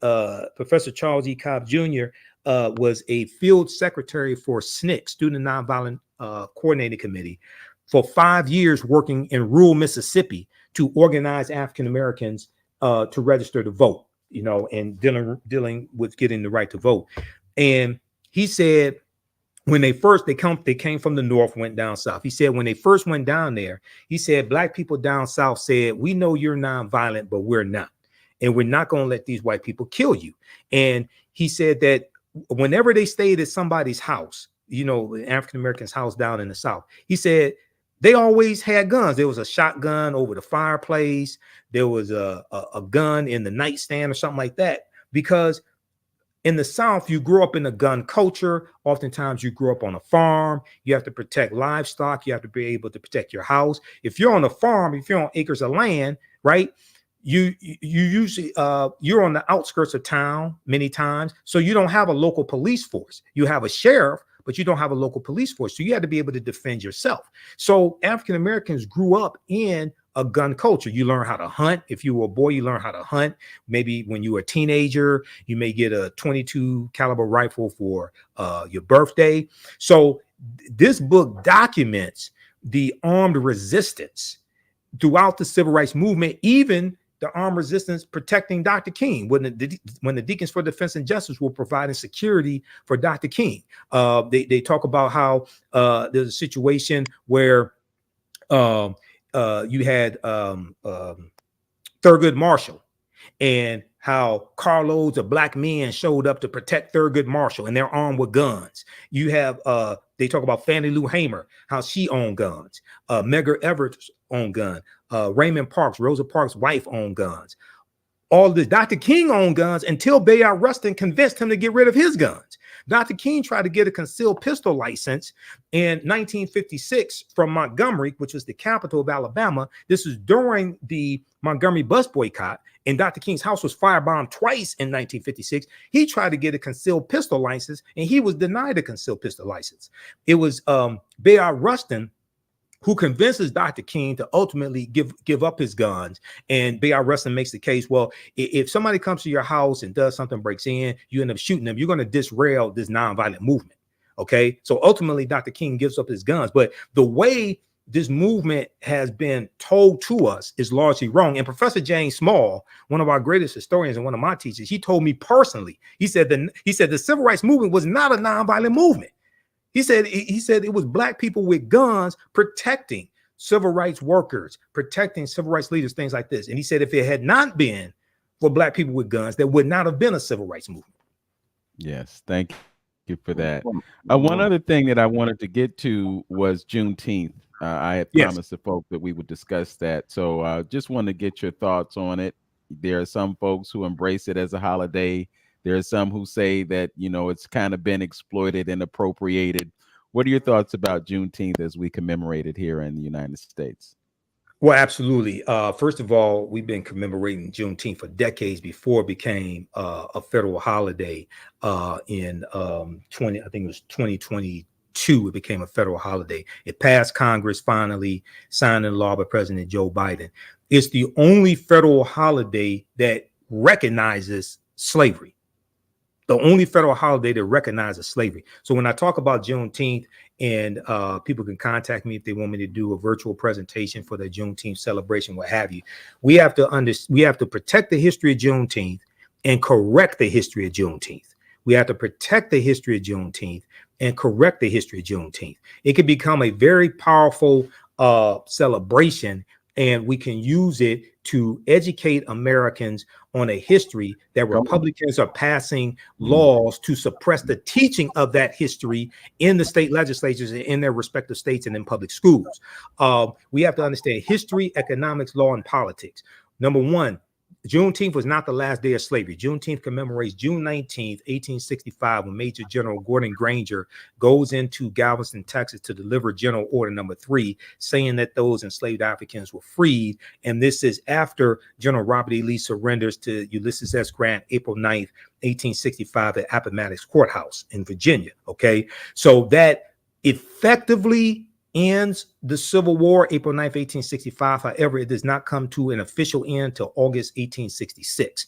A: Professor Charles E. Cobb Jr. Was a field secretary for SNCC, Student Nonviolent Coordinating Committee, for 5 years, working in rural Mississippi to organize African Americans to register to vote, and dealing with getting the right to vote. And he said when they came from the north, went down south. He said when they first went down there, he said Black people down south said, "We know you're nonviolent, but we're not. And we're not going to let these white people kill you." And he said that whenever they stayed at somebody's house, the African Americans' house down in the South, he said they always had guns. There was a shotgun over the fireplace. There was a gun in the nightstand or something like that. Because in the South, you grew up in a gun culture. Oftentimes you grew up on a farm. You have to protect livestock. You have to be able to protect your house. If you're on a farm, if you're on acres of land, right? You usually you're on the outskirts of town many times, so you don't have a local police force. You have a sheriff, but you don't have a local police force. So you had to be able to defend yourself. So African Americans grew up in a gun culture. You learn how to hunt. If you were a boy, you learn how to hunt. Maybe when you were a teenager, you may get a 22 caliber rifle for your birthday. So this book documents the armed resistance throughout the civil rights movement, even the armed resistance protecting Dr. King when the Deacons for Defense and Justice were providing security for Dr. King. They talk about how there's a situation where you had Thurgood Marshall, and how carloads of black men showed up to protect Thurgood Marshall, and they're armed with guns. You have they talk about Fannie Lou Hamer, how she owned guns. Medgar Evers owned gun. Raymond Parks, Rosa Parks' wife, owned guns. All this. Dr. King owned guns until Bayard Rustin convinced him to get rid of his guns. Dr. King tried to get a concealed pistol license in 1956 from Montgomery, which was the capital of Alabama. This was during the Montgomery bus boycott, and Dr. King's house was firebombed twice in 1956. He tried to get a concealed pistol license, and he was denied a concealed pistol license. It was Bayard Rustin who convinces Dr. King to ultimately give up his guns. And Bayard Rustin makes the case, well, if somebody comes to your house and does something, breaks in, you end up shooting them, you're going to disrail this nonviolent movement. Okay. So ultimately, Dr. King gives up his guns. But the way this movement has been told to us is largely wrong. And Professor James Small, one of our greatest historians and one of my teachers, he told me personally, he said the civil rights movement was not a nonviolent movement. He said it was black people with guns protecting civil rights workers, protecting civil rights leaders, things like this. And he said if it had not been for black people with guns, there would not have been a civil rights movement.
B: Yes, thank you for that. One other thing that I wanted to get to was Juneteenth. I had promised the folks that we would discuss that. So just want to get your thoughts on it. There are some folks who embrace it as a holiday. There are some who say that, you know, it's kind of been exploited and appropriated. What are your thoughts about Juneteenth as we commemorate it here in the United States?
A: Well, absolutely. First of all, we've been commemorating Juneteenth for decades before it became a federal holiday. In 2022, it became a federal holiday. It passed Congress, finally signed into law by President Joe Biden. It's the only federal holiday that recognizes slavery. The only federal holiday that recognizes slavery. So when I talk about Juneteenth, and people can contact me if they want me to do a virtual presentation for the Juneteenth celebration, what have you, we have to protect the history of Juneteenth and correct the history of Juneteenth. We have to protect the history of Juneteenth and correct the history of Juneteenth. It can become a very powerful celebration, and we can use it to educate Americans on a history that Republicans are passing laws to suppress the teaching of that history in the state legislatures and in their respective states and in public schools. We have to understand history, economics, law, and politics. Number one, Juneteenth was not the last day of slavery. Juneteenth commemorates June 19th, 1865, when Major General Gordon Granger goes into Galveston, Texas to deliver General Order Number 3, saying that those enslaved Africans were freed. And this is after General Robert E. Lee surrenders to Ulysses S. Grant, April 9th, 1865 at Appomattox Courthouse in Virginia. Okay, so that effectively ends the Civil War, April 9th, 1865. However, it does not come to an official end till August 1866.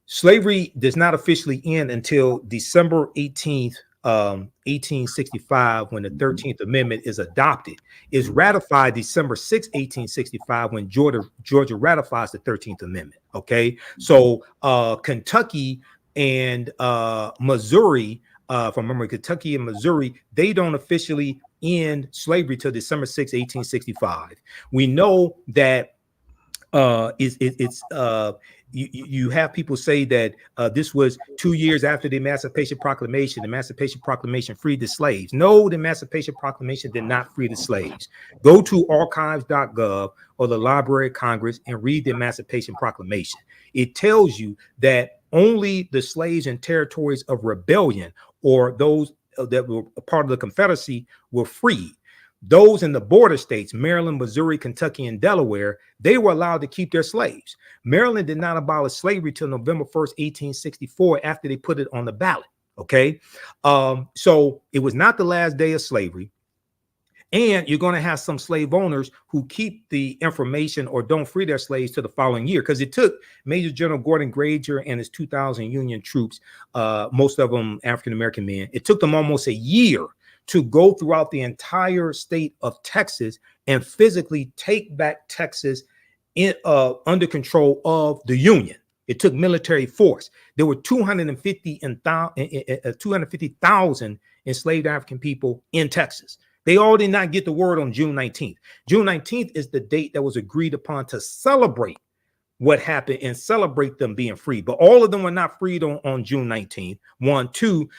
A: Slavery does not officially end until December 18th, 1865, when the 13th Amendment is adopted. Is ratified December 6, 1865, when Georgia ratifies the 13th Amendment. Okay, so Kentucky and Missouri, from memory, Kentucky and Missouri, they don't officially end slavery till December 6, 1865. We know that you have people say that this was 2 years after the Emancipation Proclamation. The Emancipation Proclamation freed the slaves. No, the Emancipation Proclamation did not free the slaves. Go to archives.gov or the Library of Congress and read the Emancipation Proclamation. It tells you that only the slaves in territories of rebellion, or those that were a part of the Confederacy, were freed. Those in the border states, Maryland, Missouri, Kentucky, and Delaware, they were allowed to keep their slaves. Maryland did not abolish slavery till November 1st, 1864, after they put it on the ballot. Okay, so it was not the last day of slavery. And you're going to have some slave owners who keep the information or don't free their slaves to the following year, because it took Major General Gordon Granger and his 2,000 Union troops, most of them African-American men, it took them almost a year to go throughout the entire state of Texas and physically take back Texas under control of the Union. It took military force. There were 250,000 enslaved African people in Texas. They all did not get the word on June 19th. June 19th is the date that was agreed upon to celebrate what happened and celebrate them being free. But all of them were not freed on June 19th. One, two,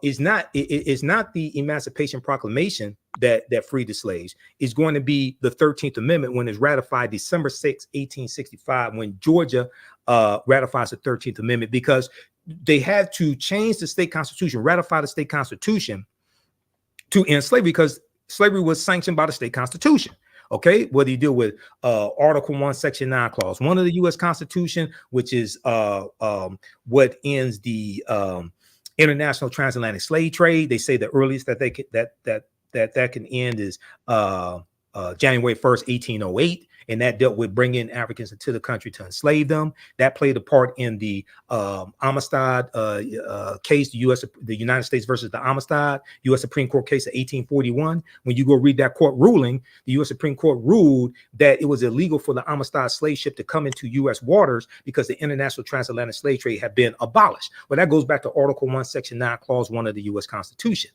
A: is not the Emancipation Proclamation that freed the slaves. It's going to be the 13th Amendment when it's ratified December 6, 1865, when Georgia ratifies the 13th Amendment, because they had to change the state constitution, ratify the state constitution to end slavery, because slavery was sanctioned by the state constitution. Okay, whether you deal with Article 1, Section 9, Clause 1 of the U.S. Constitution, which is what ends the international transatlantic slave trade. They say the earliest that they could, that can end is January 1st, 1808. And that dealt with bringing Africans into the country to enslave them. That played a part in the Amistad case, the United States versus the Amistad, U.S. Supreme Court case of 1841. When you go read that court ruling, the U.S. Supreme Court ruled that it was illegal for the Amistad slave ship to come into U.S. waters because the international transatlantic slave trade had been abolished. Well, that goes back to Article 1, Section 9, Clause 1 of the U.S. Constitution.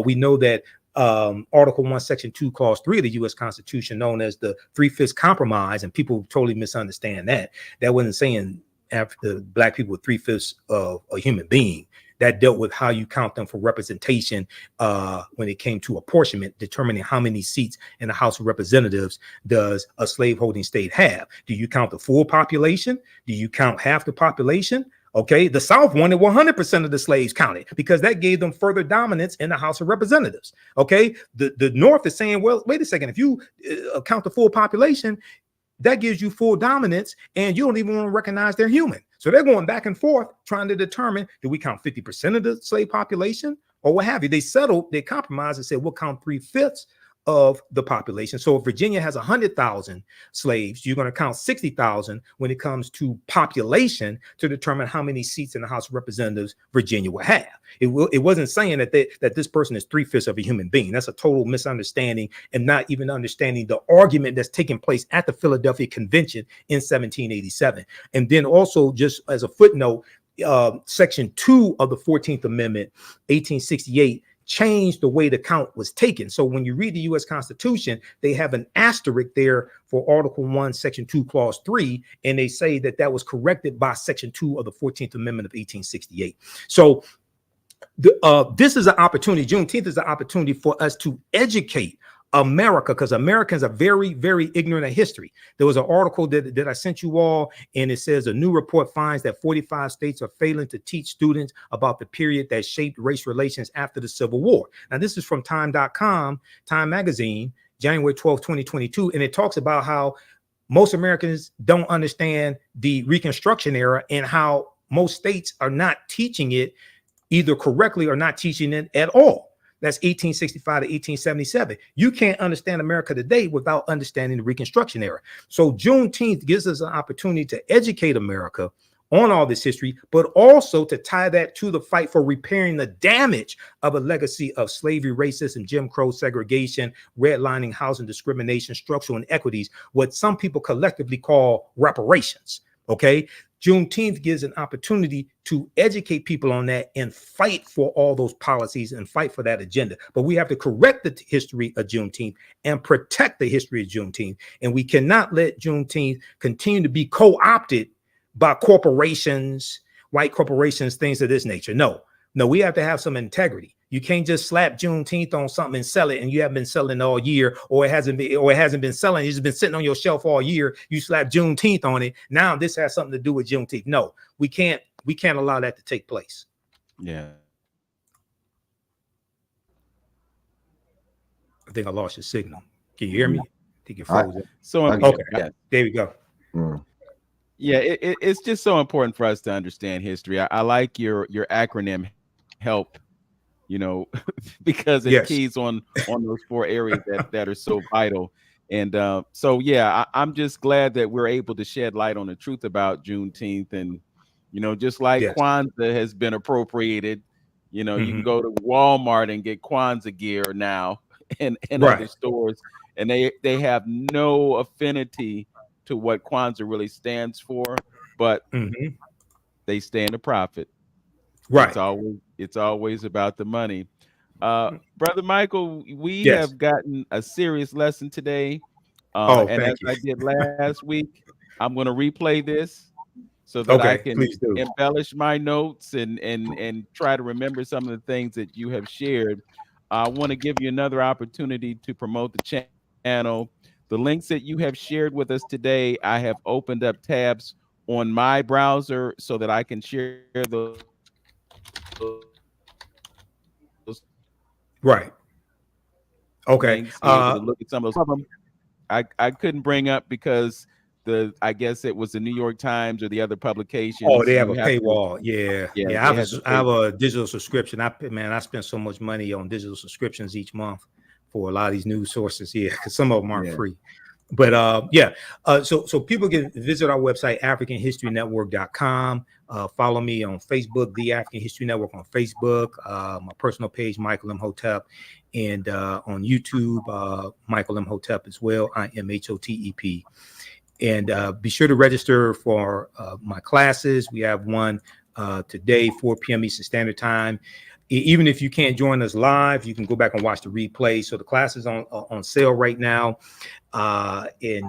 A: We know that Article 1, Section 2, Clause 3 of the U.S. Constitution, known as the Three-Fifths Compromise, and people totally misunderstand that. That wasn't saying after black people were 3/5 of a human being. That dealt with how you count them for representation when it came to apportionment, determining how many seats in the House of Representatives does a slaveholding state have. Do you count the full population? Do you count half the population? Okay, the South wanted 100% of the slaves counted because that gave them further dominance in the House of Representatives. Okay, the North is saying, well, wait a second, if you count the full population, that gives you full dominance and you don't even want to recognize they're human. So they're going back and forth trying to determine, do we count 50% of the slave population or what have you? They settled, they compromised and said, we'll count 3/5 of the population. So if Virginia has 100,000 slaves, you're going to count 60,000 when it comes to population to determine how many seats in the House of Representatives Virginia will have. It wasn't saying that that this person is 3/5 of a human being. That's a total misunderstanding and not even understanding the argument that's taking place at the Philadelphia Convention in 1787. And then also, just as a footnote, Section 2 of the 14th Amendment, 1868, changed the way the count was taken. So when you read the U.S. Constitution, they have an asterisk there for Article 1, Section 2, Clause 3, and they say that that was corrected by Section 2 of the 14th Amendment of 1868. So this is an opportunity. Juneteenth is an opportunity for us to educate America, because Americans are very, very ignorant of history. There was an article that I sent you all, and it says a new report finds that 45 states are failing to teach students about the period that shaped race relations after the Civil War. Now, this is from Time.com, Time Magazine, January 12, 2022, and it talks about how most Americans don't understand the Reconstruction era and how most states are not teaching it either correctly or not teaching it at all. That's 1865 to 1877. You can't understand America today without understanding the Reconstruction era. So Juneteenth gives us an opportunity to educate America on all this history, but also to tie that to the fight for repairing the damage of a legacy of slavery, racism, Jim Crow, segregation, redlining, housing discrimination, structural inequities, what some people collectively call reparations. Okay, Juneteenth gives an opportunity to educate people on that and fight for all those policies and fight for that agenda. But we have to correct the history of Juneteenth and protect the history of Juneteenth. And we cannot let Juneteenth continue to be co-opted by corporations, white corporations, things of this nature. No, we have to have some integrity. You can't just slap Juneteenth on something and sell it, and you haven't been selling all year, or it hasn't been selling. It's been sitting on your shelf all year. You slap Juneteenth on it. Now this has something to do with Juneteenth. No, we can't allow that to take place.
B: Yeah.
A: I think I lost your signal. Can you hear me? I think you're frozen.
B: So
A: okay, yeah. There we go.
B: Yeah, it's just so important for us to understand history. I like your acronym HELP. Because it keys on those 4 areas that are so vital. And so, yeah, I'm just glad that we're able to shed light on the truth about Juneteenth. And, just like Kwanzaa has been appropriated, you can go to Walmart and get Kwanzaa gear now and other stores. And they have no affinity to what Kwanzaa really stands for, but they stand to profit.
A: Right.
B: It's always about the money. Brother Michael, we have gotten a serious lesson today. And as I did last week, I'm going to replay this so that I
A: Okay,
B: can
A: please do.
B: embellish my notes and try to remember some of the things that you have shared. I want to give you another opportunity to promote the channel. The links that you have shared with us today, I have opened up tabs on my browser so that I can share those
A: Right. Okay.
B: links, be able to look at some of them. I couldn't bring up because I guess it was the New York Times or the other
A: Oh,
B: publications.
A: they have
B: You
A: a
B: have to,
A: paywall. Yeah.
B: yeah,
A: Yeah.
B: they had the
A: I
B: pay.
A: have a digital subscription. I spend so much money on digital subscriptions each month for a lot of these news sources here because some of them aren't
B: Yeah.
A: free. But yeah, so people can visit our website, africanhistorynetwork.com. Follow me on Facebook, The African History Network on Facebook, my personal page, Michael Imhotep, and on YouTube, Michael Imhotep as well, IMHOTEP. And be sure to register for my classes. We have one today, 4 p.m. Eastern Standard Time. Even if you can't join us live, you can go back and watch the replay. So the class is on sale right now. And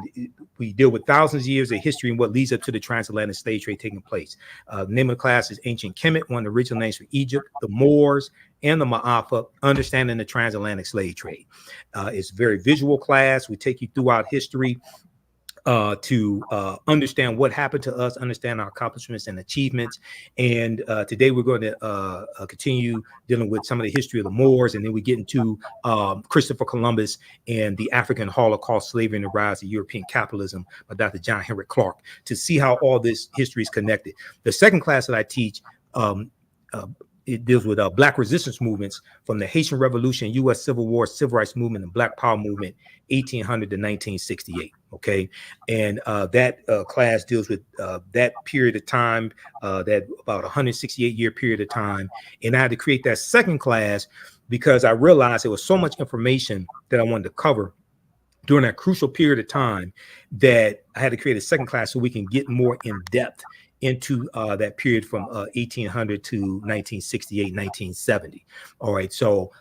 A: we deal with thousands of years of history and what leads up to the transatlantic slave trade taking place. The name of the class is Ancient Kemet, one of the original names for Egypt, the Moors, and the Ma'afa, Understanding the Transatlantic Slave Trade. It's a very visual class. We take you throughout history to understand what happened to us, understand our accomplishments and achievements. And today we're going to continue dealing with some of the history of the Moors, and then we get into Christopher Columbus and the African Holocaust, Slavery and the Rise of European Capitalism by Dr. John Henrik Clarke, to see how all this history is connected. The second class that I teach, it deals with Black resistance movements from the Haitian Revolution, U.S. Civil War, Civil Rights Movement, and Black Power Movement, 1800 to 1968. Okay, and that class deals with that period of time, that about 168-year period of time. And I had to create that second class because I realized there was so much information that I wanted to cover during that crucial period of time that I had to create a second class so we can get more in depth into that period from 1800 to 1968, 1970. All right. So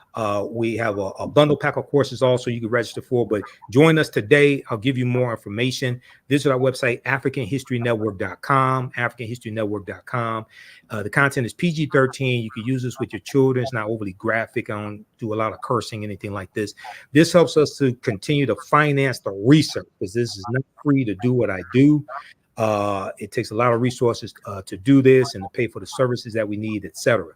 A: we have a bundle pack of courses also you can register for, but join us today. I'll give you more information. Visit our website, AfricanHistoryNetwork.com, AfricanHistoryNetwork.com. The content is PG-13. You can use this with your children. It's not overly graphic. I don't do a lot of cursing, anything like this. This helps us to continue to finance the research because this is not free to do what I do. It takes a lot of resources to do this and to pay for the services that we need, etc.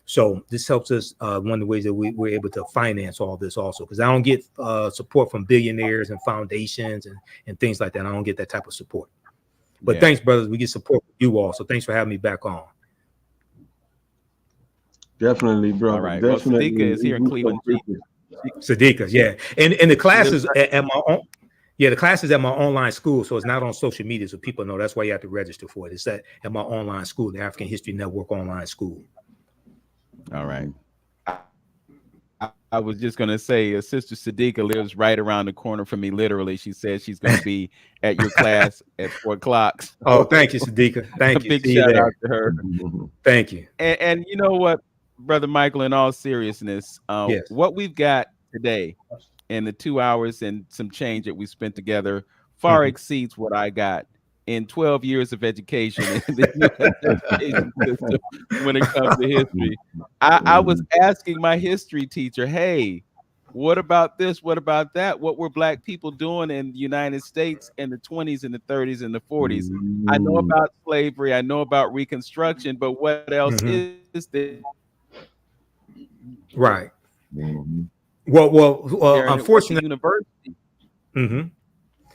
A: So this helps us. One of the ways that we're able to finance all this also, because I don't get support from billionaires and foundations and things like that. I don't get that type of support. But thanks, brothers. We get support from you all. So thanks for having me back on.
C: Definitely, brother.
B: All right.
C: Definitely.
B: Well, Sadiqa is here in Cleveland.
A: Sadiqa, yeah. And the classes at my own. Yeah, the class is at my online school, so it's not on social media, so people know. That's why you have to register for it. It's at my online school, the African History Network online school.
B: All right. I was just going to say, Sister Sadiqa lives right around the corner from me, literally. She says she's going to be at your class at 4 o'clock. So
A: oh, thank you, Sadiqa. Thank you.
B: Big shout out to her.
A: Thank you.
B: And you know what, Brother Michael, in all seriousness,
A: yes.
B: What we've got today in the 2 hours and some change that we spent together far exceeds what I got in 12 years of education in the U.S. education system when it comes to history. I was asking my history teacher, hey, what about this? What about that? What were Black people doing in the United States in the 20s and the 30s and the 40s? I know about slavery. I know about Reconstruction, but what else is there?
A: Right. Well, unfortunately,
B: university.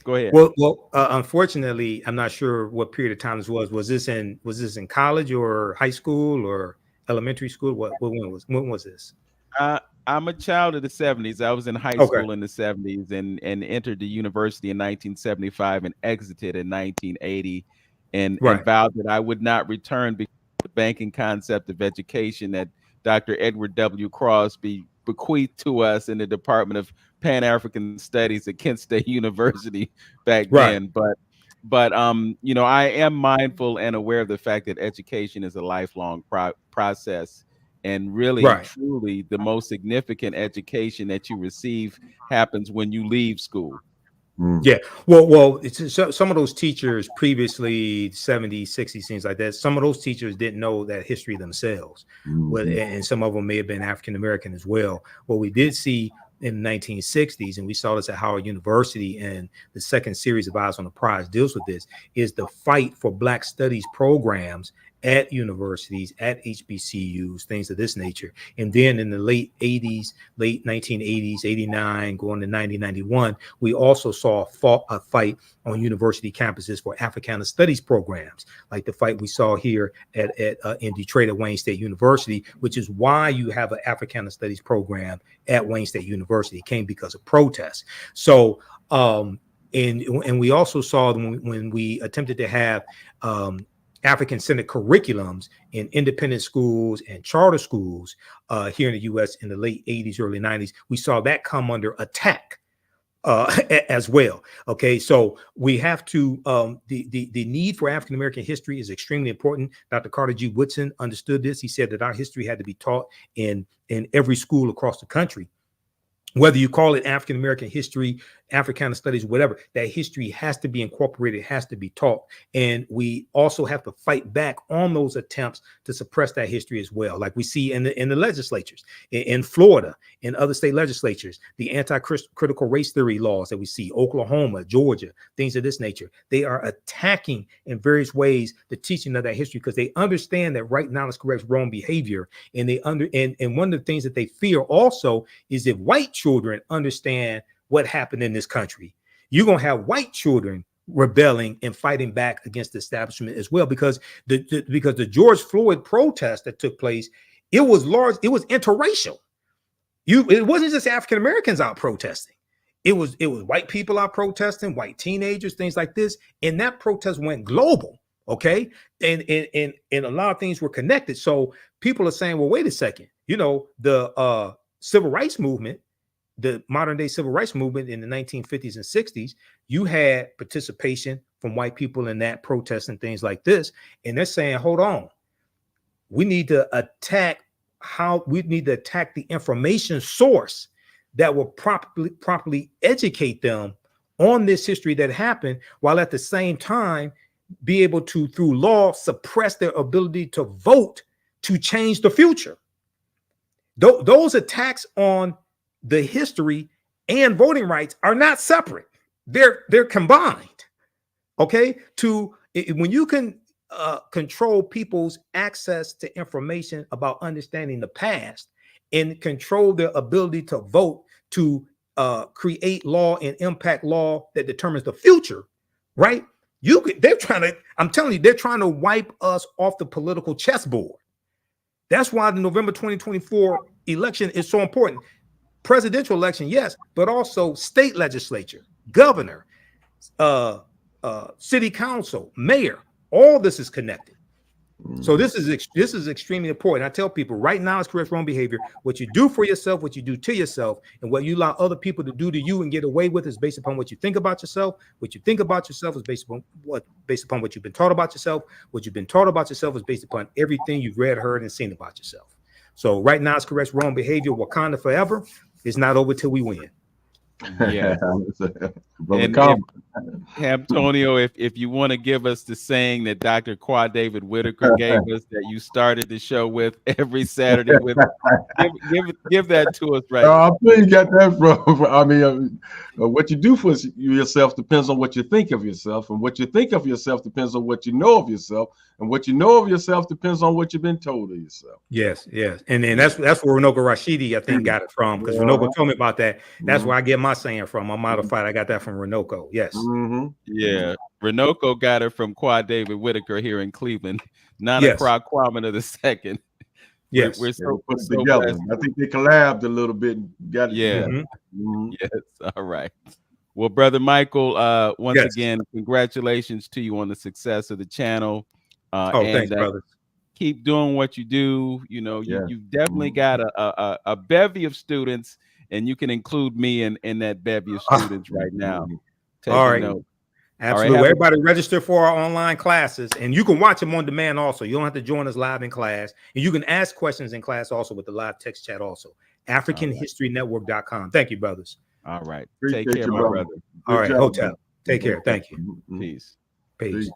B: Go ahead.
A: Well, unfortunately, I'm not sure what period of time this was. Was this in college or high school or elementary school? When was this?
B: I'm a child of the 70s. I was in high school in the 70s and entered the university in 1975 and exited in 1980 and vowed that I would not return because the banking concept of education that Dr. Edward W. Crosby bequeathed to us in the Department of Pan-African Studies at Kent State University back then. But you know, I am mindful and aware of the fact that education is a lifelong process. And really, truly, the most significant education that you receive happens when you leave school.
A: Yeah. Well, some of those teachers previously 70s, 60s, things like that. Some of those teachers didn't know that history themselves. Well, and some of them may have been African American as well. What we did see in the 1960s, and we saw this at Howard University, and the second series of Eyes on the Prize deals with this, is the fight for Black studies programs at universities, at HBCUs, things of this nature. And then in the late 80s, late 1980s, 89, going to 90, 91, we also saw a fight on university campuses for Africana studies programs, like the fight we saw here in Detroit at Wayne State University, which is why you have an Africana studies program at Wayne State University. It came because of protests. So, and we also saw when we attempted to have African-centered curriculums in independent schools and charter schools here in the U.S. in the late 80s, early 90s, we saw that come under attack as well. Okay, so we have to, the need for African-American history is extremely important. Dr. Carter G. Woodson understood this. He said that our history had to be taught in every school across the country. Whether you call it African-American history, Africana studies, whatever, that history has to be incorporated, has to be taught. And we also have to fight back on those attempts to suppress that history as well. Like we see in the legislatures, in Florida, in other state legislatures, the anti-critical race theory laws that we see, Oklahoma, Georgia, things of this nature, they are attacking in various ways the teaching of that history because they understand that right knowledge corrects wrong behavior. And and one of the things that they fear also is if white children understand what happened in this country, you're going to have white children rebelling and fighting back against the establishment as well, because the George Floyd protest that took place, it was interracial. It wasn't just African Americans out protesting. It was white people out protesting, white teenagers, things like this, and that protest went global. Okay, and a lot of things were connected. So people are saying, well, wait a second, the civil rights movement, the modern day civil rights movement in the 1950s and 60s, you had participation from white people in that protest and things like this. And they're saying, hold on, we need to attack the information source that will properly educate them on this history that happened, while at the same time be able to, through law, suppress their ability to vote to change the future. Those attacks on the history and voting rights are not separate. They're combined. Okay. When you can control people's access to information about understanding the past and control their ability to vote to create law and impact law that determines the future, right? I'm telling you, they're trying to wipe us off the political chessboard. That's why the November 2024 election is so important. Presidential election, yes, but also state legislature, governor, city council, mayor, all this is connected. So this is extremely important. I tell people right now, it's correct wrong behavior. What you do for yourself, what you do to yourself, and what you allow other people to do to you and get away with is based upon what you think about yourself. What you think about yourself is based upon what you've been taught about yourself. What you've been taught about yourself is based upon everything you've read, heard, and seen about yourself. So right now, it's correct wrong behavior. Wakanda forever. It's not over till we win.
B: Yeah. And Antonio, if you want to give us the saying that Dr. Qua David Whitaker gave us that you started the show with every Saturday with, give that to us right now.
C: I'm sure you got that from. I mean, what you do for yourself depends on what you think of yourself, and what you think of yourself depends on what you know of yourself, and what you know of yourself depends on what you've been told of yourself.
A: Yes, and then that's where Runoko Rashidi, I think, got it from, because Runoko told me about that. That's where I get my saying from. I'm modified. I got that from Runoko. Yes.
B: Yeah. Runoko got it from Qua David Whitaker here in Cleveland. Not a Kwame of the second.
A: Yes.
C: We're so put it together. I think they collabed a little bit. Got it.
B: Yeah. Yes. All right. Well, Brother Michael, once again, congratulations to you on the success of the channel.
A: Thanks, brother.
B: Keep doing what you do. You've definitely got a bevy of students, and you can include me in that bevy of students right now.
A: All right. Absolutely. Everybody register for our online classes, and you can watch them on demand also. You don't have to join us live in class, and you can ask questions in class also with the live text chat also. AfricanHistoryNetwork.com. Thank you, brothers.
B: All right.
C: Appreciate
B: Take care,
C: you,
B: my
C: brother.
B: brother.
A: All
C: Good
A: right,
C: job,
A: Hotep.
C: man.
A: Take care. Thank you.
C: Mhm.
B: Peace.
A: Peace.
C: Peace.